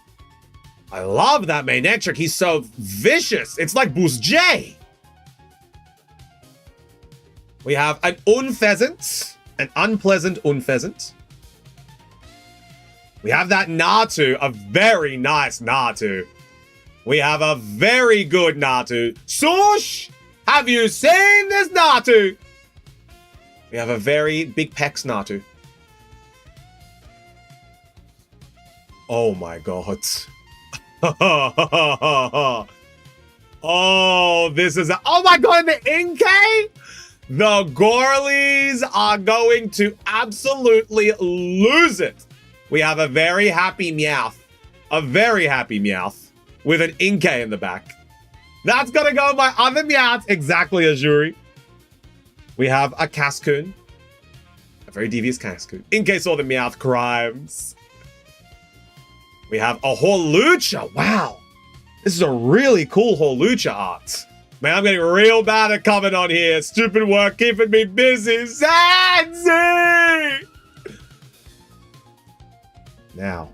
I love that Manectric. He's so vicious. It's like Boost J. We have an Unpheasant. An unpleasant Unpheasant. We have that Natu, a very nice Natu. We have a very good Natu. Swoosh! Have you seen this Natu? We have a very big pecs Natu. Oh my god. Oh, this is a... Oh my god, the Inkay? The Gorleys are going to absolutely lose it. We have a very happy Meowth. A very happy Meowth with an Inkay in the back. That's going to go my other Meowth. Exactly, Ajuri. We have a Cascoon. A very devious Cascoon. In case all the Meowth crimes. We have a Hawlucha. Wow. This is a really cool Hawlucha art. Man, I'm getting real bad at coming on here. Stupid work keeping me busy. Zanzy! Now,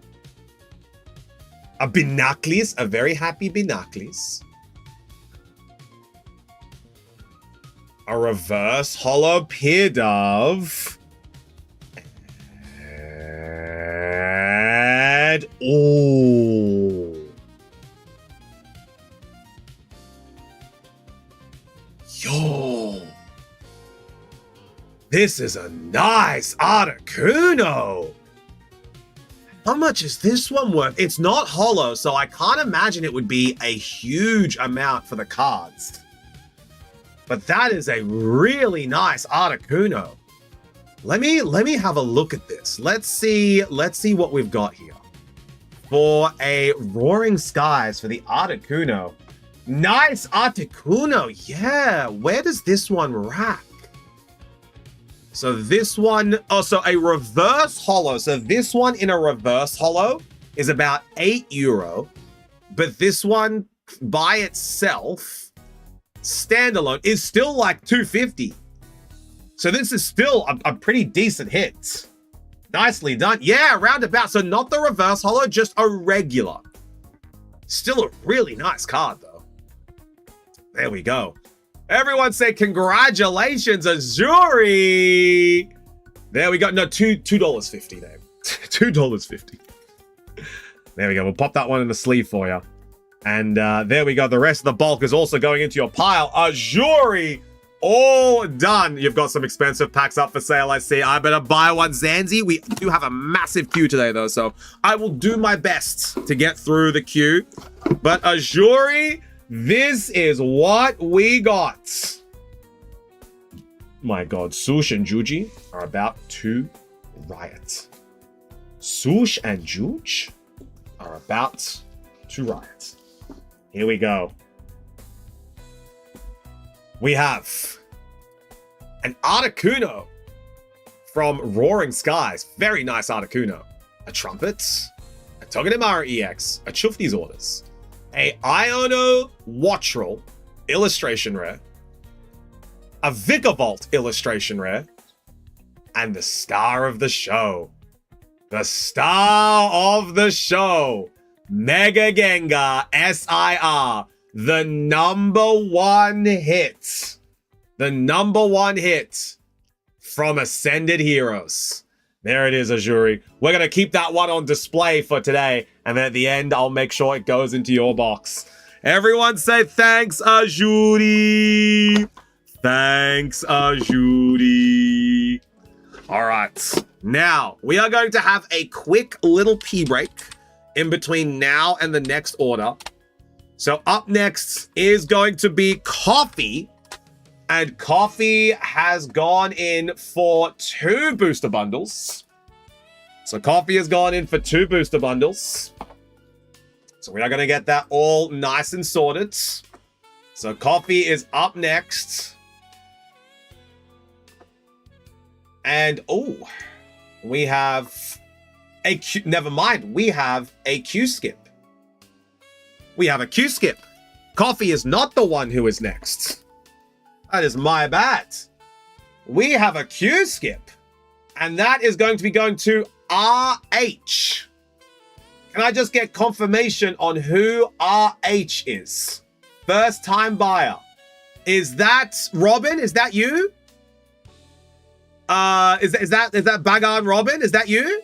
a Binocles, a very happy Binocles. A reverse holo Pidove. And... oh. Yo, this is a nice Articuno. How much is this one worth? It's not holo, so I can't imagine it would be a huge amount for the cards. But that is a really nice Articuno. Let me have a look at this. Let's see what we've got here. For a Roaring Skies for the Articuno. Nice Articuno, yeah. Where does this one rack? So this one, oh, so a reverse holo. So this one in a reverse holo is about 8 euro. But this one by itself, standalone, is still like 250. So this is still a pretty decent hit. Nicely done. Yeah, roundabout. So not the reverse holo, just a regular. Still a really nice card, though. There we go. Everyone say congratulations, Ajuri. There we go. No, $2.50 there. $2.50. There we go. We'll pop that one in the sleeve for you. And there we go. The rest of the bulk is also going into your pile. Ajuri, all done. You've got some expensive packs up for sale, I see. I better buy one, Zanzy. We do have a massive queue today, though, so I will do my best to get through the queue. But Ajuri, this is what we got. My god, Swoosh and Juji are about to riot. Swoosh and Juj are about to riot. Here we go. We have an Articuno from Roaring Skies. Very nice Articuno. A Trumpet. A Togedemaru EX. A Chufti's Orders. A Iono Wattrel illustration rare. A Vikavolt illustration rare. And the star of the show. The star of the show. Mega Gengar SIR. The #1 hit. The #1 hit from Ascended Heroes. There it is, Azuri. We're going to keep that one on display for today. And then at the end, I'll make sure it goes into your box. Everyone say thanks, Azuri. Thanks, Azuri. All right. Now, we are going to have a quick little pee break in between now and the next order. So up next is going to be Coffee. And Coffee has gone in for 2 booster bundles. So Coffee has gone in for 2 booster bundles. So we are going to get that all nice and sorted. So Coffee is up next. And, oh, we have a Q... Never mind. We have a Q-skip. We have a Q-skip. Coffee is not the one who is next. That is my bad. We have a Q-skip. And that is going to be going to RH. Can I just get confirmation on who RH is? First time buyer. Is that Robin? Is that you? Is that Bagan Robin? Is that you?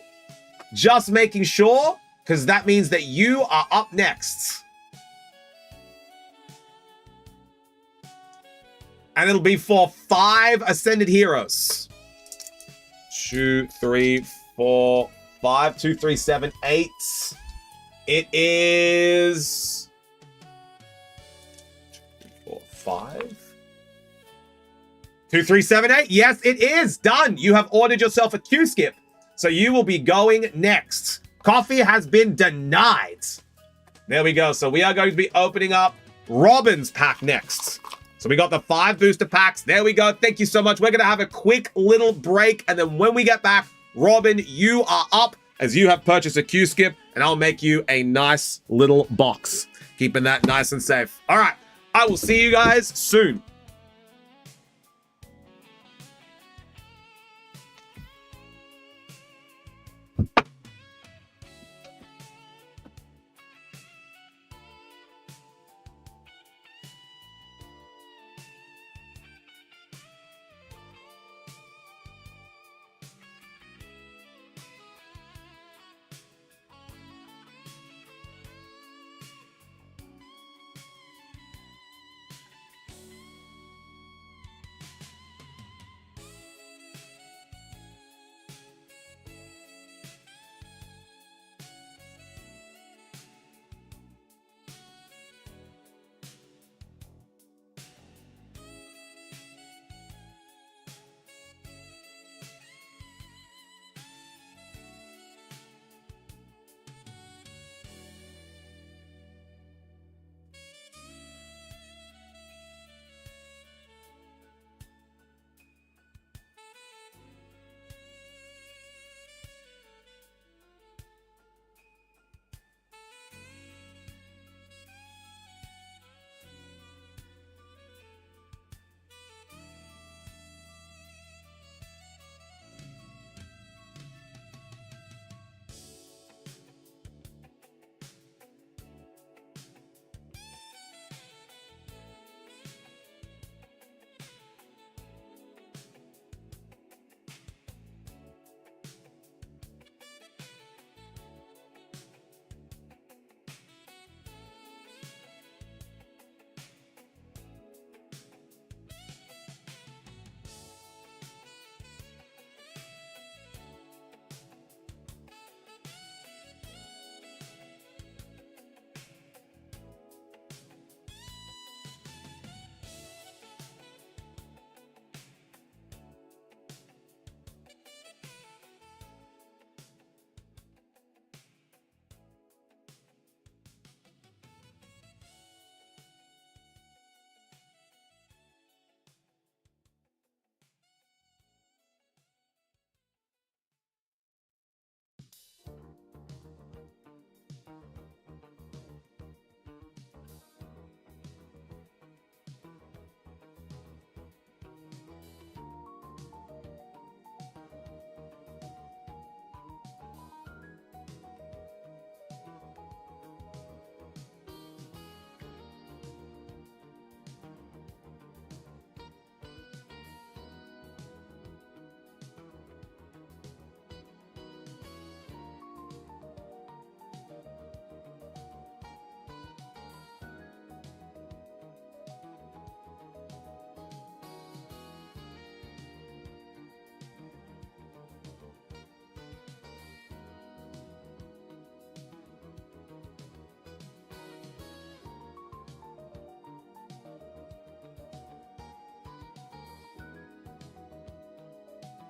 Just making sure, because that means that you are up next. And it'll be for 5 Ascended Heroes. 2, 3, 4, 5, 2, 3, 7, 8. It is 4, 5. 2, 3, 7, 8. Yes, it is done. You have ordered yourself a Q-skip. So you will be going next. Coffee has been denied. There we go. So we are going to be opening up Robin's pack next. So we got the 5 booster packs. There we go. Thank you so much. We're going to have a quick little break. And then when we get back, Robin, you are up as you have purchased a Q-skip. And I'll make you a nice little box. Keeping that nice and safe. All right. I will see you guys soon.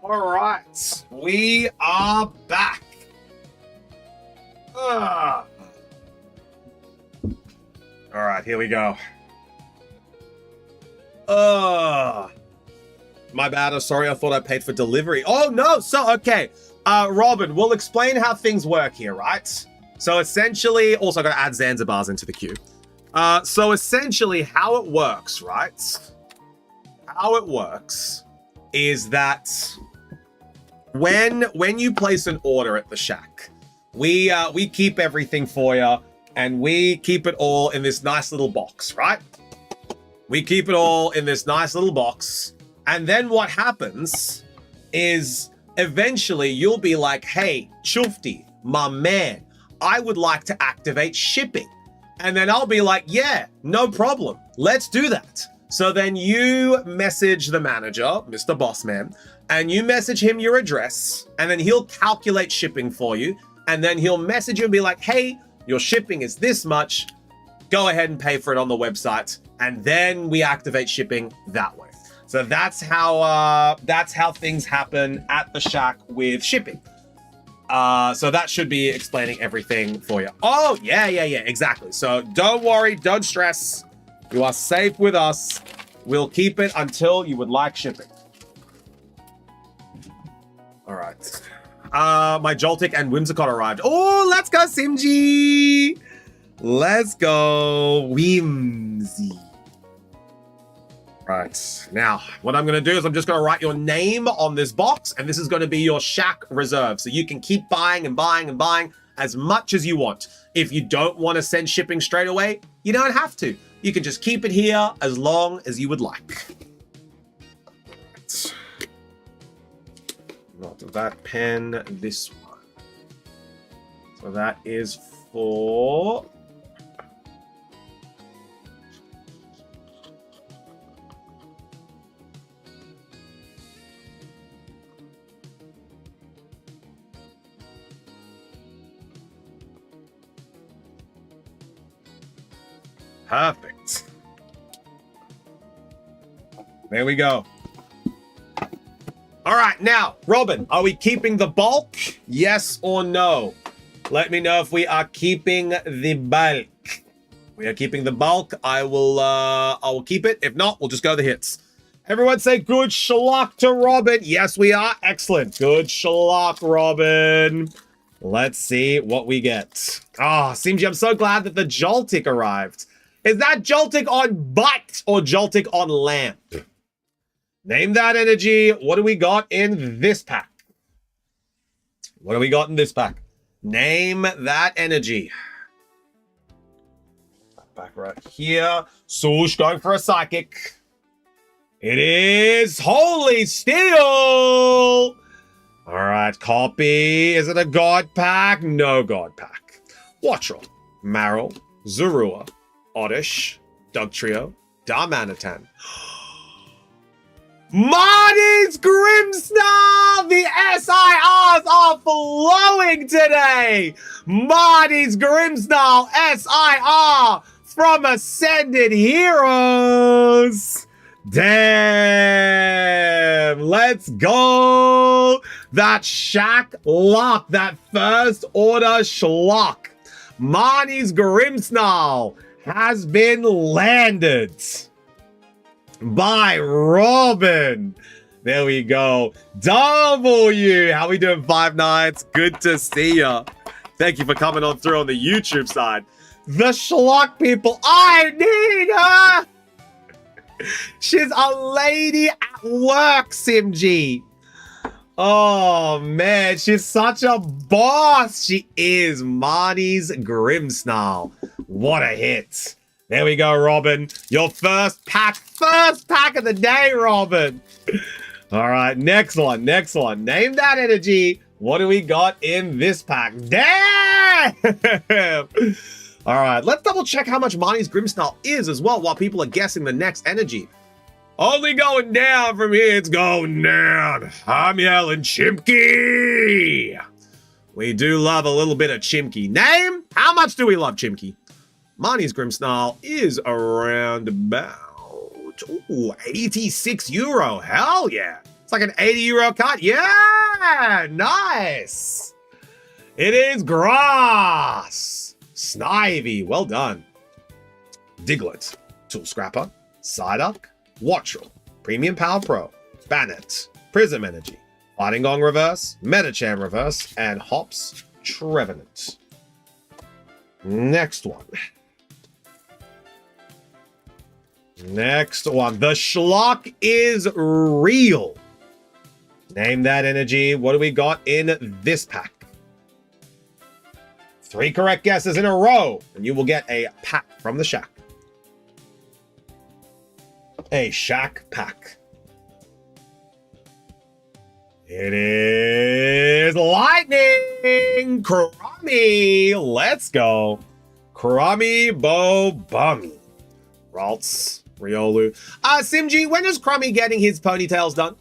All right, we are back. All right, here we go. My bad. I'm sorry. I thought I paid for delivery. Oh, no. So, okay. Robin, we'll explain how things work here, right? So, essentially, also I got to add Zanzibars into the queue. So, essentially, how it works, right? How it works is that when you place an order at the shack, we keep everything for you, and we keep it all in this nice little box, right? We keep it all in this nice little box. And then what happens is eventually you'll be like, hey, Chufti, my man, I would like to activate shipping. And then I'll be like, yeah, no problem. Let's do that. So then you message the manager, Mr. Bossman, and you message him your address, and then he'll calculate shipping for you. And then he'll message you and be like, hey, your shipping is this much. Go ahead and pay for it on the website. And then we activate shipping that way. So that's how things happen at the shack with shipping. So that should be explaining everything for you. Oh, yeah, exactly. So don't worry, don't stress. You are safe with us. We'll keep it until you would like shipping. All right. My Joltik and Whimsicott arrived. Oh, let's go, Simji. Let's go, Whimsy. Right, now, what I'm going to do is I'm just going to write your name on this box, and this is going to be your shack reserve. So you can keep buying and buying and buying as much as you want. If you don't want to send shipping straight away, you don't have to. You can just keep it here as long as you would like. Right. Not that pen, this one. So that is for... Perfect. There we go. All right, now, Robin, are we keeping the bulk? Yes or no? Let me know if we are keeping the bulk. We are keeping the bulk. I will keep it. If not, we'll just go the hits. Everyone say good schlock to Robin. Yes, we are. Excellent. Good schlock, Robin. Let's see what we get. Ah, Simji, I'm so glad that the Joltik arrived. Is that Joltik on butt or Joltik on lamp? Name that energy. What do we got in this pack? What do we got in this pack? Name that energy. Back right here. Swoosh going for a psychic. It is Holy Steel. All right, copy. Is it a God pack? No God pack. Wattrel, Maril, Zorua, Oddish, Dugtrio, Darmanitan. Marty's Grimmsnarl! The SIRs are flowing today! Marty's Grimmsnarl SIR from Ascended Heroes! Damn! Let's go! That shack lock, that first order schlock. Marty's Grimmsnarl has been landed by Robin. There we go. W, how we doing, Five Nights? Good to see ya. Thank you for coming on through on the YouTube side. The schlock people, I need her. She's a lady at work, Simji. Oh, man, she's such a boss. She is Marty's Grimmsnarl. What a hit. There we go, Robin. Your first pack of the day, Robin. All right, next one. Name that energy. What do we got in this pack? Damn! All right, let's double check how much Marty's Grimmsnarl is as well while people are guessing the next energy. Only going down from here, it's going down. I'm yelling Chimkey. We do love a little bit of Chimkey. Name? How much do we love Chimkey? Marty's Grimmsnarl is around about, ooh, €86. Hell yeah. It's like an 80-euro card. Yeah, nice. It is Grass. Snivy, well done. Diglett, Tool Scrapper, Psyduck, Wattrel, Premium Power Pro, Bannet, Prism Energy, Fighting Gong Reverse, Metacham Reverse, and Hops Trevenant. Next one. Next one. The Schlock is real. Name that energy. What do we got in this pack? 3 correct guesses in a row, and you will get a pack from the Shack. A Shack pack. It is Lightning Crummy. Let's go. Crummy Bobummy. Ralts, Riolu. Simji, when is Crummy getting his ponytails done?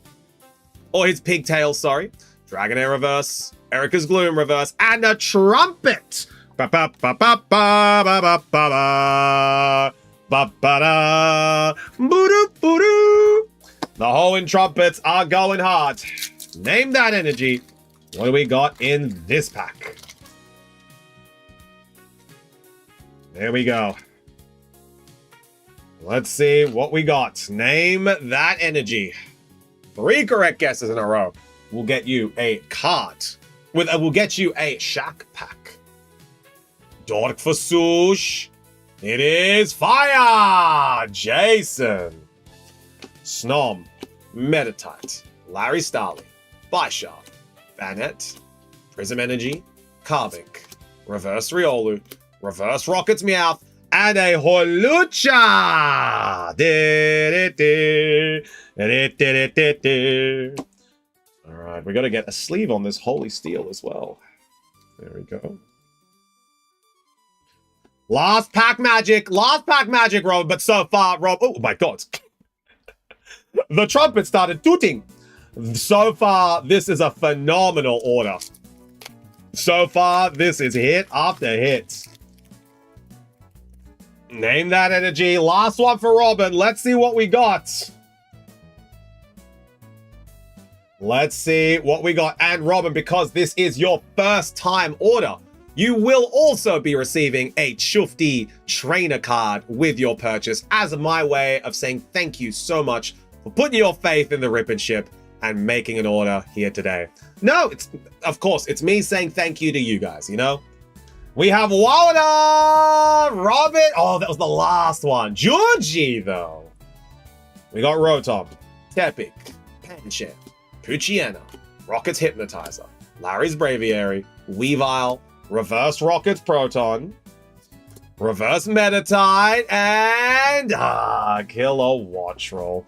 Or his pigtails, sorry. Dragonair Reverse, Erica's Gloom Reverse, and a Trumpet. Ba ba ba ba ba ba ba ba ba ba da. Boo boo. The Hoenn Trumpets are going hard. Name that energy. What do we got in this pack? There we go. Let's see what we got. Name that energy. 3 correct guesses in a row will get you a card. Will get you a Shack pack. Dork for Swoosh. It is Fire! Jason. Snom. Meditite. Larry Starling. Bishop. Bannet. Prism Energy. Karvik. Reverse Riolu. Reverse Rocket's Meowth. And a Holucha! Alright, we got to get a sleeve on this Holy Steel as well. There we go. Last pack magic, Rob, but so far, Rob, oh my god. The trumpet started tooting. So far, this is a phenomenal order. So far, this is hit after hit. Name that energy. Last one for Robin. Let's see what we got. Let's see what we got. And Robin, because this is your first time order, you will also be receiving a Chufti trainer card with your purchase as my way of saying thank you so much for putting your faith in the Rip and Ship and making an order here today. No, of course, it's me saying thank you to you guys, you know? We have Walda, Robin. Oh, that was the last one. Georgie, though. We got Rotom, Tepig, Pancham, Poochyena, Rocket's Hypnotizer, Larry's Braviary, Weavile, Reverse Rocket's Proton, Reverse Meditite, and Killer Wattrel.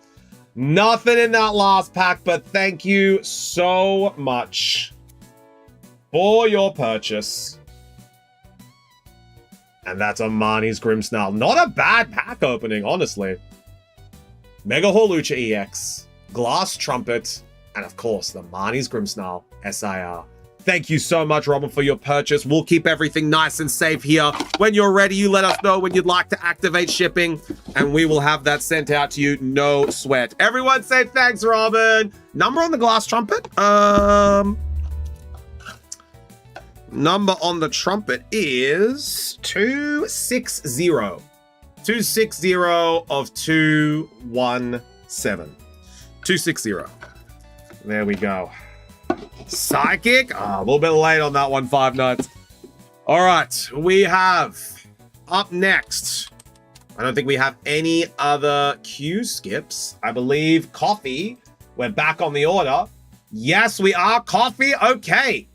Nothing in that last pack, but thank you so much for your purchase. And that's a Marnie's Grimmsnarl. Not a bad pack opening, honestly. Mega Hawlucha EX, Glass Trumpet, and of course, the Marnie's Grimmsnarl SIR. Thank you so much, Robin, for your purchase. We'll keep everything nice and safe here. When you're ready, you let us know when you'd like to activate shipping, and we will have that sent out to you, no sweat. Everyone say thanks, Robin. Number on the Glass Trumpet? Number on the trumpet is 260. 260 of 217. 260. There we go. Psychic. A little bit late on that one, Five Nuts. All right, we have up next. I don't think we have any other queue skips. I believe Coffee. We're back on the order. Yes, we are. Coffee. Okay.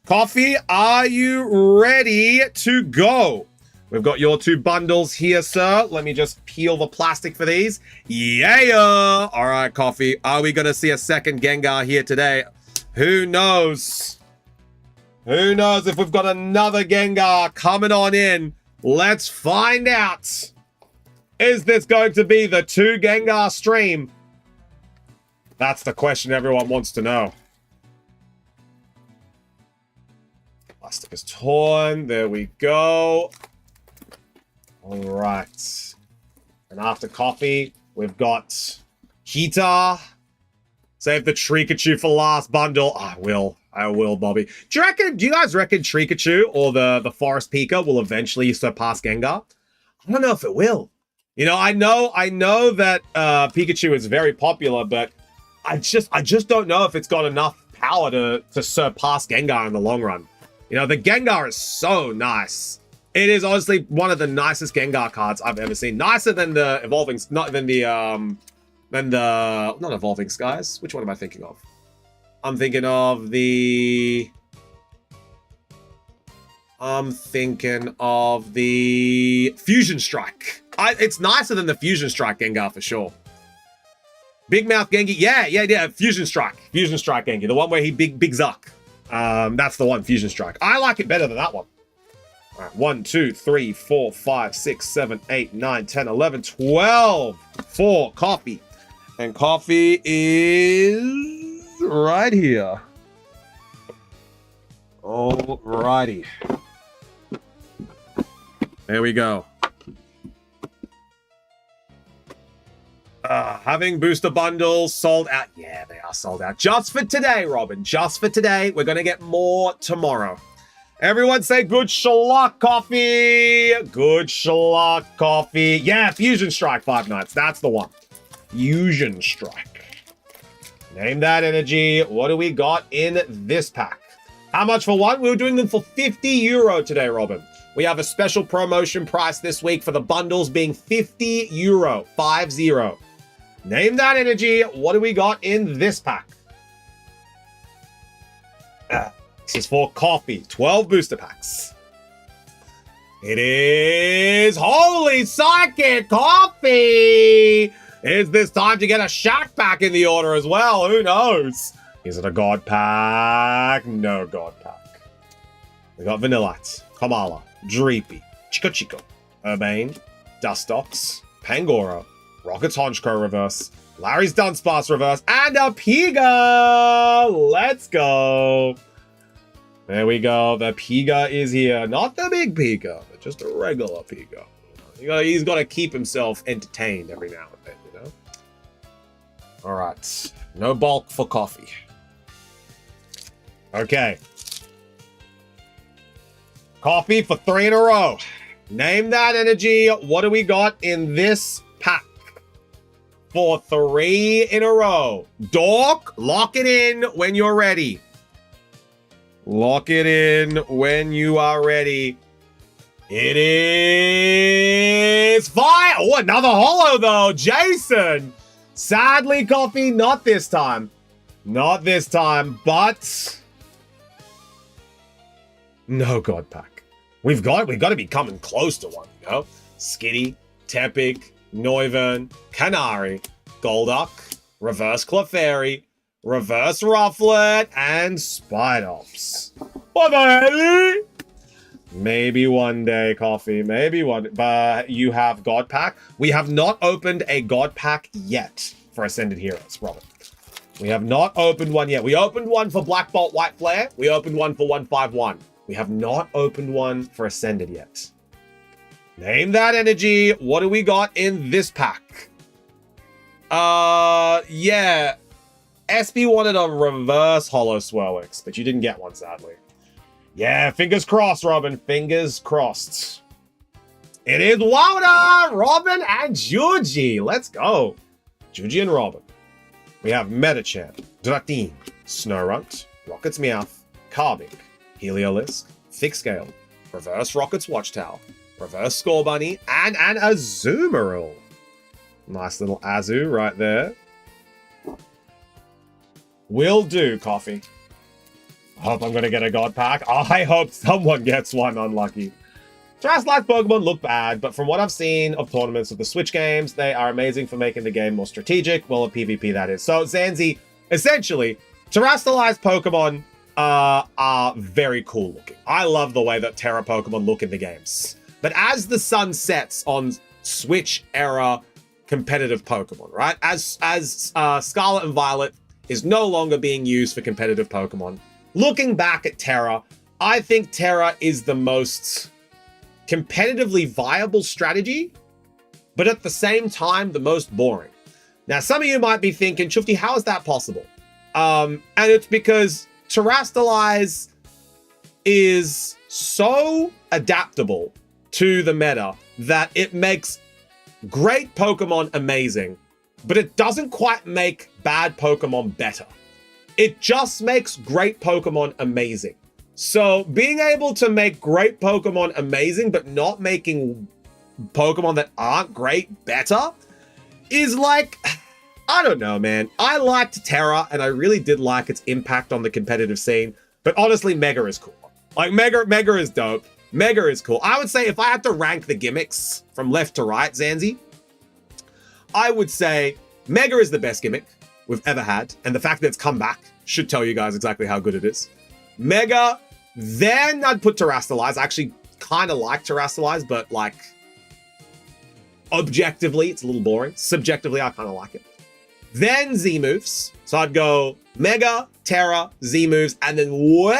Coffee, are you ready to go? We've got your 2 bundles here, sir. Let me just peel the plastic for these. Yeah! All right, Coffee. Are we going to see a second Gengar here today? Who knows? Who knows if we've got another Gengar coming on in? Let's find out. Is this going to be the 2 Gengar stream? That's the question everyone wants to know. Plastic is torn. There we go. All right. And after Coffee, we've got Kita. Save the Trikachu for last bundle. Oh, I will, Bobby. Do you guys reckon Trikachu or the Forest Pika will eventually surpass Gengar? I don't know if it will. You know, I know that Pikachu is very popular, but I just don't know if it's got enough power to surpass Gengar in the long run. You know, the Gengar is so nice. It is honestly one of the nicest Gengar cards I've ever seen. Nicer than the Evolving, not Evolving Skies. Which one am I thinking of? I'm thinking of the Fusion Strike. It's nicer than the Fusion Strike Gengar for sure. Big Mouth Genki, yeah. Fusion Strike Genki, the one where he big Zuck. That's the one, Fusion Strike. I like it better than that one. All right, 1, 2, 3, 4, 5, 6, 7, 8, 9, 10, 11, 12 for coffee. And coffee is right here. Alrighty. There we go. Having booster bundles sold out. Yeah, they are sold out. Just for today, Robin. Just for today. We're going to get more tomorrow. Everyone say good Sherlock coffee. Good Sherlock coffee. Yeah, Fusion Strike 5 Nights. That's the one. Fusion Strike. Name that energy. What do we got in this pack? How much for one? We were doing them for €50 today, Robin. We have a special promotion price this week for the bundles being €50. 50. Name that energy. What do we got in this pack? This is for coffee. 12 booster packs. It is Holy Psychic Coffee. Is this time to get a Shack pack in the order as well? Who knows? Is it a God pack? No God pack. We got Vanillite, Kamala, Dreepy, Chico, Urbane, Dustox, Pangoro, Rocket's Honchkrow reverse, Larry's Dunsparce reverse, and a Piga! Let's go! There we go. The Piga is here. Not the big Piga, but just a regular Piga. He's got to keep himself entertained every now and then, you know? All right. No bulk for coffee. Okay. Coffee for 3 in a row. Name that energy. What do we got in this pack? For 3 in a row. Dork, lock it in when you're ready. Lock it in when you are ready. It is fire. Oh, another holo though. Jason. Sadly, coffee, not this time. Not this time, but no God pack. We've got to be coming close to one, you know? Skitty, Tepig, Noivern, Canary, Golduck, Reverse Clefairy, Reverse Rufflet, and Spidops. What the hell? Maybe one day, coffee. Maybe one. But you have God pack. We have not opened a God pack yet for Ascended Heroes, Robert. We have not opened one yet. We opened one for Black Bolt White Flare. We opened one for 151. We have not opened one for Ascended yet. Name that energy. What do we got in this pack? Yeah. SB wanted a reverse Holo Swirlix, but you didn't get one, sadly. Yeah, fingers crossed, Robin. Fingers crossed. It is Wilder, Robin, and Juji. Let's go. Juji and Robin. We have Metachamp, Dratine, Snorunt, Rocket's Meowth, Carbink, Heliolisk, Thick Scale, Reverse Rocket's Watchtower, Reverse Scorbunny, and an Azumarill. Nice little Azu right there. Will do, coffee. Hope I'm going to get a God pack. I hope someone gets one. Unlucky. Terrestrialized Pokemon look bad, but from what I've seen of tournaments of the Switch games, they are amazing for making the game more strategic. Well, a PvP that is. So, Zanzi, essentially, terrestrialized Pokemon are very cool looking. I love the way that Terra Pokemon look in the games. But as the sun sets on Switch era competitive Pokemon, right? As Scarlet and Violet is no longer being used for competitive Pokemon. Looking back at Terra, I think Terra is the most competitively viable strategy, but at the same time, the most boring. Now, some of you might be thinking, Chufti, how is that possible? And it's because Terastalize is so adaptable to the meta that it makes great Pokemon amazing, but it doesn't quite make bad Pokemon better. It just makes great Pokemon amazing. So being able to make great Pokemon amazing, but not making Pokemon that aren't great better is like, I don't know, man. I liked Terra, and I really did like its impact on the competitive scene, but honestly, Mega is cool. Like, Mega is dope. Mega is cool. I would say if I had to rank the gimmicks from left to right, Zanzi, I would say Mega is the best gimmick we've ever had, and the fact that it's come back should tell you guys exactly how good it is. Mega, then I'd put Terastalize. I actually kind of like Terastalize, but like, objectively, it's a little boring. Subjectively, I kind of like it. Then Z moves. So I'd go Mega, Terra, Z moves, and then way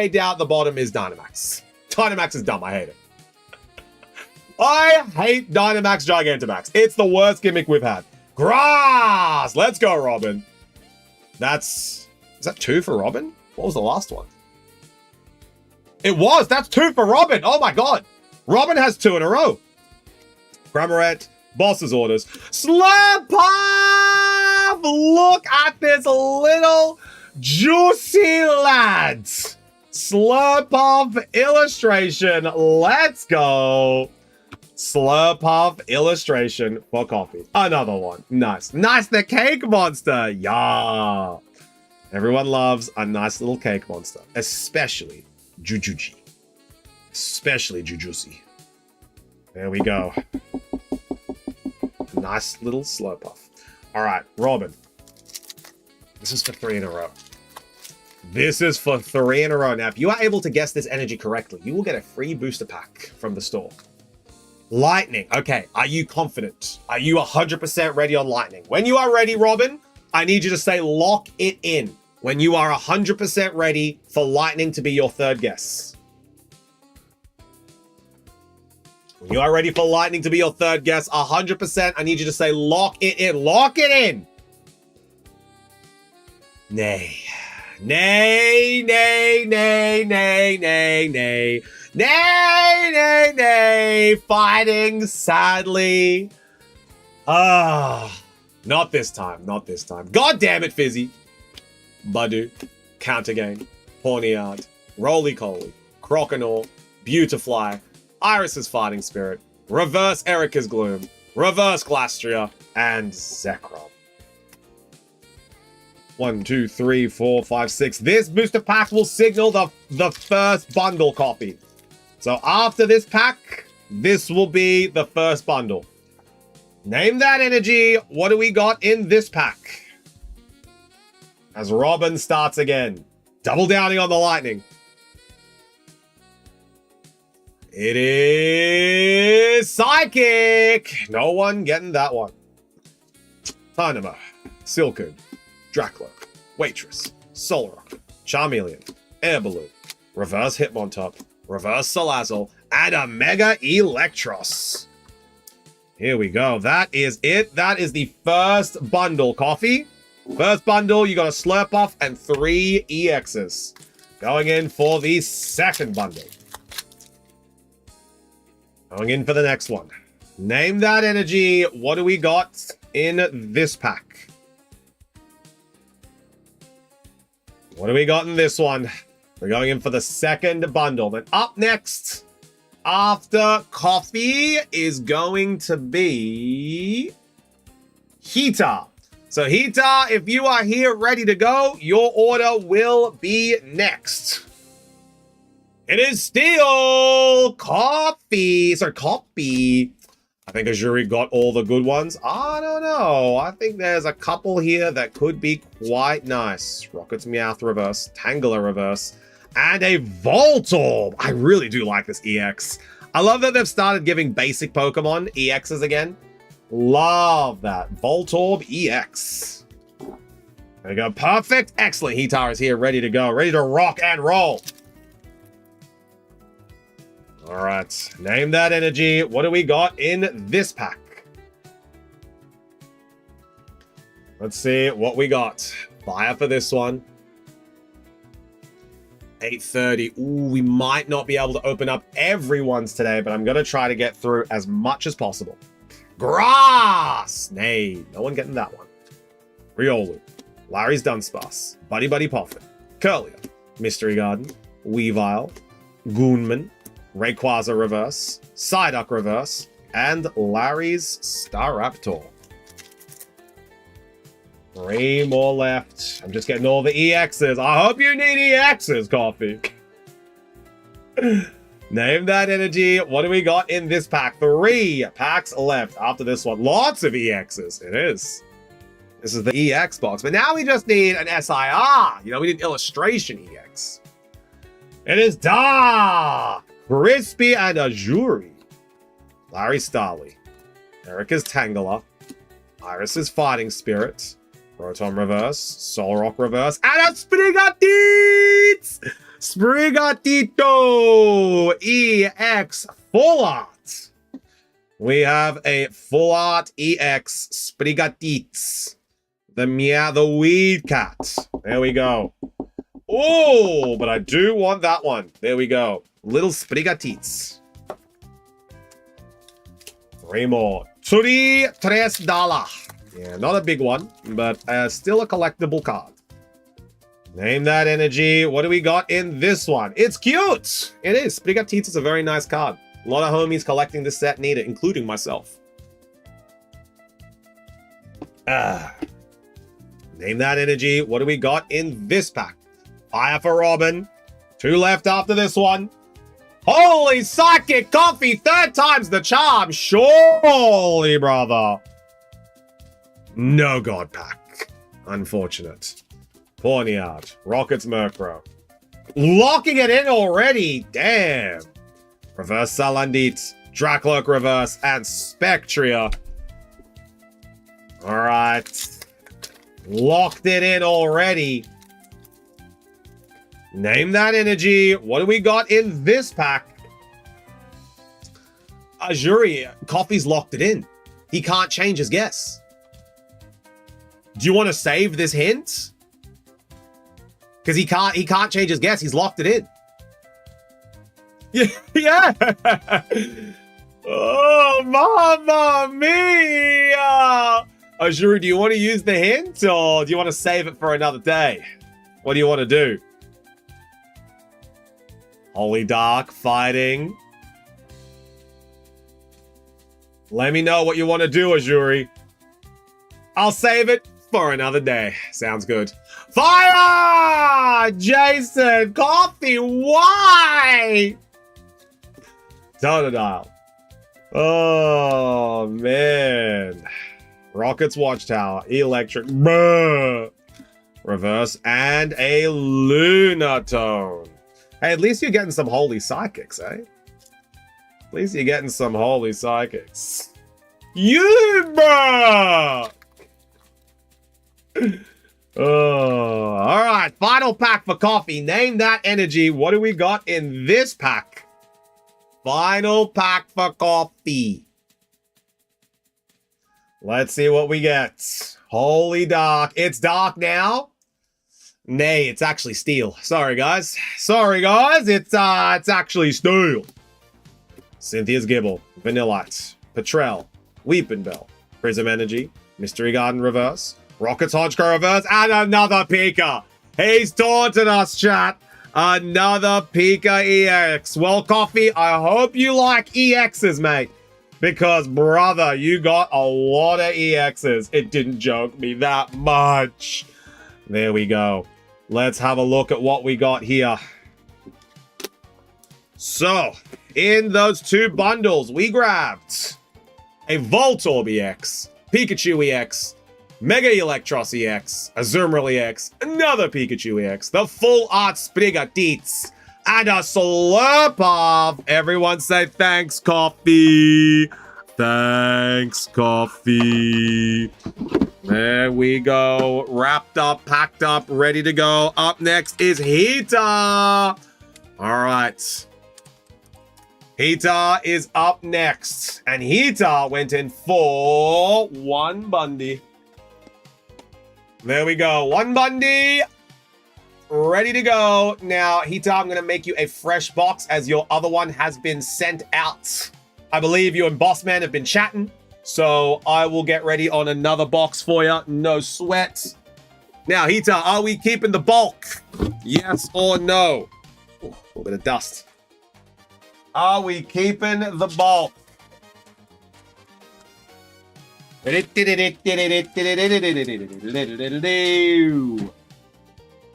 down at the bottom is Dynamax. Dynamax is dumb. I hate it. I hate Dynamax Gigantamax. It's the worst gimmick we've had. Grass! Let's go, Robin. Is that 2 for Robin? What was the last one? It was! That's 2 for Robin! Oh my god! Robin has 2 in a row. Cramorant, Boss's Orders. Slurpuff! Look at this little juicy lad. Slurpuff illustration. Let's go. Slurpuff illustration for coffee. Another one. Nice. Nice, the cake monster. Yeah. Everyone loves a nice little cake monster. Especially Jujuji. Especially Jujusi. There we go. Nice little Slurpuff. All right, Robin. This is for 3 in a row. This is for 3 in a row. Now, if you are able to guess this energy correctly, you will get a free booster pack from the store. Lightning. Okay, are you confident? Are you 100% ready on Lightning? When you are ready, Robin, I need you to say lock it in. When you are 100% ready for Lightning to be your 3rd guess. When you are ready for Lightning to be your 3rd guess, 100%, I need you to say lock it in. Lock it in! Nay. Nay, nay, nay, nay, nay, nay. Nay, nay, nay. Fighting, sadly. Not this time. Not this time. God damn it, Fizzy. Budu. Countergame. Pawniard. Roly-Coly. Croconaw. Beautifly. Iris's Fighting Spirit. Reverse Erica's Gloom. Reverse Glastria. And Zekrom. 1, 2, 3, 4, 5, 6. This booster pack will signal the first bundle copy. So after this pack, this will be the first bundle. Name that energy. What do we got in this pack? As Robin starts again. Double downing on the Lightning. It is Psychic. No one getting that one. Tynamo. Silcoon. Draclo, Waitress, Solrock, Charmeleon, Air Balloon, Reverse Hitmontop, Reverse Salazzle, and a Mega Electros. Here we go. That is it. That is the first bundle, Coffee. First bundle, you got a Slurpuff and 3 EXs. Going in for the second bundle. Going in for the next one. Name that energy. What do we got in this pack? What do we got in this one? We're going in for the second bundle. Then up next, after Coffee, is going to be Heater. So Heater, if you are here ready to go, your order will be next. It is still Coffee. Sorry, Coffee. I think Azuri got all the good ones. I don't know. I think there's a couple here that could be quite nice. Rocket's Meowth reverse, Tangela reverse, and a Voltorb. I really do like this EX. I love that they've started giving basic Pokemon EXs again. Love that. Voltorb EX. There we go. Perfect. Excellent. Heatar is here, ready to go. Ready to rock and roll. All right, name that energy. What do we got in this pack? Let's see what we got. Fire for this one. 8:30. Ooh, we might not be able to open up everyone's today, but I'm going to try to get through as much as possible. Grass! Nay, no one getting that one. Riolu. Larry's Dunsparce. Buddy Buddy Poffin. Curlier. Mystery Garden. Weavile. Goonman. Rayquaza Reverse. Psyduck Reverse. And Larry's Staraptor. 3 more left. I'm just getting all the EXs. I hope you need EXs, Coffee. Name that energy. What do we got in this pack? 3 packs left after this one. Lots of EXs. It is. This is the EX box. But now we just need an SIR. You know, we need illustration EX. It is Dark, Crispy, and Azuri. Larry Starly. Erica's Tangela. Iris's Fighting Spirit. Rotom Reverse, Solrock Reverse, and a Sprigatito! Sprigatito EX Full Art. We have a Full Art EX Sprigatito. The Weed Cat. There we go. Oh, but I do want that one. There we go. Little Sprigatito. 3 more. $3. Yeah, not a big one, but still a collectible card. Name that energy. What do we got in this one? It's cute! It is. Sprigatito is a very nice card. A lot of homies collecting this set need it, including myself. Name that energy. What do we got in this pack? Fire for Robin. 2 left after this one. Holy Psychic Coffee! 3rd time's the charm. Surely, brother. No God pack. Unfortunate. Pawniard. Rockets Murkrow. Locking it in already. Damn. Reverse Salandit. Dracloak Reverse. And Spectria. Alright. Locked it in already. Name that energy. What do we got in this pack? Azuri. Coffee's locked it in. He can't change his guess. Do you want to save this hint? Because he can't change his guess. He's locked it in. Yeah. Oh, mamma mia. Azuri, do you want to use the hint or do you want to save it for another day? What do you want to do? Holy Dark fighting. Let me know what you want to do, Azuri. I'll save it for another day. Sounds good. Fire! Jason! Coffee! Why? Totodile. Oh, man. Rockets Watchtower. Electric. Bruh. Reverse. And a Lunatone. Hey, at least you're getting some Holy Psychics, eh? At least you're getting some Holy Psychics. Bruh! Oh, all right. Final pack for Coffee. Name that energy. What do we got in this pack? Final pack for Coffee. Let's see what we get. Holy Dark. It's dark now. Nay, it's actually steel. Sorry, guys. Sorry, guys. It's actually steel. Cynthia's Gibble. Vanillite. Petrel. Weepinbell. Prism Energy. Mystery Garden Reverse. Rockets Hodgkin Reverse, and another Pika. He's taunting us, chat. Another Pika EX. Well, Coffee, I hope you like EXs, mate. Because, brother, you got a lot of EXs. It didn't joke me that much. There we go. Let's have a look at what we got here. So, in those 2 bundles, we grabbed a Voltorb EX, Pikachu EX, Mega Electros EX, Azumarill EX, another Pikachu EX, the Full Art Sprigatito, and a Slurpuff. Everyone say thanks, Coffee. Thanks, Coffee. There we go. Wrapped up, packed up, ready to go. Up next is Hita. All right. Hita is up next. And Hita went in for 1 Bundy. There we go. One Bundy. Ready to go. Now, Hita, I'm going to make you a fresh box as your other one has been sent out. I believe you and Bossman have been chatting. So I will get ready on another box for you. No sweat. Now, Hita, are we keeping the bulk? Yes or no? Ooh, a little bit of dust. Are we keeping the bulk?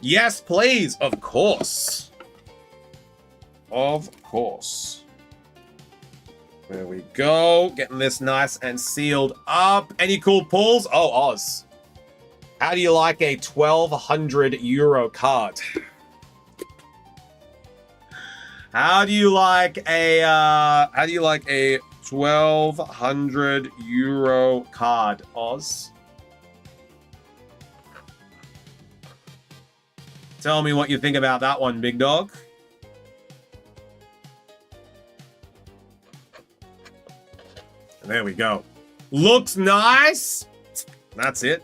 Yes, please. Of course. Of course. There we go. Getting this nice and sealed up. Any cool pulls? Oh, Oz. How do you like a 1,200 euro card? How do you like a 1,200 euro card, Oz? Tell me what you think about that one, big dog. There we go. Looks nice. That's it.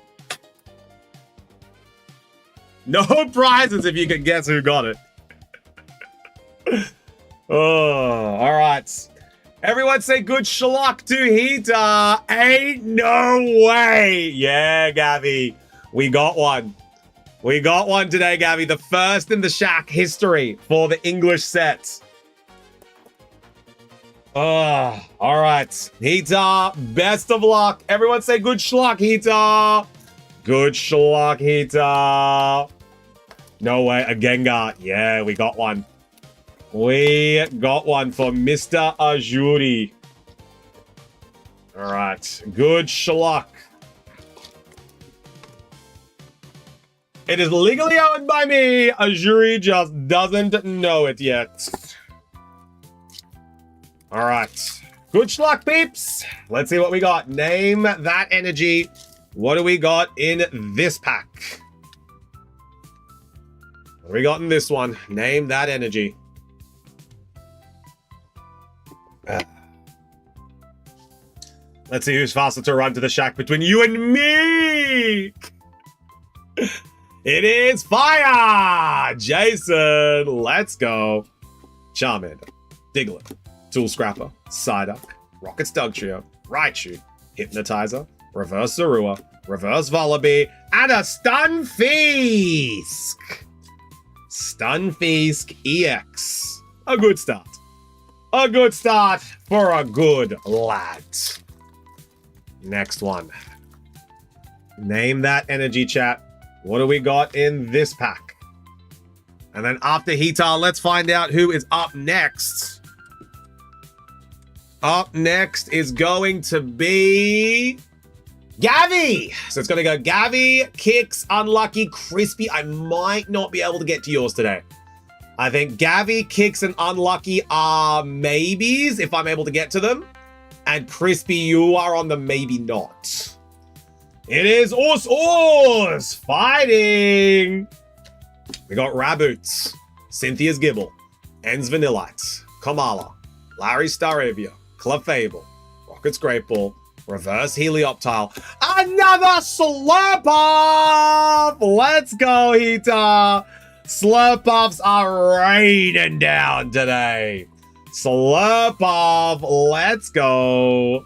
No prizes if you can guess who got it. Oh, all right. Everyone say good shluck to Hita. Ain't no way. Yeah, Gavi. We got one. We got one today, Gavi. The first in the Shack history for the English set. Oh, all right. Hita, best of luck. Everyone say good shluck, Hita. Good shluck, Hita. No way. A Gengar. Yeah, we got one. We got one for Mr. Ajuri. All right. Good shluck. It is legally owned by me. Ajuri just doesn't know it yet. All right. Good shluck, peeps. Let's see what we got. Name that energy. What do we got in this pack? What do we got in this one? Name that energy. Let's see who's faster to run to the Shack between you and me. It is fire! Jason, let's go. Charmander, Diglett, Tool Scrapper, Psyduck, Rocket Stug Trio, Raichu, Hypnotizer, Reverse Zorua, Reverse Vullaby, and a Stunfisk! Stunfisk EX. A good start. A good start for a good lad. Next one. Name that energy, chat. What do we got in this pack? And then after Hita, let's find out who is up next. Up next is going to be Gavi. So it's going to go Gavi, Kicks, Unlucky, Crispy. I might not be able to get to yours today. I think Gavi, Kicks, and Unlucky are maybes if I'm able to get to them. And Crispy, you are on the maybe not. It is Us fighting. We got Raboots, Cynthia's Gibble, En's Vanillite, Kamala, Larry's Staravia, Clefable, Rocket's Great Ball, Reverse Helioptile, another Slurpuff! Let's go, Hita! Slurpuffs are raining down today. Slurpuff, let's go.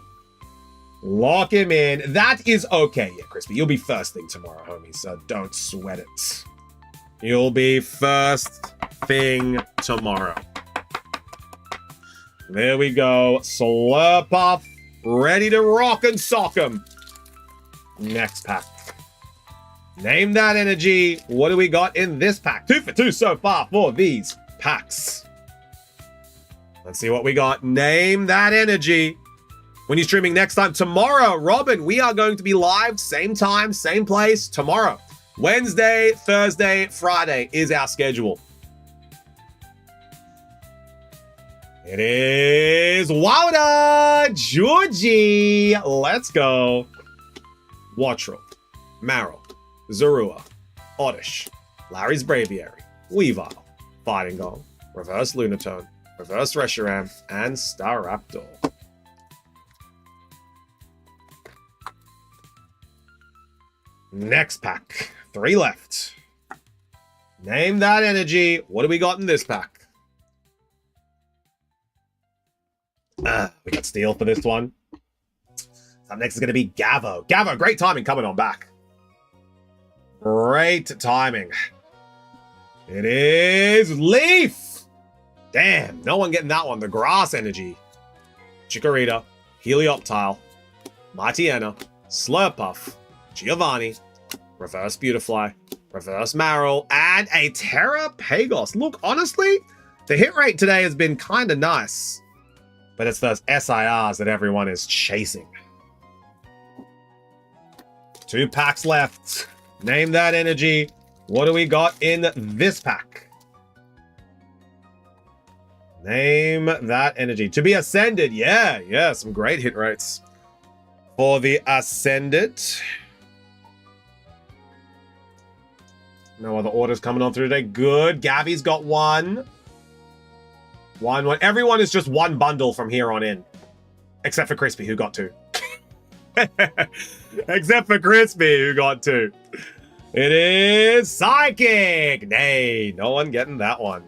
Lock him in. That is okay. Yeah, Crispy, you'll be first thing tomorrow, homie, so don't sweat it. You'll be first thing tomorrow. There we go. Slurpuff, ready to rock and sock him. Next pack. Name that energy. What do we got in this pack? 2 for 2 so far for these packs. Let's see what we got. Name that energy. When you're streaming next time tomorrow, Robin, we are going to be live, same time, same place, tomorrow. Wednesday, Thursday, Friday is our schedule. It is Wilder Georgie. Let's go. Wattrel, Marill, Zorua, Oddish, Larry's Braviary, Weavile, Fighting Gong, Reverse Lunatone, Reverse Reshiram, and Staraptor. Next pack. 3 left. Name that energy. What do we got in this pack? We got Steel for this one. Up next is going to be Gavo. Gavo, great timing coming on back. Great timing. It is Leaf. Damn, no one getting that one. The grass energy. Chikorita, Helioptile, Mightyena, Slurpuff, Giovanni, Reverse Beautifly, Reverse Marill, and a Terrapagos. Look, honestly, the hit rate today has been kind of nice. But it's those SIRs that everyone is chasing. 2 packs left. Name that energy. What do we got in this pack? Name that energy. To be Ascended. Yeah, some great hit rates for the Ascended. No other orders coming on through today. Good. Gavi's got one. One. Everyone is just one bundle from here on in. Except for Crispy, who got 2. Except for Crispy, who got 2. It is Psychic. Nay, no one getting that one.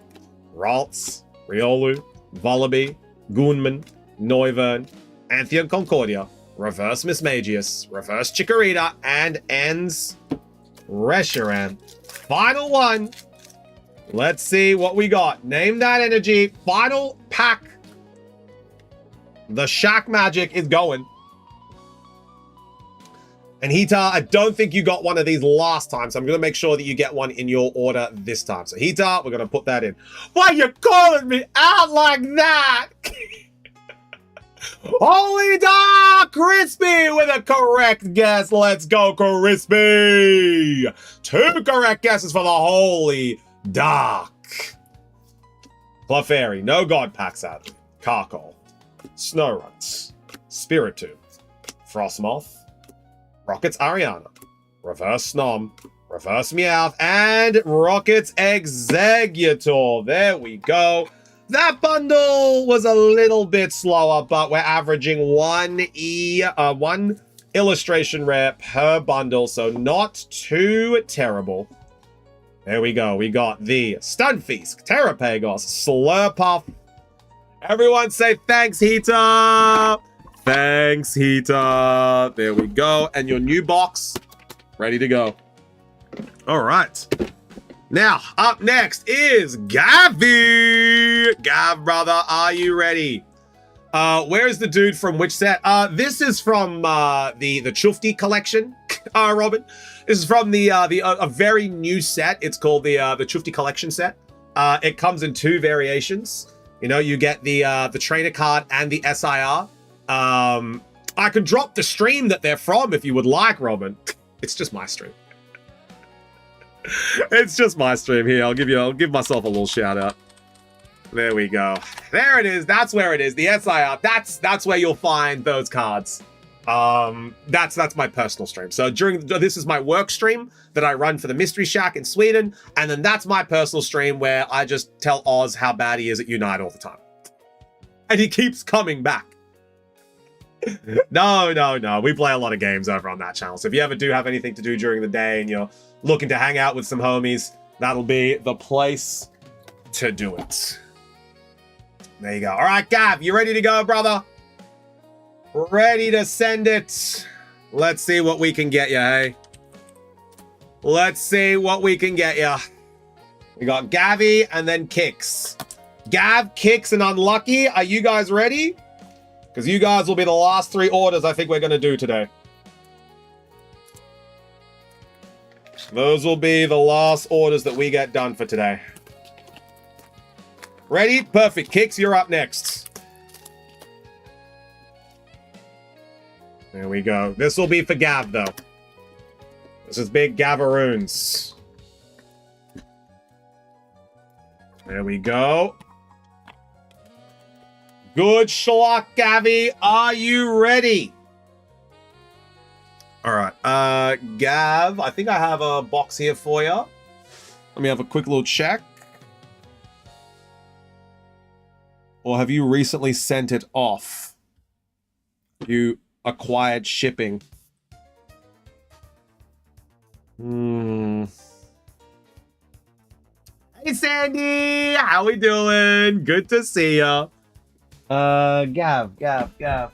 Ralts, Riolu, Volibee, Goonman, Noivern, Antheon Concordia, Reverse Mismagius, Reverse Chikorita, and ends Reshiram. Final one. Let's see what we got. Name that energy. Final pack. The Shack Magic is going. And Hita, I don't think you got one of these last time, so I'm going to make sure that you get one in your order this time. So Hita, we're going to put that in. Why are you calling me out like that? Holy Dark Crispy with a correct guess. Let's go, Crispy. 2 correct guesses for the Holy Dark. Clefairy, no God packs out. Carkol, Snorunt, Spiritomb, Frostmoth, Rocket's Ariana, Reverse Snom, Reverse Meowth, and Rocket's Exeggutor. There we go. That bundle was a little bit slower, but we're averaging one illustration rare per bundle, so not too terrible. There we go. We got the Stunfisk, Terrapagos, Slurpuff. Everyone say thanks, Hita. Thanks, Hita. There we go. And your new box, ready to go. All right. Now, up next is Gavi. Gav, brother, are you ready? Where's the dude from which set? This is from the Chufti collection, Robin. This is from a very new set. It's called the Chufti collection set. It comes in 2 variations. You know, you get the trainer card and the SIR. I could drop the stream that they're from if you would like, Robin. It's just my stream. It's just my stream here. I'll give myself a little shout out. There we go. There it is. That's where it is. The SIR. That's where you'll find those cards. That's my personal stream. So this is my work stream that I run for the Mystery Shack in Sweden, and then that's my personal stream where I just tell Oz how bad he is at Unite all the time. And he keeps coming back. No. We play a lot of games over on that channel. So if you ever do have anything to do during the day and you're looking to hang out with some homies, that'll be the place to do it. There you go. All right, Gav, you ready to go, brother? Ready to send it. Let's see what we can get you, hey? Let's see what we can get you. We got Gavi and then Kicks. Gav, Kicks, and Unlucky. Are you guys ready? Because you guys will be the last 3 orders I think we're going to do today. Those will be the last orders that we get done for today. Ready? Perfect. Kicks, you're up next. There we go. This will be for Gav, though. This is big Gavaroons. There we go. Good schlock, Gavi. Are you ready? All right. Gav, I think I have a box here for you. Let me have a quick little check. Or have you recently sent it off? You acquired shipping. Hmm. Hey, Sandy. How we doing? Good to see ya. Gav. Yeah.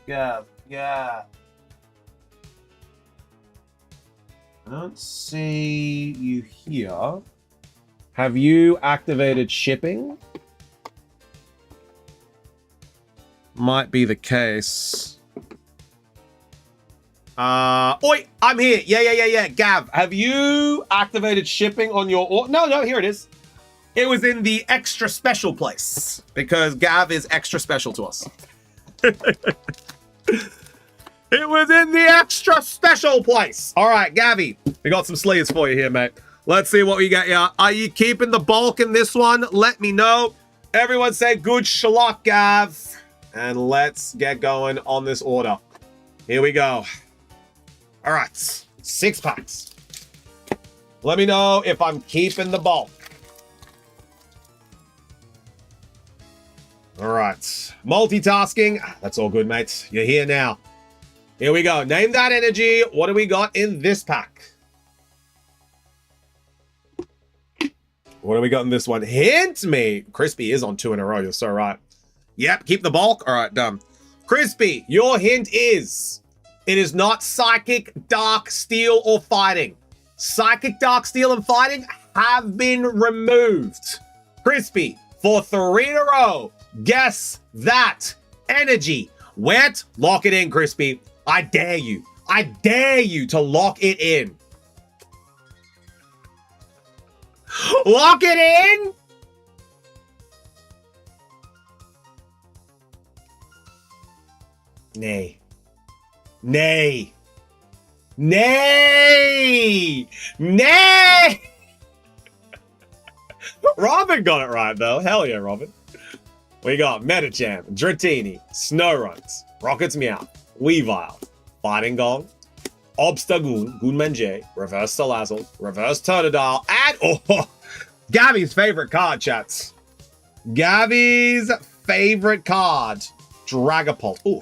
I don't see you here. Have you activated shipping? Might be the case. Oi, I'm here. Yeah. Gav, have you activated shipping on your... No, here it is. It was in the extra special place because Gav is extra special to us. It was in the extra special place. All right, Gavi, we got some sleeves for you here, mate. Let's see what we got here. Are you keeping the bulk in this one? Let me know. Everyone say good schlock, Gav. And let's get going on this order. Here we go. All right, 6 packs. Let me know if I'm keeping the bulk. All right, multitasking. That's all good, mate. You're here now. Here we go. Name that energy. What do we got in this pack? What do we got in this one? Hint me. Crispy is on 2 in a row. You're so right. Yep, keep the bulk. All right, done. Crispy, your hint is... It is not Psychic, Dark, Steel, or Fighting. Psychic, Dark, Steel, and Fighting have been removed. Crispy, for 3 in a row, guess that energy. Wet, lock it in, Crispy. I dare you. I dare you to lock it in. Lock it in? Nay. Nay. Nay. Nay. Robin got it right, though. Hell yeah, Robin. We got Metachamp, Dratini, Snowruns, Rocket's Meow, Weavile, Fighting Gong, Obstagoon, Goonmanje, Reverse Salazzle, Reverse Totodile, and Gabby's favorite card, chats. Gabby's favorite card, Dragapult. Oh,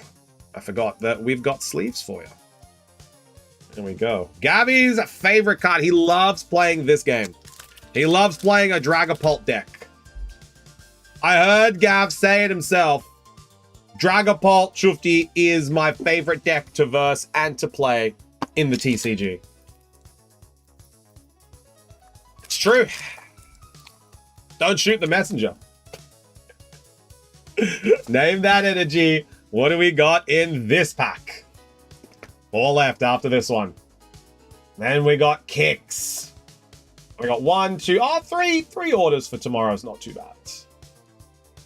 I forgot that we've got sleeves for you. There we go. Gabby's favorite card. He loves playing this game. He loves playing a Dragapult deck. I heard Gav say it himself. Dragapult Chufti is my favorite deck to verse and to play in the TCG. It's true. Don't shoot the messenger. Name that energy. What do we got in this pack? 4 left after this one. Then we got kicks. We got 1, 2, 3 orders for tomorrow. It's not too bad.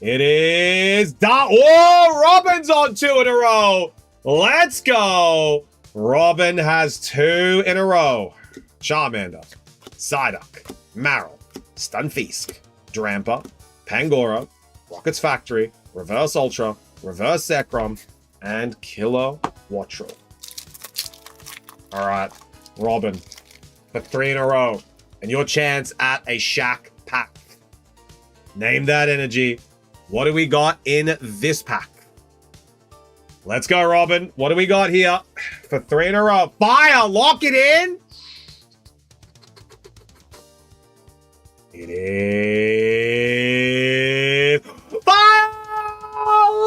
It is done. Oh, Robin's on 2 in a row. Let's go. Robin has 2 in a row. Charmander, Psyduck, Marill, Stunfisk, Drampa, Pangoro, Rocket's Factory, Reverse Ultra, Reverse Zekrom, and Killer Wattrel. All right, Robin, for 3 in a row. And your chance at a Shack pack. Name that energy. What do we got in this pack? Let's go, Robin. What do we got here? For 3 in a row. Fire! Lock it in! It is... Fire!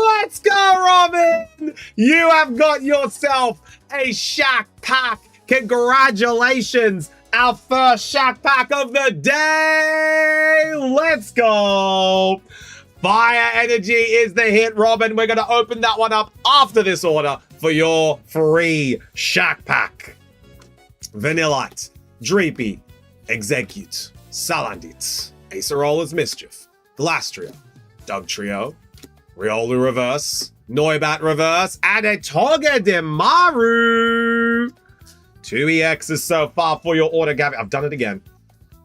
Let's go, Robin! You have got yourself a Shack pack. Congratulations! Our first Shack pack of the day! Let's go! Fire Energy is the hit, Robin. We're going to open that one up after this order for your free Shack pack. Vanillite, Dreepy, Execute, Salandit, Acerola's Mischief, Glastria, Dugtrio, Riolu Reverse, Noibat Reverse, and a Togedemaru. 2 EXs so far for your order, Gabby. I've done it again.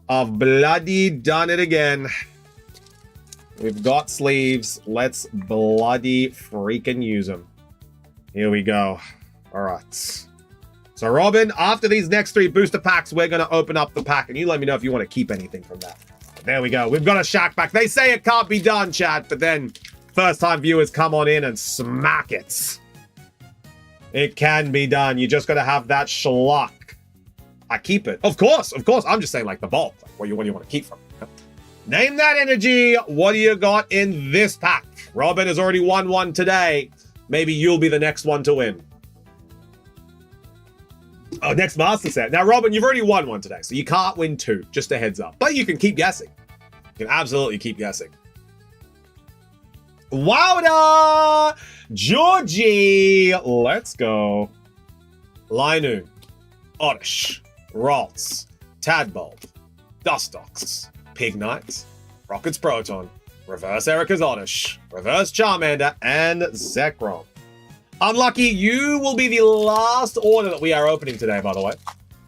I've bloody done it again. We've got sleeves. Let's bloody freaking use them. Here we go. All right. So, Robin, after these next 3 booster packs, we're going to open up the pack. And you let me know if you want to keep anything from that. There we go. We've got a Shack pack. They say it can't be done, chat. But then first-time viewers come on in and smack it. It can be done. You just got to have that schlock. I keep it. Of course. I'm just saying like the bulk. Like what do you want to keep from it? Name that energy. What do you got in this pack? Robin has already won one today. Maybe you'll be the next one to win. Oh, next master set. Now, Robin, you've already won one today, so you can't win two. Just a heads up. But you can keep guessing. You can absolutely keep guessing. Wowda! Georgie! Let's go. Linu. Oddish. Ralts. Tadbolt. Dustox. Pignite. Rocket's Proton. Reverse Erica's Oddish. Reverse Charmander. And Zekrom. Unlucky, you will be the last order that we are opening today, by the way.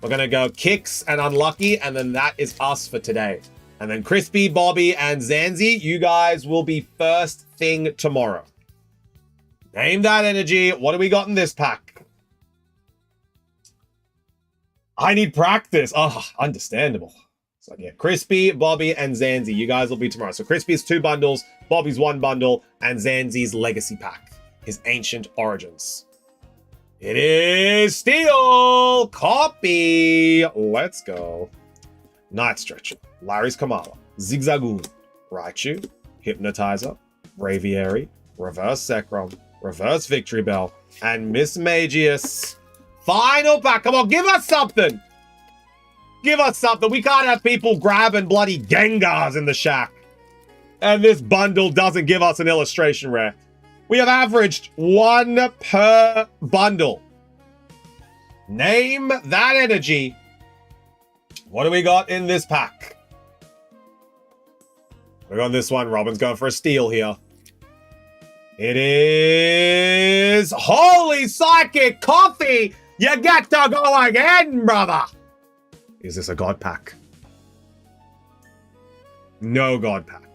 We're going to go Kicks and Unlucky, and then that is us for today. And then Crispy, Bobby, and Zanzi, you guys will be first thing tomorrow. Name that energy. What do we got in this pack? I need practice. Oh, understandable. So yeah, Crispy, Bobby, and Zanzi, you guys will be tomorrow. So Crispy's 2 bundles, Bobby's 1 bundle, and Zanzi's Legacy Pack. His Ancient Origins. It is Steel! Copy! Let's go. Night Stretcher. Larry's Kamala. Zigzagoon. Raichu. Hypnotizer. Braviary. Reverse Zekrom. Reverse Victory Bell. And Miss Magius. Final pack. Come on, give us something! Give us something. We can't have people grabbing bloody Gengars in the shack. And this bundle doesn't give us an illustration rare. We have averaged 1 per bundle. Name that energy. What do we got in this pack? We got this one. Robin's going for a steal here. It is Holy Psychic Coffee. You get to go again, brother. Is this a God pack? No God pack.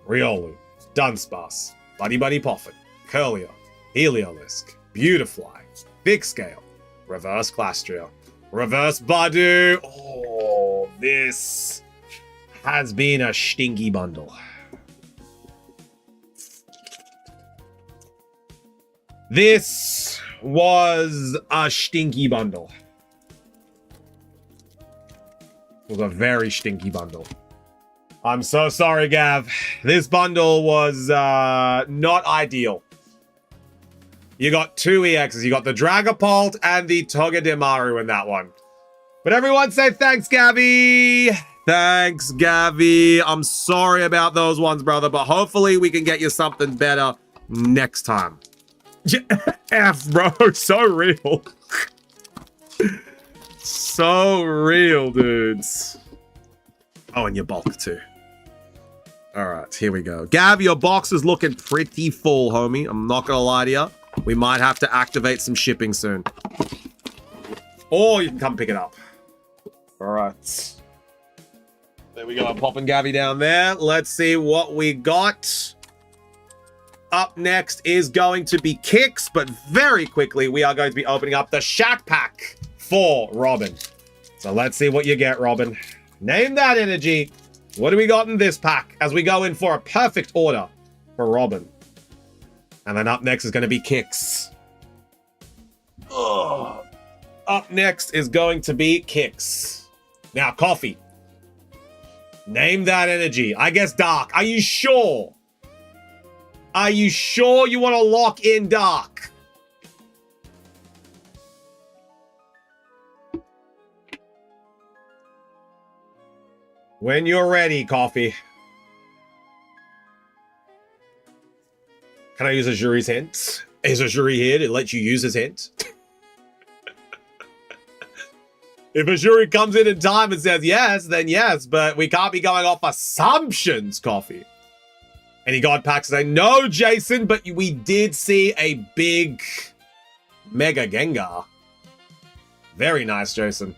Riolu. Dunsparce. Buddy Buddy Poffin, Curlier, Heliolisk, Beautifly, Big Scale, Reverse Clastria, Reverse Badu. Oh, this has been a stinky bundle. This was a stinky bundle. It was a very stinky bundle. I'm so sorry, Gav. This bundle was not ideal. You got 2 EXs. You got the Dragapult and the Togedemaru in that one. But everyone say thanks, Gabby. Thanks, Gabby. I'm sorry about those ones, brother, but hopefully we can get you something better next time. F, bro. So real. So real, dudes. Oh, and your bulk, too. All right, here we go. Gav, your box is looking pretty full, homie. I'm not going to lie to you. We might have to activate some shipping soon. Or you can come pick it up. All right. There we go. I'm popping Gabby down there. Let's see what we got. Up next is going to be Kicks, but very quickly we are going to be opening up the Shack Pack for Robin. So let's see what you get, Robin. Name that energy. What do we got in this pack as we go in for a perfect order for Robin? And then up next is going to be Kicks. Ugh. Up next is going to be Kicks. Now, Coffee. Name that energy. I guess Dark. Are you sure? Are you sure you want to lock in Dark? When you're ready, Coffee. Can I use Azuri's hint? Is Azuri here to let you use his hint? If Azuri comes in time and says yes, then yes, but we can't be going off assumptions, Coffee. Any God packs today? No, Jason, but we did see a big Mega Gengar. Very nice, Jason.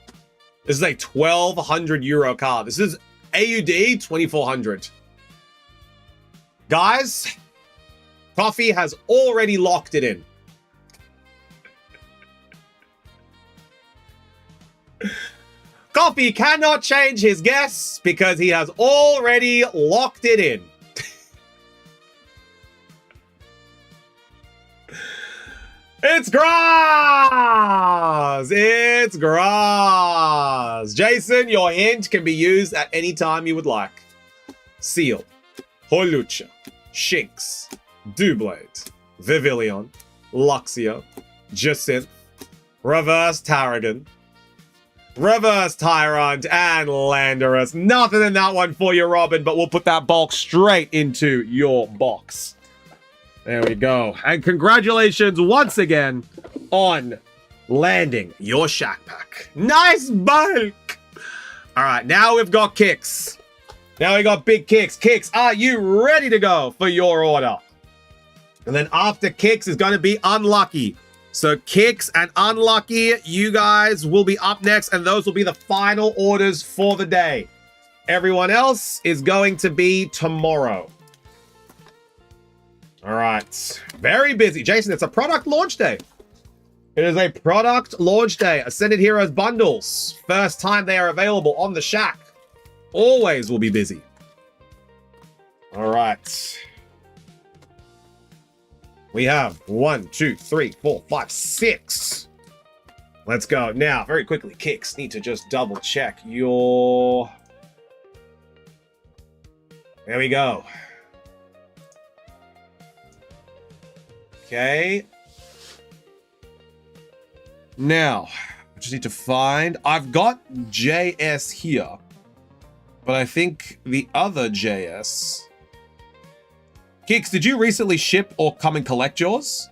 This is a 1,200 euro card. This is AUD 2,400. Guys, Coffee has already locked it in. Coffee cannot change his guess because he has already locked it in. It's grass! It's grass! Jason, your hint can be used at any time you would like. Seal, Holucha, Shinx, Doublade, Vivillon, Luxio, Jacinth, Reverse Tarragon, Reverse Tyrant, and Landorus. Nothing in that one for you, Robin, but we'll put that bulk straight into your box. There we go. And congratulations once again on landing your Shack Pack. Nice bulk! All right, now we've got Kicks. Now we got big Kicks. Kicks, are you ready to go for your order? And then after Kicks is going to be Unlucky. So Kicks and Unlucky, you guys will be up next, and those will be the final orders for the day. Everyone else is going to be tomorrow. All right. Very busy. Jason, it's a product launch day. It is a product launch day. Ascended Heroes bundles. First time they are available on the Shack. Always will be busy. All right. We have 1, 2, 3, 4, 5, 6. Let's go. Now, very quickly, Kicks, need to just double check your... There we go. Okay. Now, I just need to find... I've got JS here, but I think the other JS... Kicks, did you recently ship or come and collect yours?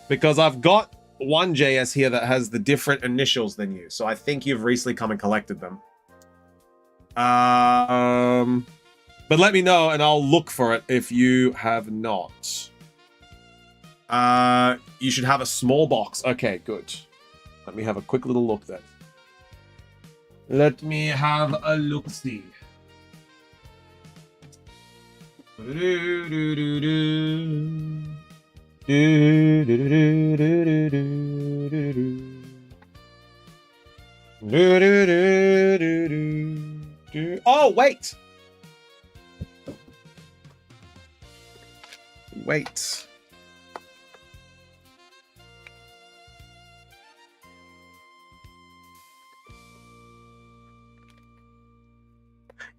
Because I've got one JS here that has the different initials than you, so I think you've recently come and collected them. But let me know and I'll look for it if you have not. You should have a small box. Okay, good. Let me have a quick little look then. Let me have a look-see. Oh, wait! Wait.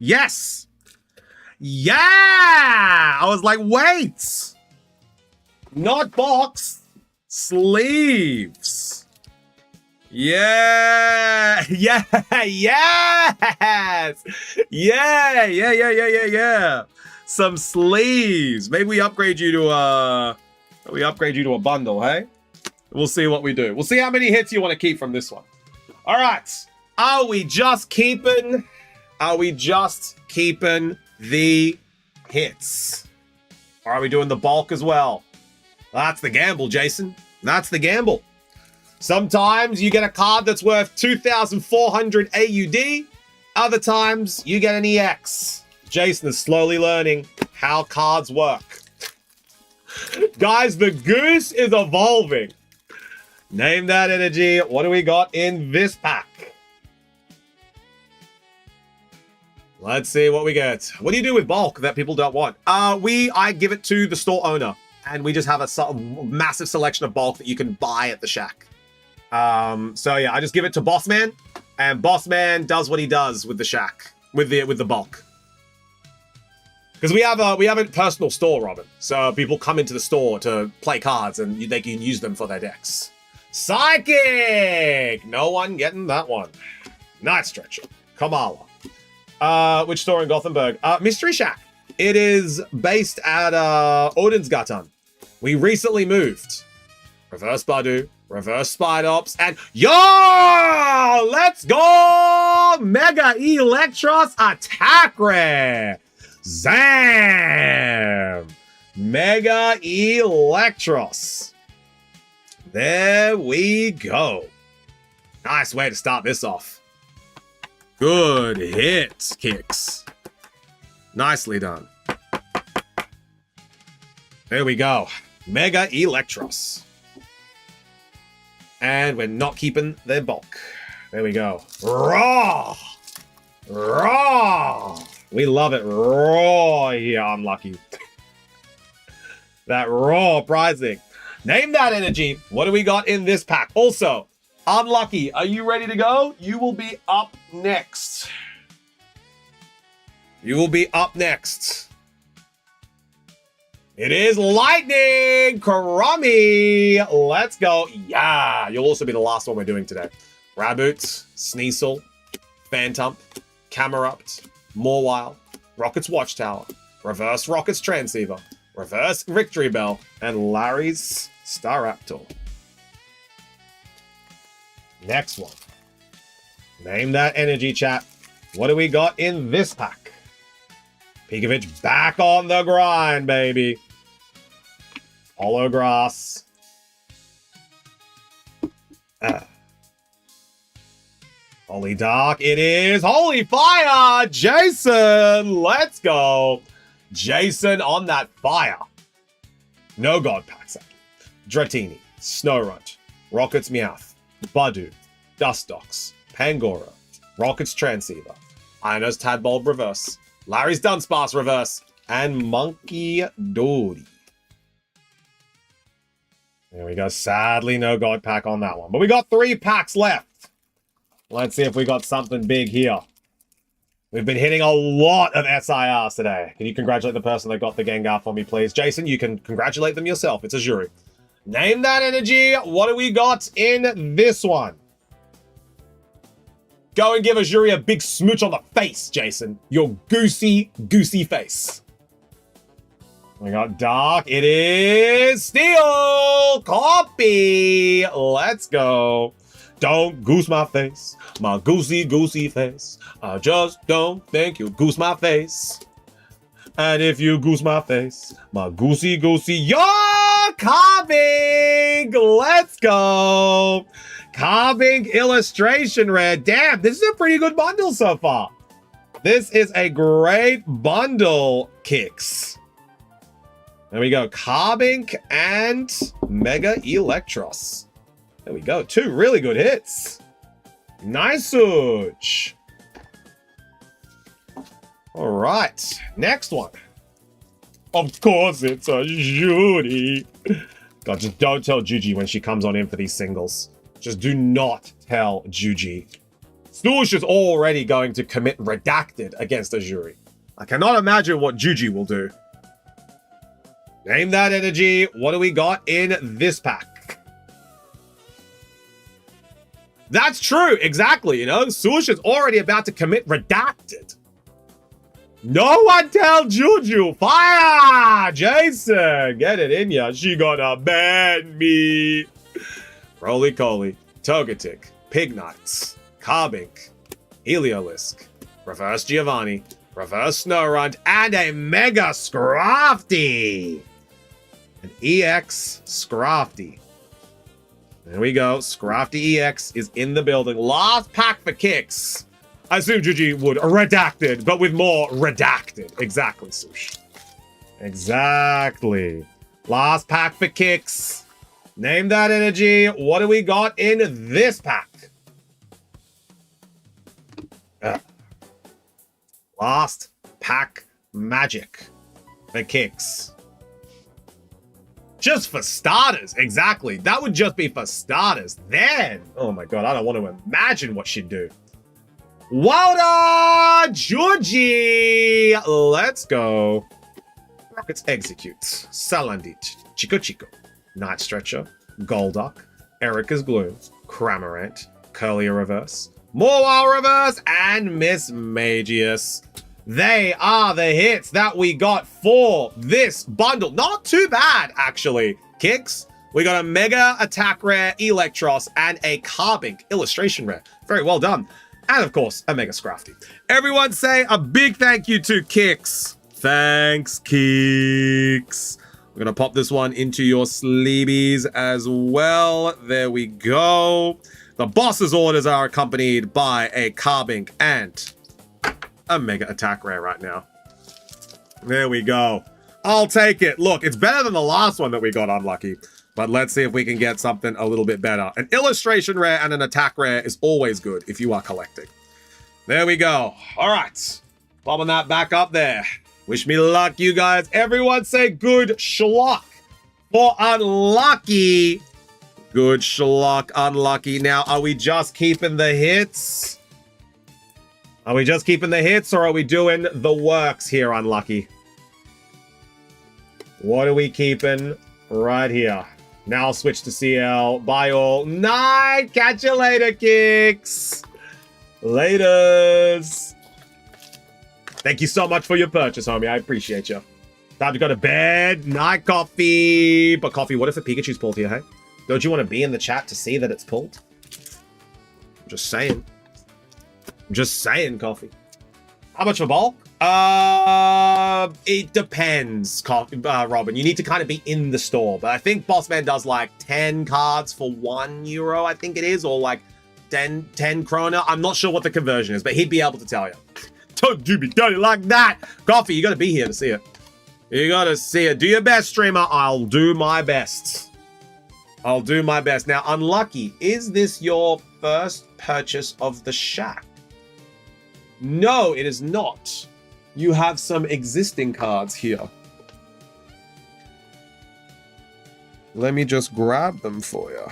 Yes! Yeah! I was like, wait! Not box. Sleeves. Yeah! Yeah! Yes! Yeah! Some sleeves. Maybe we upgrade you to a bundle, hey? We'll see what we do. We'll see how many hits you want to keep from this one. All right. Are we just keeping the hits? Or are we doing the bulk as well? That's the gamble, Jason. That's the gamble. Sometimes you get a card that's worth 2,400 AUD. Other times you get an EX. Jason is slowly learning how cards work. Guys, the goose is evolving. Name that energy. What do we got in this pack? Let's see what we get. What do you do with bulk that people don't want? I give it to the store owner, and we just have a massive selection of bulk that you can buy at the Shack. So yeah, I just give it to Boss Man, and Boss Man does what he does with the Shack, with the bulk. Because we have a personal store, Robin. So people come into the store to play cards, and they can use them for their decks. Psychic! No one getting that one. Night Stretcher. Kamala. Which store in Gothenburg? Mystery Shack. It is based at Odensgatan. We recently moved. Reverse Badu, Reverse Spidops, and yo! Let's go! Mega Electros Attack Rare! Zam! Mega Electros. There we go. Nice way to start this off. Good hits, Kicks. Nicely done. There we go. Mega Electros. And we're not keeping their bulk. There we go. Raw! Raw! We love it. Raw here, Unlucky. That raw pricing. Name that energy. What do we got in this pack? Also, Unlucky, are you ready to go? You will be up next. You will be up next. It is Lightning Crummy. Let's go. Yeah, you'll also be the last one we're doing today. Raboot, Sneasel, Phantump, Camerupt, Mawile, Rocket's Watchtower, Reverse Rocket's Transceiver, Reverse Victory Bell, and Larry's Staraptor. Next one. Name that energy, chat. What do we got in this pack? Pikachu back on the grind, baby. Holograss. Holy Dark, it is. Holy Fire, Jason. Let's go. Jason on that fire. No God packs. Dratini, Snorunt, Rocket's Meowth, Budu, Dustox, Pangoro, Rocket's Transceiver, Iono's Tadbulb Reverse, Larry's Dunsparce Reverse, and Monkey Dory. There we go. Sadly, no God pack on that one. But we got 3 packs left. Let's see if we got something big here. We've been hitting a lot of SIRs today. Can you congratulate the person that got the Gengar for me, please? Jason, you can congratulate them yourself. It's a jury. Name that energy. What do we got in this one? Go and give a jury a big smooch on the face, Jason. Your goosey face. We got Dark. It is Steel Copy. Let's go. Don't goose my face, my goosey face. I just don't think you goose my face. And if you goose my face, my goosey, you're carving. Let's go. Carving illustration rare. Damn, this is a pretty good bundle so far. This is a great bundle, Kicks. There we go. Carbink and Mega Electros. There we go. 2 really good hits. Nice-ooch. All right. Next one. Of course, it's a Judy. God, just don't tell Juji when she comes on in for these singles. Just do not tell Juji. Stoosh is already going to commit redacted against a jury. I cannot imagine what Juji will do. Name that energy. What do we got in this pack? That's true. Exactly. You know, Stoosh is already about to commit redacted. No one tell Juju. Fire! Jason, get it in ya. She gonna ban me. Roly-Coly, Togetic, Pignites, Carbink, Heliolisk, Reverse Giovanni, Reverse Snorunt, and a Mega Scrafty. An EX Scrafty. There we go. Scrafty EX is in the building. Last pack for Kicks. I assume Juji would redacted, but with more redacted. Exactly, Sush. Exactly. Last pack for Kicks. Name that energy. What do we got in this pack? Last pack magic for Kicks. Just for starters, exactly. That would just be for starters. Then, oh my god, I don't want to imagine what she'd do. Wilder Georgie! Let's go. Rockets Executes, Salandit, Chico, Night Stretcher, Golduck, Erica's Gloom, Cramorant, Curlier Reverse, Mawile Reverse, and Miss Magius. They are the hits that we got for this bundle. Not too bad, actually. Kicks, we got a Mega Attack Rare Electros and a Carbink Illustration Rare. Very well done. And of course, a Mega Scrafty. Everyone say a big thank you to Kicks. Thanks, Kicks. We're going to pop this one into your sleebies as well. There we go. The boss's orders are accompanied by a Carbink and a Mega Attack Rare right now. There we go. I'll take it. Look, it's better than the last one that we got unlucky. But let's see if we can get something a little bit better. An Illustration Rare and an Attack Rare is always good if you are collecting. There we go. All right. Popping that back up there. Wish me luck, you guys. Everyone say good schluck For unlucky. Good schluck, unlucky. Now, are we just keeping the hits? Are we just keeping the hits or are we doing the works here, unlucky? What are we keeping right here? Now I'll switch to CL. Bye all. Night. Catch you later, Kicks. Laters. Thank you so much for your purchase, homie. I appreciate you. Time to go to bed. Night, Coffee. But Coffee, what if a Pikachu's pulled here, hey? Don't you want to be in the chat to see that it's pulled? I'm just saying. I'm just saying, Coffee. How much for bulk? It depends, Robin. You need to kind of be in the store. But I think Bossman does like 10 cards for €1, I think it is. Or like 10 krona. I'm not sure what the conversion is, but he'd be able to tell you. Don't do me dirty like that. Coffee, you got to be here to see it. You got to see it. Do your best, streamer. I'll do my best. I'll do my best. Now, unlucky. Is this your first purchase of the shack? No, it is not. You have some existing cards here. Let me just grab them for you.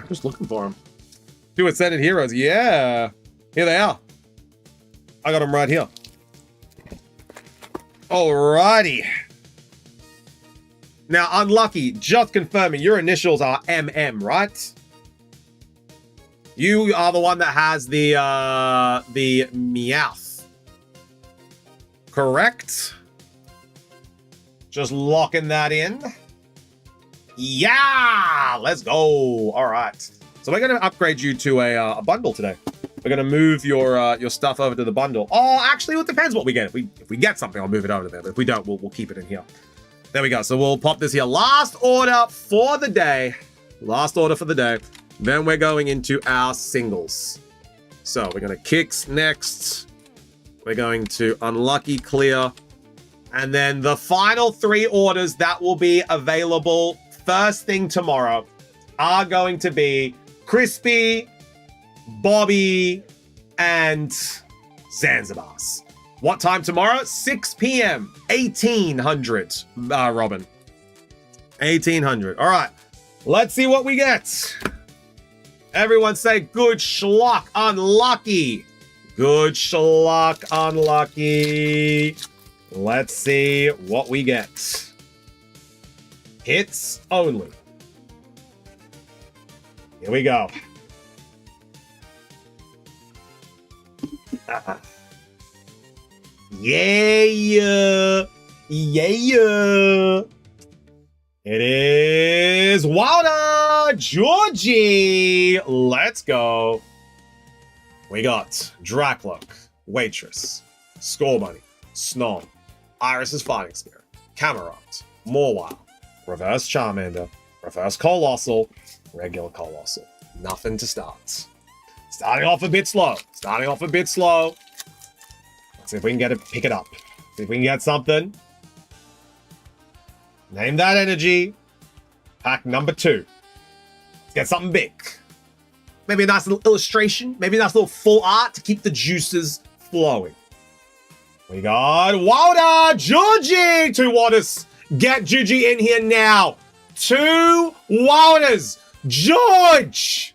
Just looking for them. Two Ascended Heroes. Yeah. Here they are. I got them right here. Alrighty. Now, unlucky. Just confirming. Your initials are MM, right? You are the one that has the Meowth. Correct? Just locking that in. Yeah! Let's go. All right. So we're going to upgrade you to a bundle today. We're going to move your stuff over to the bundle. Oh, actually, it depends what we get. If we get something, I'll move it over to there. But if we don't, we'll keep it in here. There we go. So we'll pop this here. Last order for the day. Last order for the day. Then we're going into our singles. So we're going to Kicks next. We're going to Unlucky clear. And then the final 3 orders that will be available first thing tomorrow are going to be Crispy, Bobby, and Zanzibars. What time tomorrow? 6 p.m. 1800, Robin. 1800. All right. Let's see what we get. Everyone say good schluck, unlucky. Good schluck, unlucky. Let's see what we get. Hits only. Here we go. Yeah. Yeah. It is Wilder Georgie. Let's go. We got Dracloak, Waitress, Score Bunny, Snom, Iris's Fighting Spirit, Cameron, Morwild, Reverse Charmander, Reverse Colossal, Regular Colossal. Nothing to start. Starting off a bit slow. Let's see if we can pick it up. See if we can get something. Name that energy. Pack number 2. Let's get something big. Maybe a nice little illustration. Maybe a nice little full art to keep the juices flowing. We got Wilder Georgie. 2 waters. Get Juji in here now. 2 Wilders. George.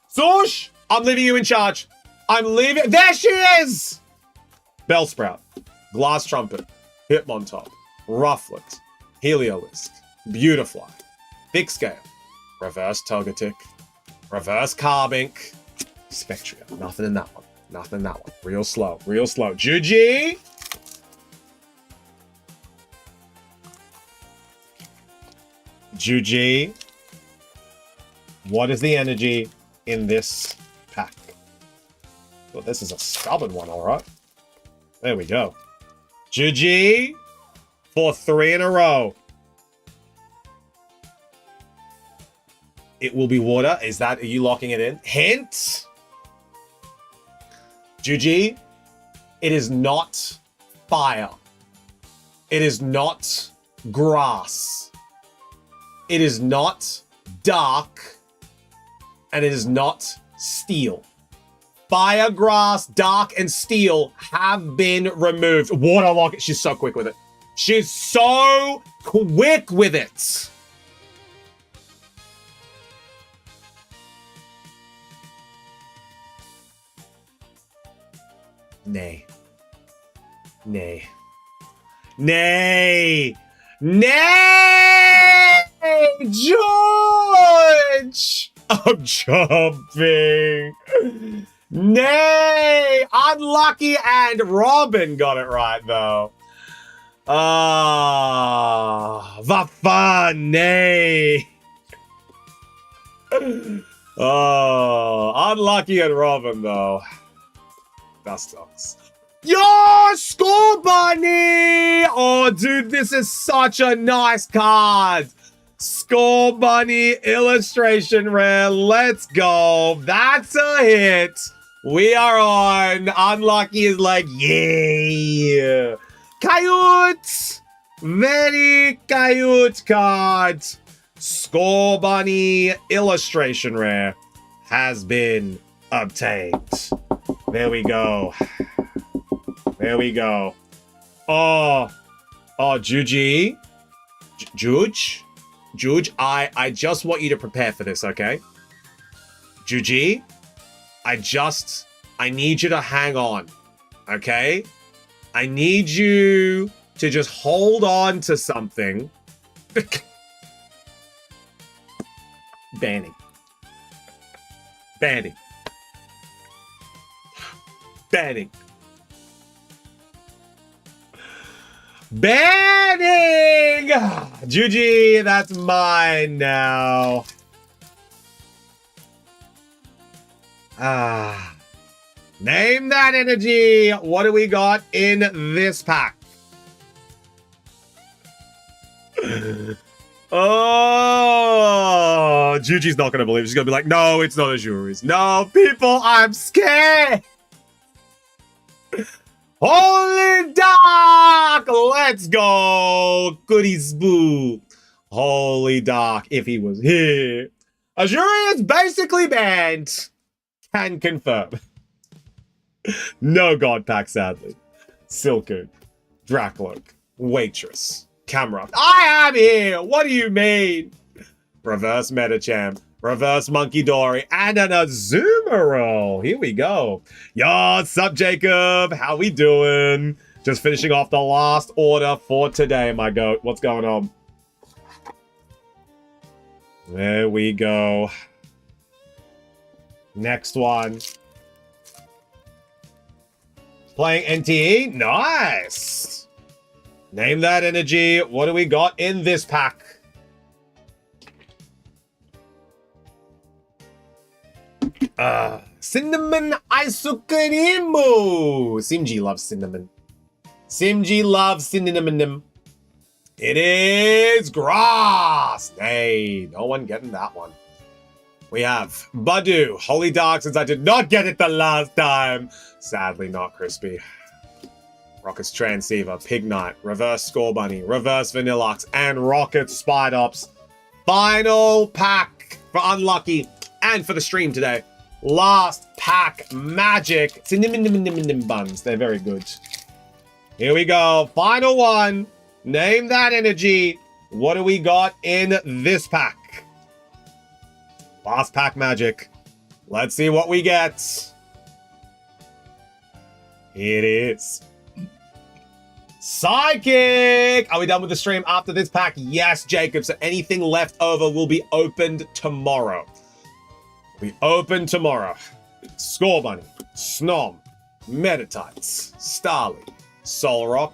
Sosh, I'm leaving you in charge. I'm leaving. There she is. Bellsprout. Glass Trumpet. Hitmontop. Rufflet. Heliolisk, Beautifly, Big Scale, Reverse Togetic, Reverse Carbink, Spectria. Nothing in that one. Nothing in that one. Real slow. Real slow. Juji! Juji. What is the energy in this pack? Well, this is a stubborn one, all right. There we go. Juji! For 3 in a row. It will be water. Are you locking it in? Hint. Juji, it is not fire. It is not grass. It is not dark. And it is not steel. Fire, grass, dark, and steel have been removed. Water lock. She's so quick with it. She's so quick with it. Nay. Nay. Nay. Nay! George! I'm jumping. Nay! Unlucky, and Robin got it right, though. Vafa, nay. Oh, unlucky and Robin, though. That sucks. Yo, Score Bunny! Oh, dude, this is such a nice card. Score Bunny illustration rare. Let's go. That's a hit. We are on. Unlucky is like, yeah. Cute. Very cute card. Score Bunny illustration rare has been obtained. There we go. There we go. Oh, Juji. Juge, I just want you to prepare for this, okay? Juji, I need you to hang on, okay? I need you to just hold on to something. Banning. Banning. Banning. Banning! Juji, that's mine now. Name that energy. What do we got in this pack? Oh, Juji's not going to believe it. She's going to be like, no, it's not a Juris. No, people, I'm scared. Holy Dark! Let's go! Goodies boo. Holy Dark, if he was here. Azuri is basically banned. Can confirm. No God pack, sadly. Silcoon. Drakloak. Waitress. Camera. I am here! What do you mean? Reverse Metachamp. Reverse Monkey Dory, and an Azumarill. Here we go. Yo, what's up, Jacob? How we doing? Just finishing off the last order for today, my goat. What's going on? There we go. Next one. Playing NTE? Nice. Name that energy. What do we got in this pack? Cinnamon ice cream. Simji loves cinnamon. Simji loves cinnamon. It is grass. Hey, no one getting that one. We have Badu, Holy Dark, since I did not get it the last time. Sadly not crispy. Rocket's Transceiver, Pignite, Reverse Score Bunny, Reverse Vanilluxe, and Rocket Spidops. Final pack for Unlucky and for the stream today. Last pack magic. Cinnamon buns. They're very good. Here we go. Final one. Name that energy. What do we got in this pack? Last pack magic. Let's see what we get. It is Psychic! Are we done with the stream after this pack? Yes, Jacob. So anything left over will be opened tomorrow. We open tomorrow. Score Bunny, Snom, Metatites, Starly, Solrock,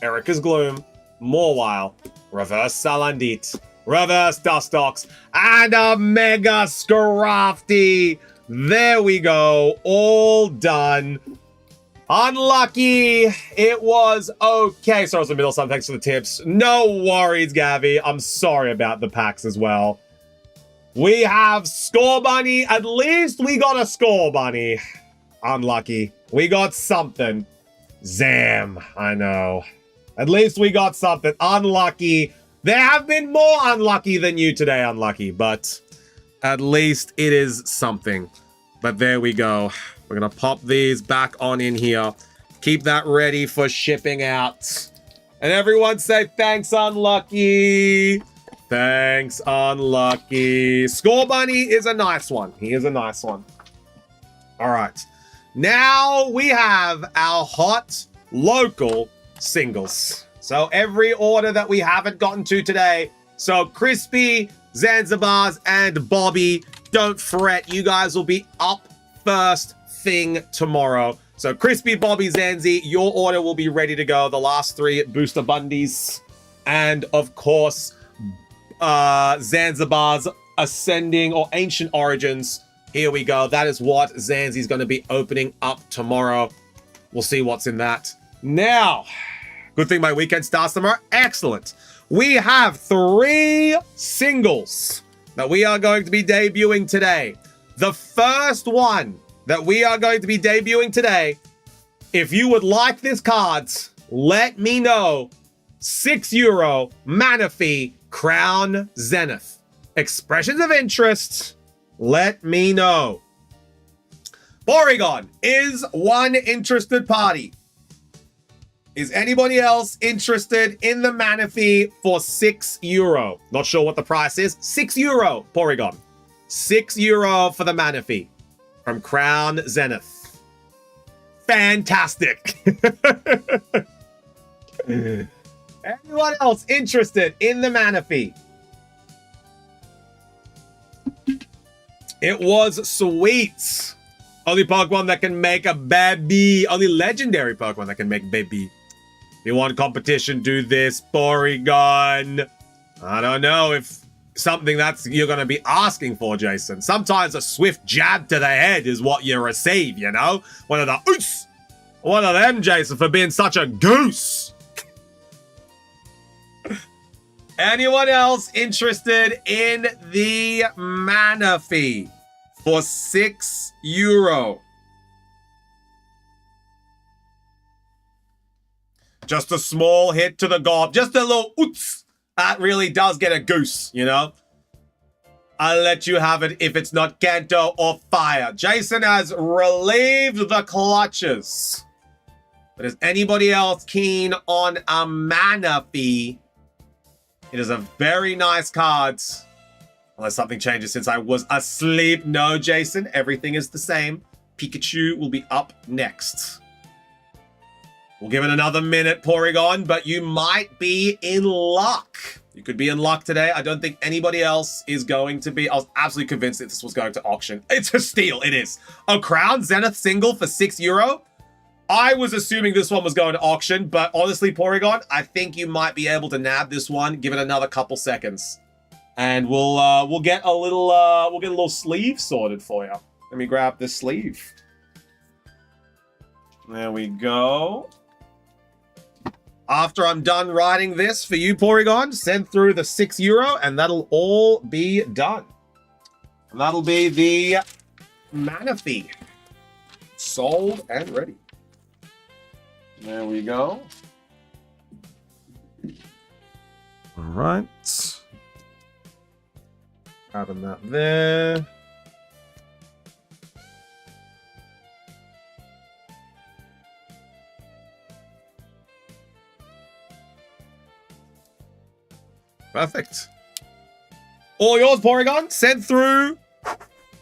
Erica's Gloom, Morwile, Reverse Salandit, Reverse Dustox, and a Mega Scrafty. There we go. All done. Unlucky. It was okay. Sorry, I was in the middle of something. Thanks for the tips. No worries, Gavi. I'm sorry about the packs as well. We have Score Bunny. At least we got a Score Bunny. Unlucky. We got something. Zam. I know. At least we got something. Unlucky. There have been more unlucky than you today, Unlucky, but at least it is something. But there we go. We're going to pop these back on in here. Keep that ready for shipping out. And everyone say thanks, Unlucky. Thanks, Unlucky. Score Bunny is a nice one. He is a nice one. All right. Now we have our hot local singles. So every order that we haven't gotten to today. So Crispy, Zanzibars, and Bobby, don't fret. You guys will be up first thing tomorrow. So Crispy, Bobby, Zanzi, your order will be ready to go. The last 3 booster bundies. And of course, Zanzibar's Ascending or Ancient Origins. Here we go. That is what Zanzi's going to be opening up tomorrow. We'll see what's in that. Now, good thing my weekend starts tomorrow. Excellent. We have 3 singles that we are going to be debuting today. The first one that we are going to be debuting today, if you would like this cards, let me know. €6 mana fee, Crown Zenith. Expressions of interest, let me know. Porygon is one interested party. Is anybody else interested in the mana fee for €6? Not sure what the price is. €6, Porygon. €6 for the mana fee from Crown Zenith. Fantastic. Anyone else interested in the mana fee? It was sweet. Only Pokemon that can make a baby. Only legendary Pokemon that can make baby. If you want competition, do this, Porygon. I don't know if something that's you're going to be asking for, Jason. Sometimes a swift jab to the head is what you receive, you know? One of the oops. One of them, Jason, for being such a goose. Anyone else interested in the mana fee for €6? Just a small hit to the gob. Just a little oops. That really does get a goose, you know? I'll let you have it if it's not Kanto or Fire. Jason has relieved the clutches. But is anybody else keen on a mana fee? It is a very nice card. Unless something changes since I was asleep. No, Jason, everything is the same. Pikachu will be up next. We'll give it another minute, Porygon, but you might be in luck. You could be in luck today. I don't think anybody else is going to be. I was absolutely convinced that this was going to auction. It's a steal. It is. A Crown Zenith single for €6. I was assuming this one was going to auction, but honestly, Porygon, I think you might be able to nab this one. Give it another couple seconds, and we'll get a little sleeve sorted for you. Let me grab this sleeve. There we go. After I'm done writing this for you, Porygon, send through the €6, and that'll all be done. And that'll be the mana fee. Sold and ready. There we go. All right. Having that there. Perfect. All yours, Porygon. Send through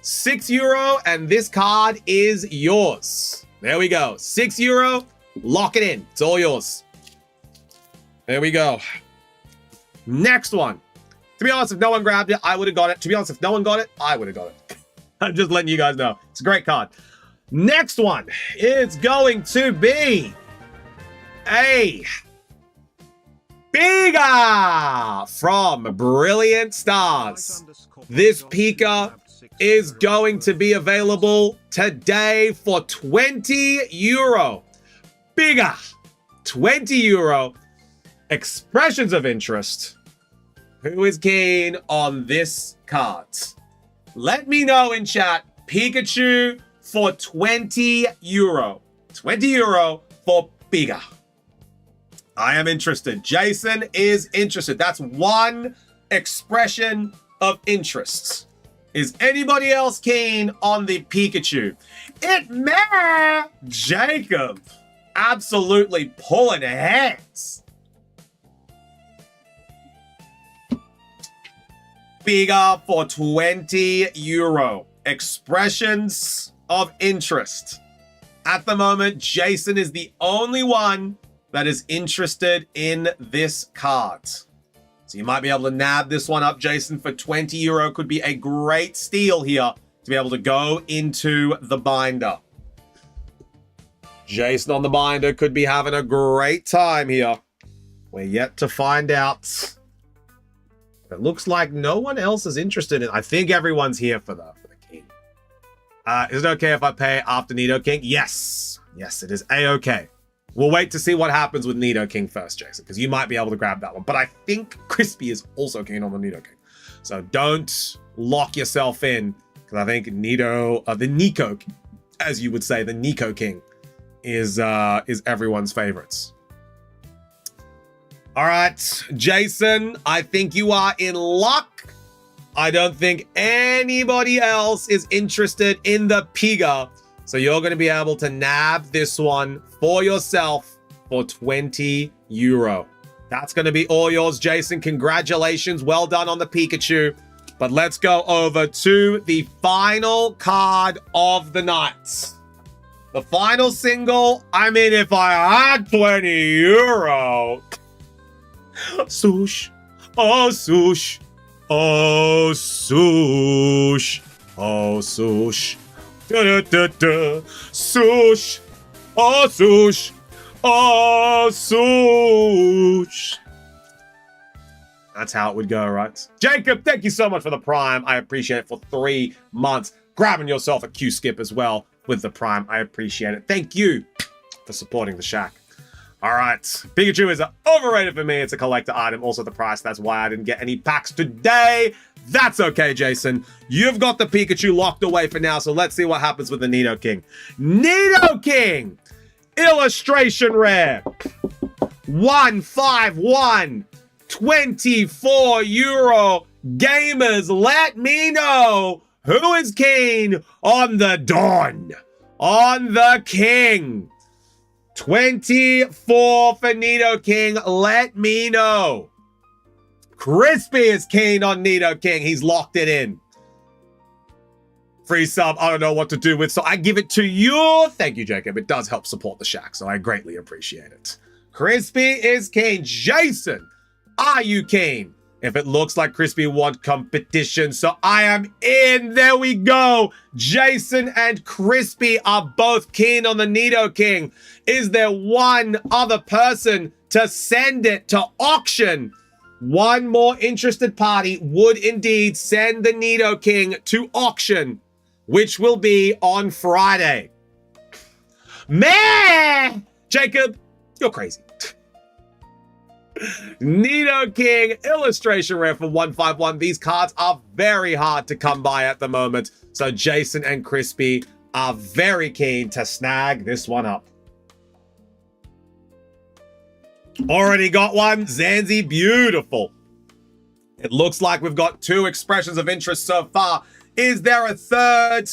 €6, and this card is yours. There we go. €6. Lock it in. It's all yours. There we go. Next one. To be honest, if no one grabbed it, I would have got it. To be honest, if no one got it, I would have got it. I'm just letting you guys know. It's a great card. Next one is going to be a Pika from Brilliant Stars. This Pika is going to be available today for €20. Bigger, €20. Expressions of interest. Who is keen on this card? Let me know in chat. Pikachu for €20. 20 euro for Piga. I am interested. Jason is interested. That's one expression of interest. Is anybody else keen on the Pikachu? It may. Jacob. Absolutely pulling heads. Piga for 20 euro. Expressions of interest. At the moment, Jason is the only one that is interested in this card. So you might be able to nab this one up, Jason, for 20 euro. Could be a great steal here to be able to go into the binder. Jason on the binder could be having a great time here. We're yet to find out. It looks like no one else is interested in. I think everyone's here for the king. Is it okay if I pay after Nidoking? Yes. Yes, it is A-okay. We'll wait to see what happens with Nidoking first, Jason, because you might be able to grab that one. But I think Crispy is also keen on the Nidoking. So don't lock yourself in, because I think the Nico, as you would say, the Nico King is everyone's favorites. All right, Jason, I think you are in luck. I don't think anybody else is interested in the Piga. So you're going to be able to nab this one for yourself for 20 euro. That's going to be all yours, Jason. Congratulations. Well done on the Pikachu. But let's go over to the final card of the night. The final single. I mean, if I had 20 euro. Swoosh. Oh, swoosh. Oh, swoosh. Oh, swoosh. Da, da, da, da. Swoosh. Oh, swoosh. Oh, swoosh. That's how it would go, right? Jacob, thank you so much for the Prime. I appreciate it for 3 months. Grabbing yourself a Q-skip as well with the Prime. I appreciate it. Thank you for supporting the Shack. All right. Pikachu is overrated for me. It's a collector item. Also the price. That's why I didn't get any packs today. That's okay, Jason. You've got the Pikachu locked away for now. So let's see what happens with the Nidoking. Nidoking! Illustration rare. 151. 24 euro. Gamers, let me know who is keen on the Don. On the King. 24 for Nidoking. Let me know. Crispy is keen on Nidoking. He's locked it in. Free sub, I don't know what to do with, so I give it to you. Thank you, Jacob. It does help support the Shack, so I greatly appreciate it. Crispy is keen. Jason, are you keen? If it looks like Crispy want competition, so I am in. There we go. Jason and Crispy are both keen on the Nidoking. Is there one other person to send it to auction? One more interested party would indeed send the Nidoking to auction, which will be on Friday. Man! Jacob, you're crazy. Nidoking illustration rare for 151. These cards are very hard to come by at the moment. So Jason and Crispy are very keen to snag this one up. Already got one. Zanzi, beautiful. It looks like we've got 2 expressions of interest so far. Is there a third?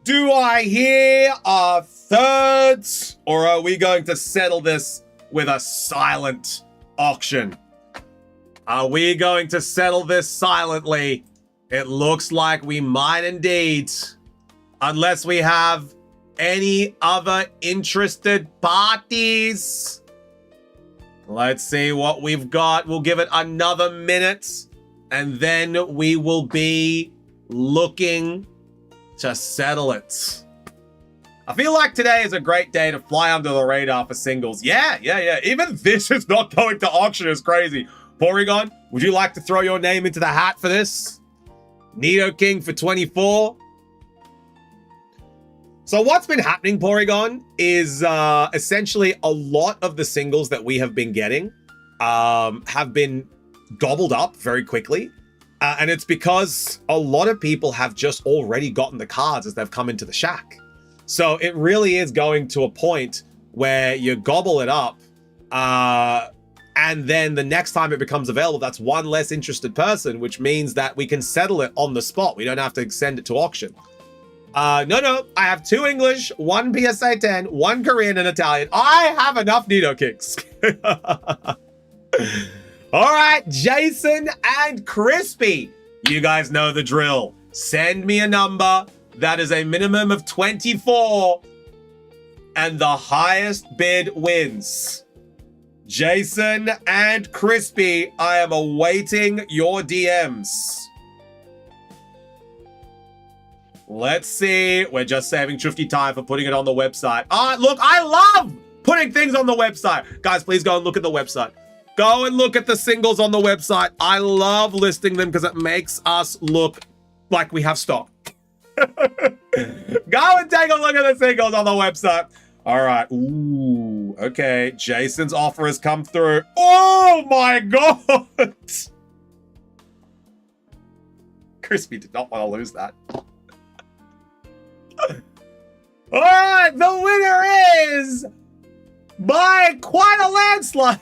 Do I hear a third? Or are we going to settle this with a silent auction? Are we going to settle this silently? It looks like we might indeed. Unless we have any other interested parties. Let's see what we've got. We'll give it another minute. And then we will be looking to settle it. I feel like today is a great day to fly under the radar for singles. Yeah. Even this is not going to auction is crazy. Porygon, would you like to throw your name into the hat for this? Nidoking for 24. So what's been happening, Porygon, is essentially a lot of the singles that we have been getting have been gobbled up very quickly. And it's because a lot of people have just already gotten the cards as they've come into the Shack. So it really is going to a point where you gobble it up, and then the next time it becomes available, that's one less interested person, which means that we can settle it on the spot. We don't have to send it to auction. No, I have 2 English, 1 PSA 10, 1 Korean and Italian. I have enough Nido kicks. All right, Jason and Crispy. You guys know the drill. Send me a number that is a minimum of 24, and the highest bid wins. Jason and Crispy, I am awaiting your DMs. Let's see. We're just saving Trufty time for putting it on the website. Look, I love putting things on the website. Guys, please go and look at the website. Go and look at the singles on the website. I love listing them because it makes us look like we have stock. Go and take a look at the singles on the website. All right. Ooh, okay. Jason's offer has come through. Oh my God. Crispy did not want to lose that. All right. The winner is by quite a landslide.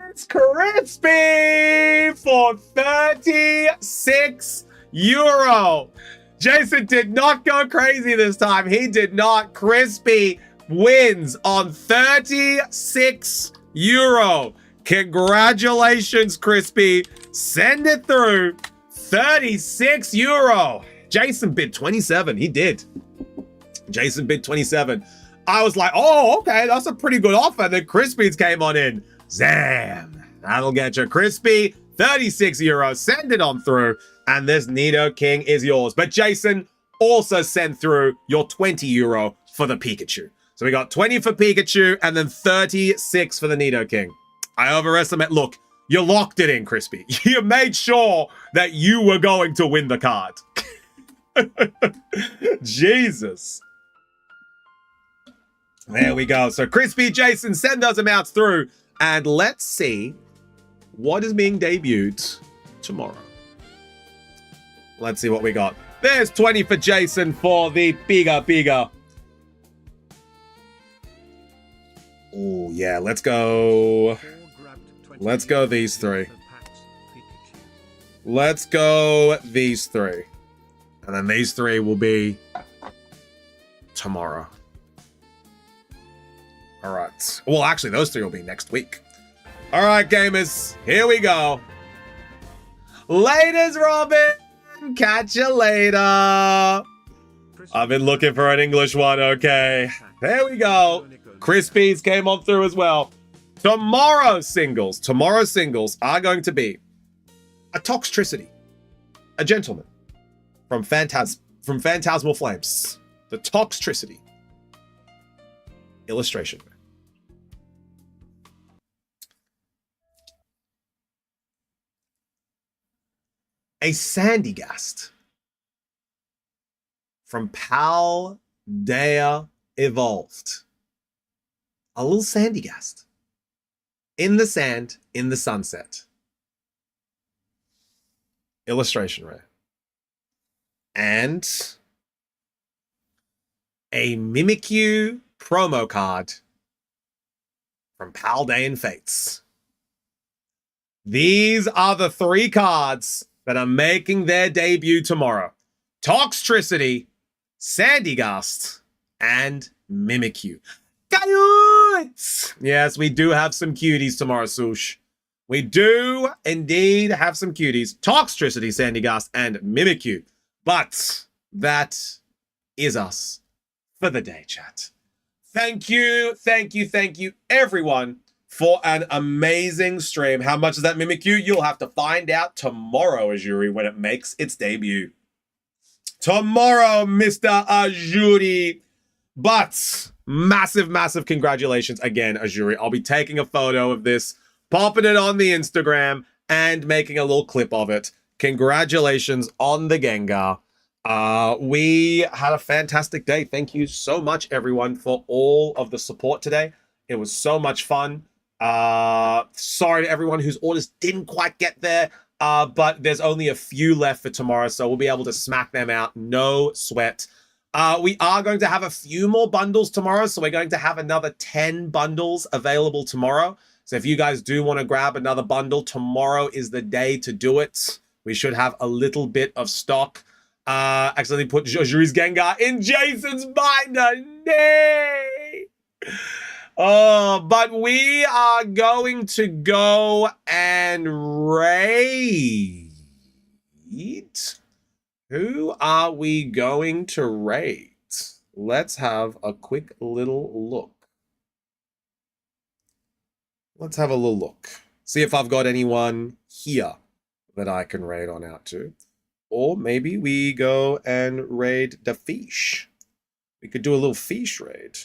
It's Crispy for 36 euro. Jason did not go crazy this time. He did not. Crispy wins on 36 euro. Congratulations, Crispy. Send it through. 36 euro. Jason bid 27. He did. Jason bid 27. I was like, oh, okay, that's a pretty good offer. Then Crispy's came on in. Zam. That'll get you. Crispy, 36 euros. Send it on through. And this Nido King is yours. But Jason, also send through your 20 euro for the Pikachu. So we got 20 for Pikachu and then 36 for the Nido King. I overestimate. Look, you locked it in, Crispy. You made sure that you were going to win the card. Jesus. There we go. So Crispy, Jason, send those amounts through. And let's see what is being debuted tomorrow. Let's see what we got. There's 20 for Jason for the bigger. Oh, yeah. Let's go. Let's go these 3. Let's go these 3. And then these 3 will be tomorrow. All right. Well, actually, those 3 will be next week. All right, gamers. Here we go. Laters, Robin. Catch you later. I've been looking for an English one. Okay. There we go. Crispies came on through as well. Tomorrow's singles are going to be a Toxtricity, a gentleman from Phantasmal Flames. The Toxtricity illustration. A Sandygast from Paldea Evolved. A little Sandygast. In the sand, in the sunset. Illustration rare. And a Mimikyu promo card from Paldean Fates. These are the 3 cards that are making their debut tomorrow. Toxtricity, Sandygast, and Mimikyu. Cute! Yes, we do have some cuties tomorrow, Sush. We do indeed have some cuties. Toxtricity, Sandygast, and Mimikyu. But that is us for the day, chat. Thank you, everyone, for an amazing stream. How much is that Mimikyu? You'll have to find out tomorrow, Azuri, when it makes its debut. Tomorrow, Mr. Azuri. But massive congratulations again, Azuri. I'll be taking a photo of this, popping it on the Instagram, and making a little clip of it. Congratulations on the Gengar. We had a fantastic day. Thank you so much, everyone, for all of the support today. It was so much fun. Sorry to everyone whose orders didn't quite get there. but there's only a few left for tomorrow, so we'll be able to smack them out. No sweat. We are going to have a few more bundles tomorrow, so we're going to have another 10 bundles available tomorrow. So if you guys do want to grab another bundle, tomorrow is the day to do it. We should have a little bit of stock. Accidentally put Juri's Gengar in Jason's binder. Nay! Oh, but we are going to go and raid. Who are we going to raid? Let's have a quick little look. Let's have a little look. See if I've got anyone here that I can raid on out to. Or maybe we go and raid the fish. We could do a little fish raid.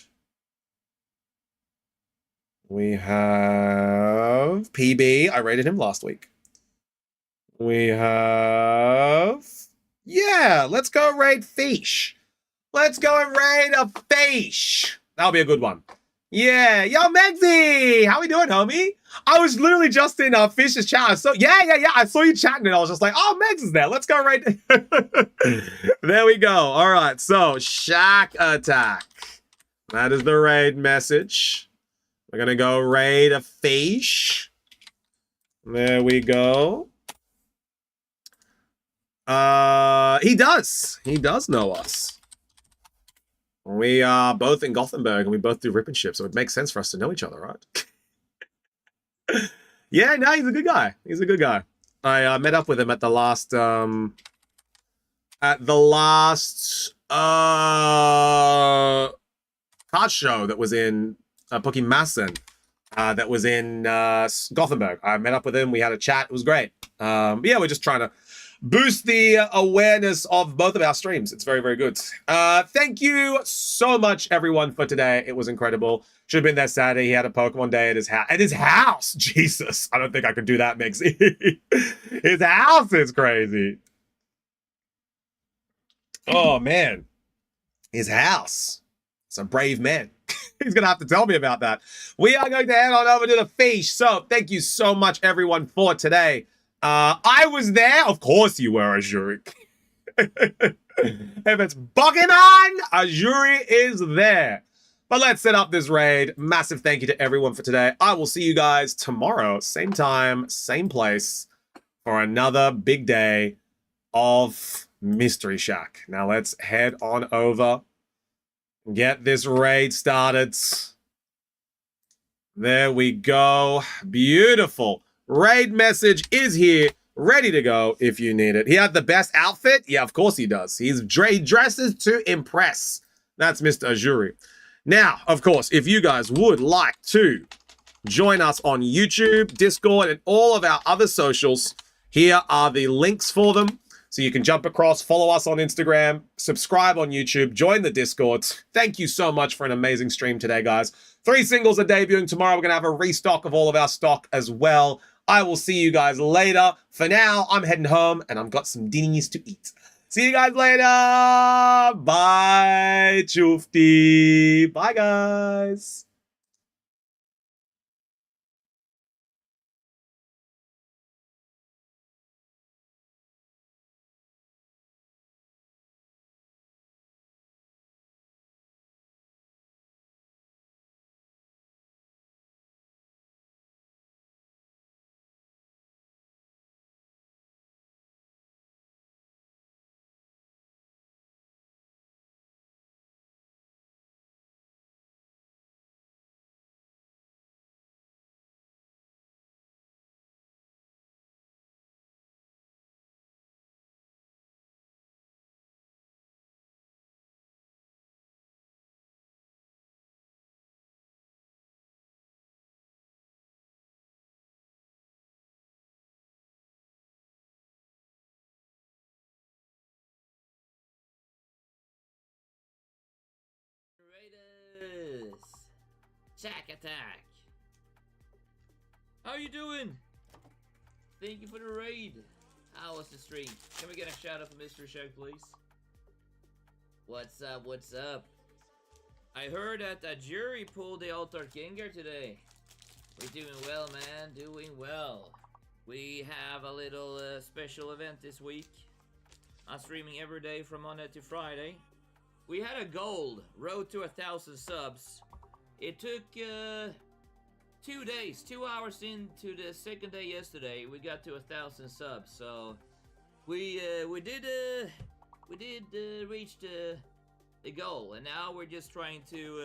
We have PB. I raided him last week. We have... Yeah, let's go raid fish. Let's go and raid a fish. That'll be a good one. Yeah, yo, Megzy! How we doing, homie? I was literally just in Fish's chat. So yeah. I saw you chatting and I was just like, oh, Megs is there. Let's go raid. There we go. All right, so Shack Attack. That is the raid message. We're gonna go raid a fish. There we go. He does. He does know us. We are both in Gothenburg and we both do rip and ship, so it makes sense for us to know each other, right? Yeah, no, he's a good guy. He's a good guy. I met up with him at the last card show that was in Pokémassen, that was in Gothenburg. I met up with him. We had a chat. It was great. Yeah, we're just trying to boost the awareness of both of our streams. It's very, very good. Thank you so much, everyone, for today. It was incredible. Should have been there Saturday. He had a Pokemon day at his house. At his house! Jesus. I don't think I could do that, Mixie. His house is crazy. Oh, man. His house. It's a brave man. He's going to have to tell me about that. We are going to head on over to the fish. So, thank you so much, everyone, for today. I was there. Of course you were, Azuri. If it's Pokemon, Azuri is there. But let's set up this raid. Massive thank you to everyone for today. I will see you guys tomorrow, same time, same place, for another big day of Mystery Shack. Now let's head on over, get this raid started. There we go. Beautiful. Raid message is here, ready to go if you need it. He had the best outfit? Yeah, of course he does. He dresses to impress. That's Mr. Azuri. Now, of course, if you guys would like to join us on YouTube, Discord, and all of our other socials, here are the links for them. So you can jump across, follow us on Instagram, subscribe on YouTube, join the Discord. Thank you so much for an amazing stream today, guys. 3 singles are debuting tomorrow. We're going to have a restock of all of our stock as well. I will see you guys later. For now, I'm heading home and I've got some dinnies to eat. See you guys later. Bye, Choofty. Bye, guys. Raiders! Shack Attack! How you doing? Thank you for the raid. How was the stream? Can we get a shout out for Mr. Shack, please? What's up, what's up? I heard that a jury pulled the Altar Gengar today. We're doing well, man, doing well. We have a little special event this week. I'm streaming every day from Monday to Friday. We had a goal, road to 1,000 subs. It took 2 days, 2 hours into the second day yesterday. We got to 1,000 subs, so we did reach the goal, and now we're just trying to